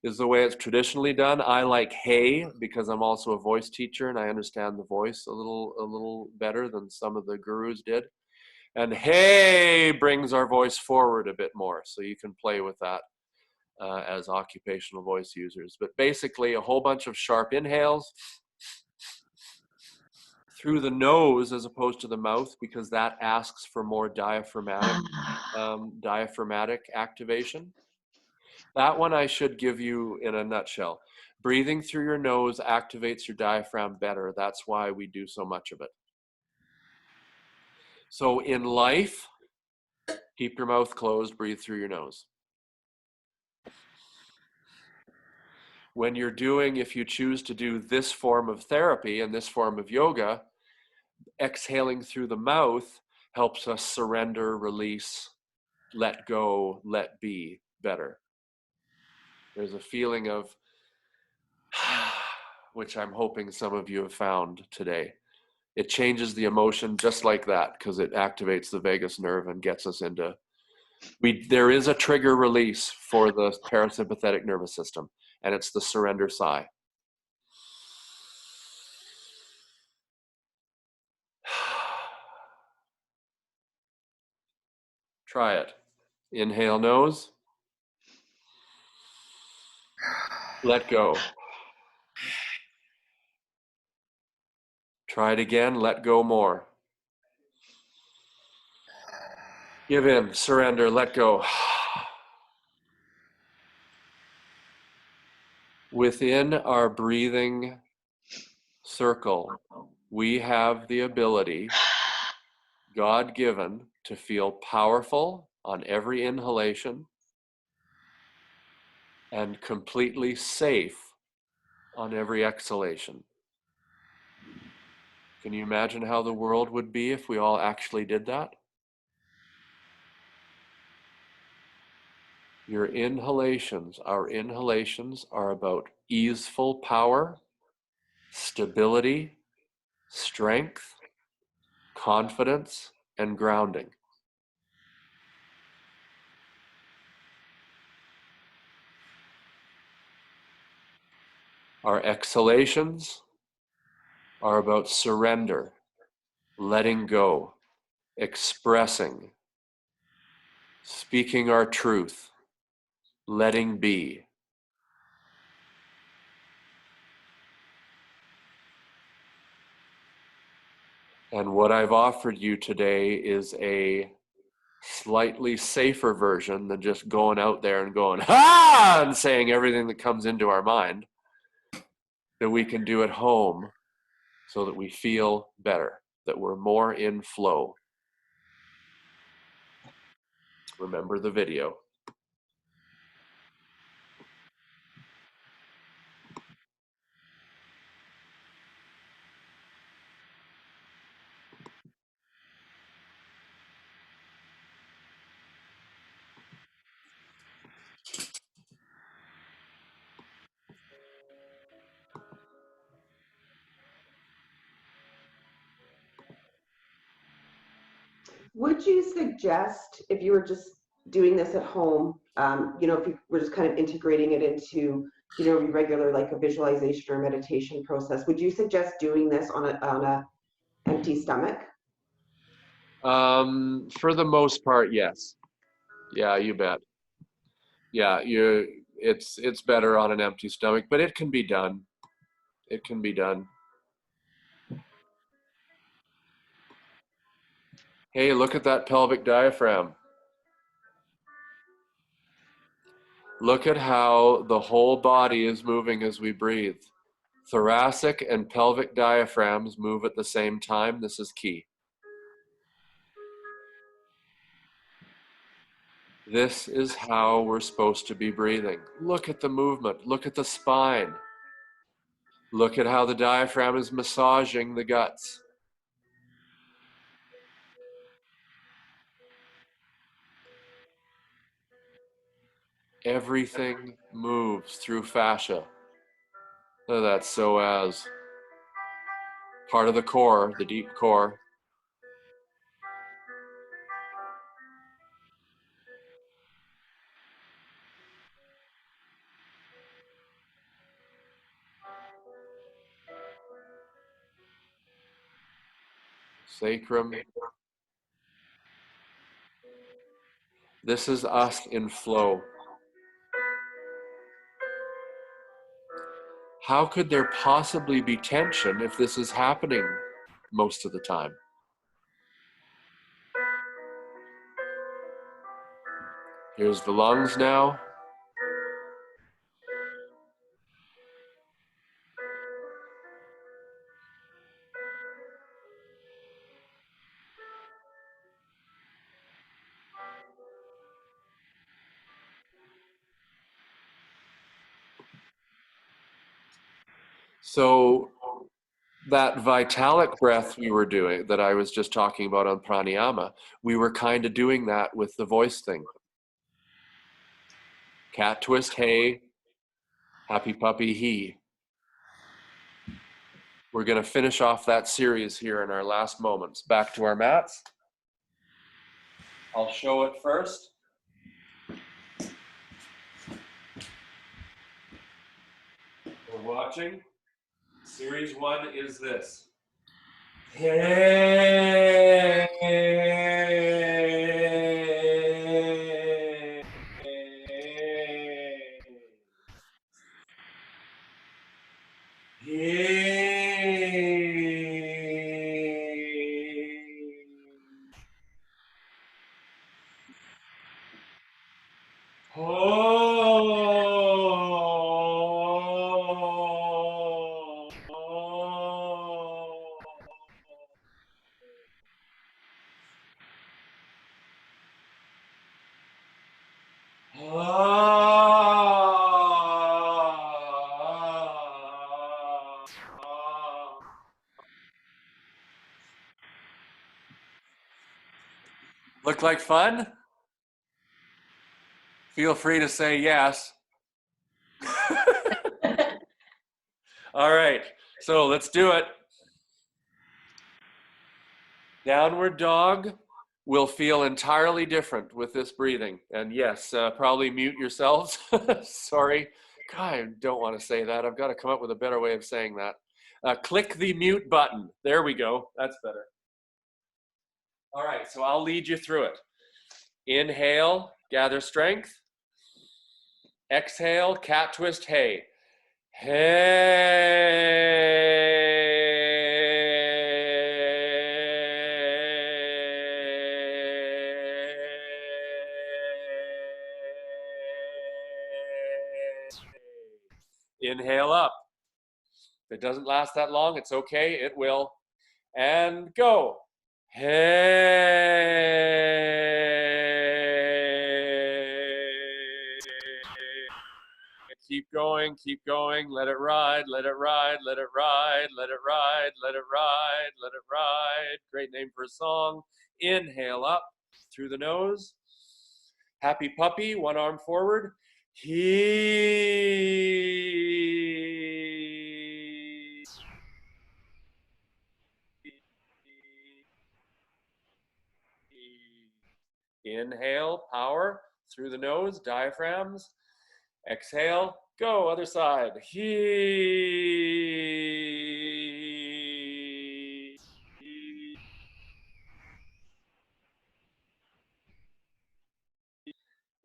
is the way it's traditionally done. I like hey because I'm also a voice teacher and I understand the voice a little better than some of the gurus did. And hey brings our voice forward a bit more, so you can play with that as occupational voice users. But basically a whole bunch of sharp inhales through the nose as opposed to the mouth, because that asks for more diaphragmatic activation. That one I should give you in a nutshell. Breathing through your nose activates your diaphragm better. That's why we do so much of it. So in life, keep your mouth closed, breathe through your nose. When you're doing, if you choose to do this form of therapy and this form of yoga, exhaling through the mouth helps us surrender, release, let go, let be better. There's a feeling of, which I'm hoping some of you have found today. It changes the emotion just like that because it activates the vagus nerve and gets us into, there is a trigger release for the parasympathetic nervous system, and it's the surrender sigh. Try it. Inhale nose. Let go. Try it again. Let go more. Give in. Surrender. Let go. Within our breathing circle, we have the ability, God-given, to feel powerful on every inhalation and completely safe on every exhalation. Can you imagine how the world would be if we all actually did that? Your inhalations, our inhalations are about easeful power, stability, strength, confidence, and grounding. Our exhalations are about surrender, letting go, expressing, speaking our truth, letting be. And what I've offered you today is a slightly safer version than just going out there and going, ha, and saying everything that comes into our mind, that we can do at home so that we feel better, that we're more in flow. Remember the video. Would you suggest, if you were just doing this at home, if you were just kind of integrating it into, regular like a visualization or meditation process, would you suggest doing this on a empty stomach? For the most part, yes. Yeah, you bet. Yeah, it's better on an empty stomach, but it can be done. It can be done. Hey, look at that pelvic diaphragm. Look at how the whole body is moving as we breathe. Thoracic and pelvic diaphragms move at the same time. This is key. This is how we're supposed to be breathing. Look at the movement. Look at the spine. Look at how the diaphragm is massaging the guts. Everything moves through fascia. So that's psoas. Part of the core, the deep core. Sacrum. This is us in flow. How could there possibly be tension if this is happening most of the time? Here's the lungs now. So that vitalic breath we were doing, that I was just talking about on pranayama, we were kind of doing that with the voice thing. Cat twist, hey. Happy puppy, he. We're going to finish off that series here in our last moments. Back to our mats. I'll show it first. We're watching. Series 1 is this. Hey. Look like fun? Feel free to say yes. All right, so let's do it. Downward dog will feel entirely different with this breathing. And yes, probably mute yourselves. Sorry. God, I don't want to say that. I've got to come up with a better way of saying that. Click the mute button. There we go. That's better. All right, so I'll lead you through it. Inhale, gather strength. Exhale, cat twist, hey. Inhale up. If it doesn't last that long, it's okay, it will. And go. Keep going, keep going, let it ride, let it ride, let it ride, let it ride, let it ride, let it ride. Great name for a song. Inhale up through the nose. Happy puppy, one arm forward. Inhale, power through the nose, diaphragms. Exhale, go, other side.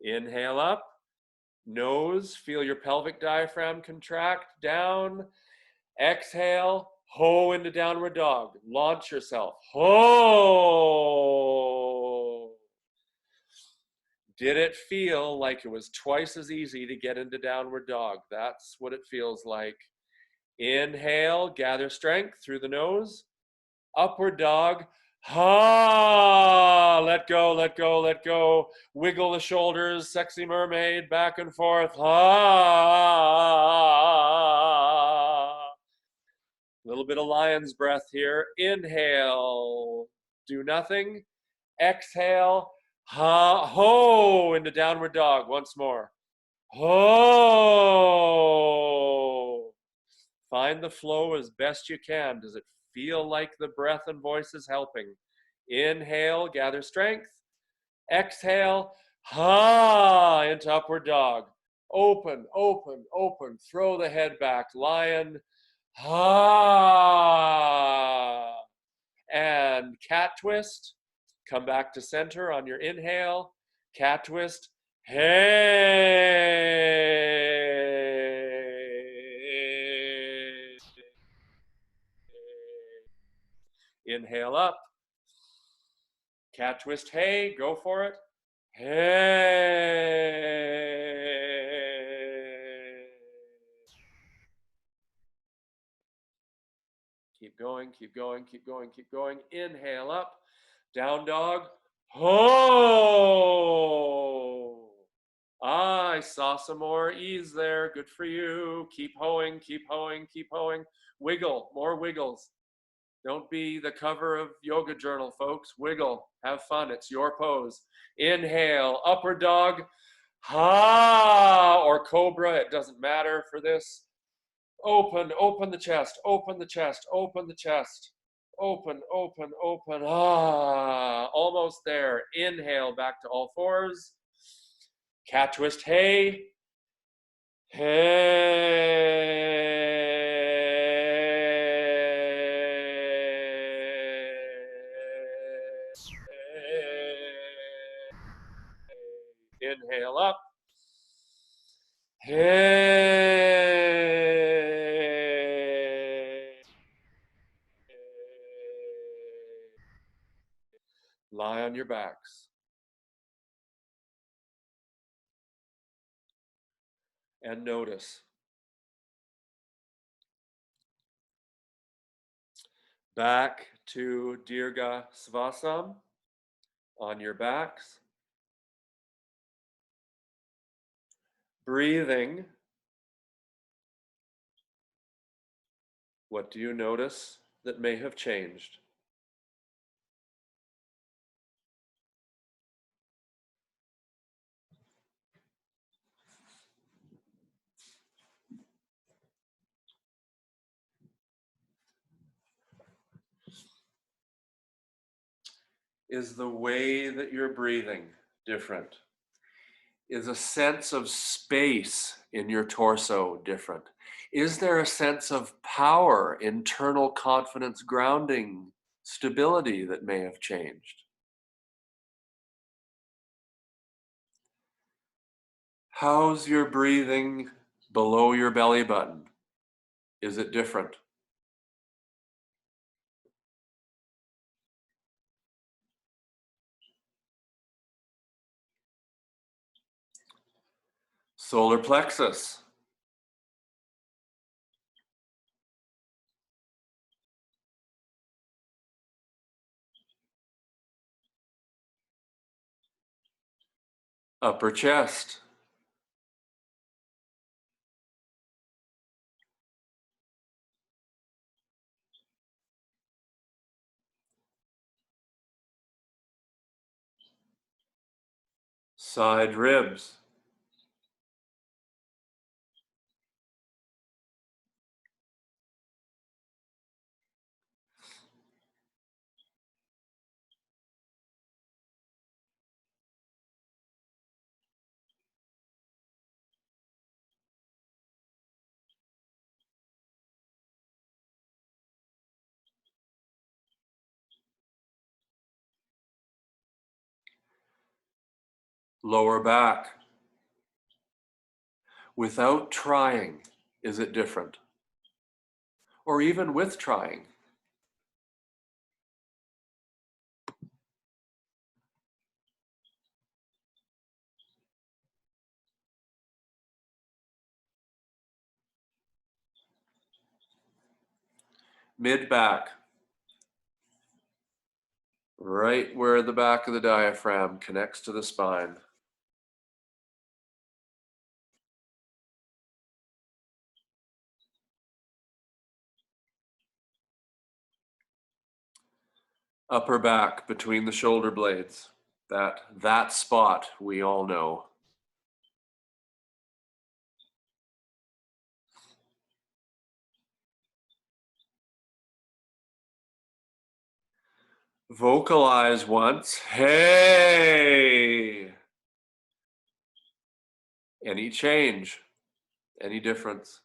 Inhale up. Nose, feel your pelvic diaphragm contract down. Exhale, ho into downward dog. Launch yourself. Ho. Did it feel like it was twice as easy to get into downward dog? That's what it feels like. Inhale, gather strength through the nose. Upward dog. Ha! Let go, let go, let go. Wiggle the shoulders, sexy mermaid, back and forth. Ha! A little bit of lion's breath here. Inhale, do nothing. Exhale, ha, ho, into downward dog once more. Ho! Find the flow as best you can. Does it feel like the breath and voice is helping? Inhale, gather strength. Exhale, ha, into upward dog. Open, open, open. Throw the head back. Lion, ha. And cat twist. Come back to center on your inhale. Cat twist. Hey. Inhale up. Cat twist. Hey. Go for it. Hey. Keep going, keep going, keep going, keep going. Inhale up. Down dog. Ho! Ah, I saw some more ease there. Good for you. Keep hoeing, keep hoeing, keep hoeing. Wiggle, more wiggles. Don't be the cover of Yoga Journal, folks. Wiggle, have fun. It's your pose. Inhale, upward dog. Ha! Or cobra, it doesn't matter for this. Open, open the chest, open the chest, open the chest. Open, open, open. Ah, almost there. Inhale, back to all fours. Cat twist, hey. Hey. Inhale up. Hey. Lie on your backs. And notice. Back to Dirga Svasam on your backs. Breathing. What do you notice that may have changed? Is the way that you're breathing different? Is a sense of space in your torso different? Is there a sense of power, internal confidence, grounding, stability that may have changed? How's your breathing below your belly button? Is it different? Solar plexus. Upper chest. Side ribs. Lower back. Without trying, is it different? Or even with trying? Mid back. Right where the back of the diaphragm connects to the spine. Upper back between the shoulder blades. That spot we all know. Vocalize once. Hey! Any change? Any difference?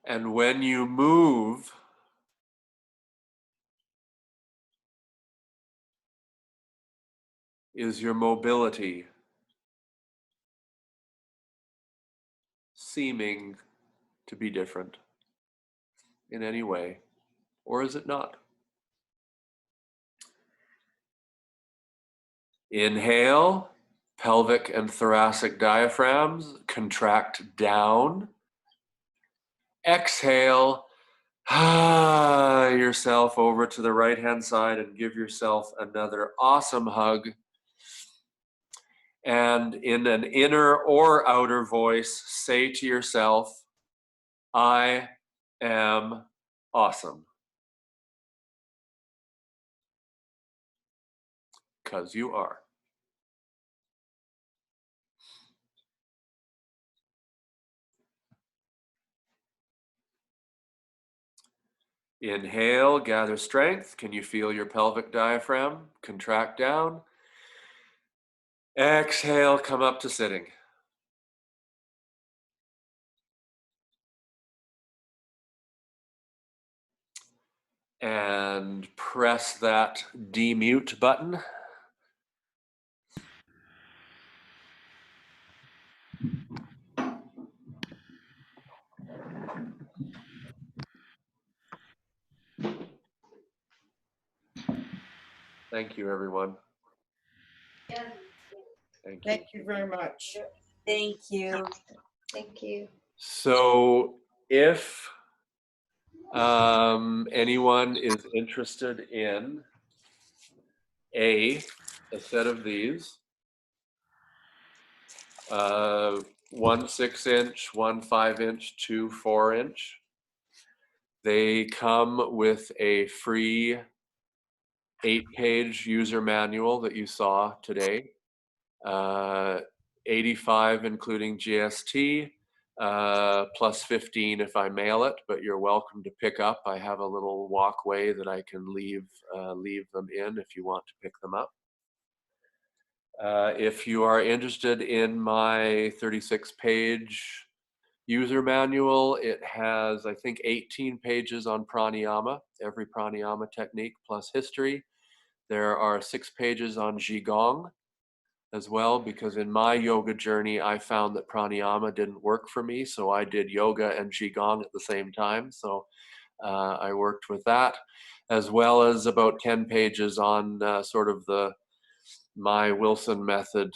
And when you move, is your mobility seeming to be different in any way, or is it not? Inhale, pelvic and thoracic diaphragms contract down. Exhale, yourself over to the right-hand side and give yourself another awesome hug. And in an inner or outer voice, say to yourself, I am awesome. 'Cause you are. Inhale, gather strength. Can you feel your pelvic diaphragm contract down? Exhale, come up to sitting. And press that demute button. Thank you, everyone. Thank you. Thank you very much. Thank you. Thank you. So if anyone is interested in a set of these, one 6-inch, one 5-inch, two 4-inch, they come with a free 8-page user manual that you saw today. 85 including GST, plus 15 if I mail it, but you're welcome to pick up. I have a little walkway that I can leave them in if you want to pick them up. If you are interested in my 36-page user manual, it has, I think, 18 pages on pranayama, every pranayama technique plus history. There are 6 pages on Qigong as well, because in my yoga journey, I found that pranayama didn't work for me. So I did yoga and Qigong at the same time. So I worked with that, as well as about 10 pages on sort of my Wilson method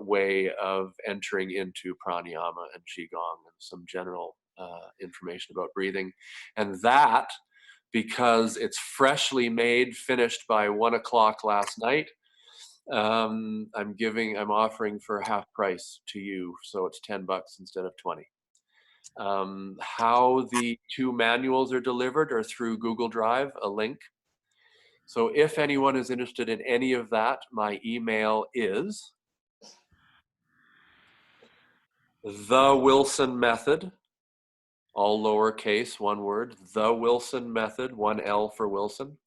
way of entering into pranayama and Qigong, and some general information about breathing. And that, because it's freshly made, finished by 1 o'clock last night, I'm offering for half price to you, so it's $10 instead of 20. How the 2 manuals are delivered are through Google Drive, a link. So if anyone is interested in any of that, my email is The Wilson Method, all lowercase, one word, The Wilson Method, one L for Wilson,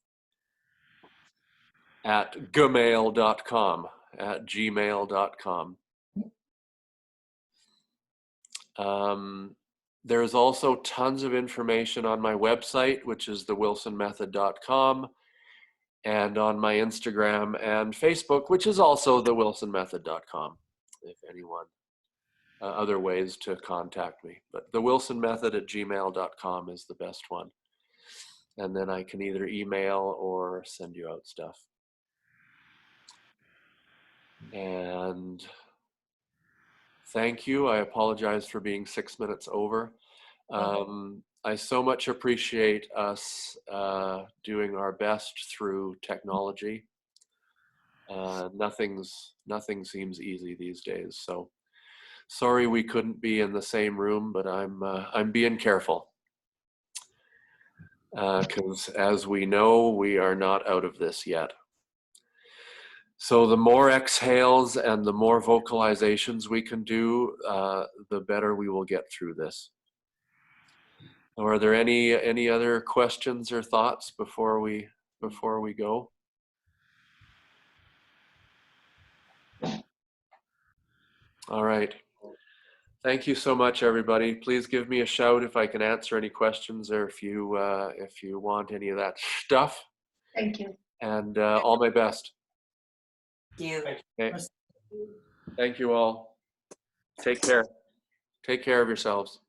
at gmail.com, at gmail.com. There's also tons of information on my website, which is thewilsonmethod.com, and on my Instagram and Facebook, which is also thewilsonmethod.com, if anyone, other ways to contact me. But thewilsonmethod@gmail.com is the best one. And then I can either email or send you out stuff. And thank you. I apologize for being 6 minutes over. I so much appreciate us doing our best through technology. Nothing seems easy these days. So sorry we couldn't be in the same room, but I'm being careful. Because as we know, we are not out of this yet. So the more exhales and the more vocalizations we can do, the better we will get through this. Are there any other questions or thoughts before we go? All right. Thank you so much, everybody. Please give me a shout if I can answer any questions or if you want any of that stuff. Thank you. And all my best. Thank you. Okay. Thank you all. Take care. Take care of yourselves.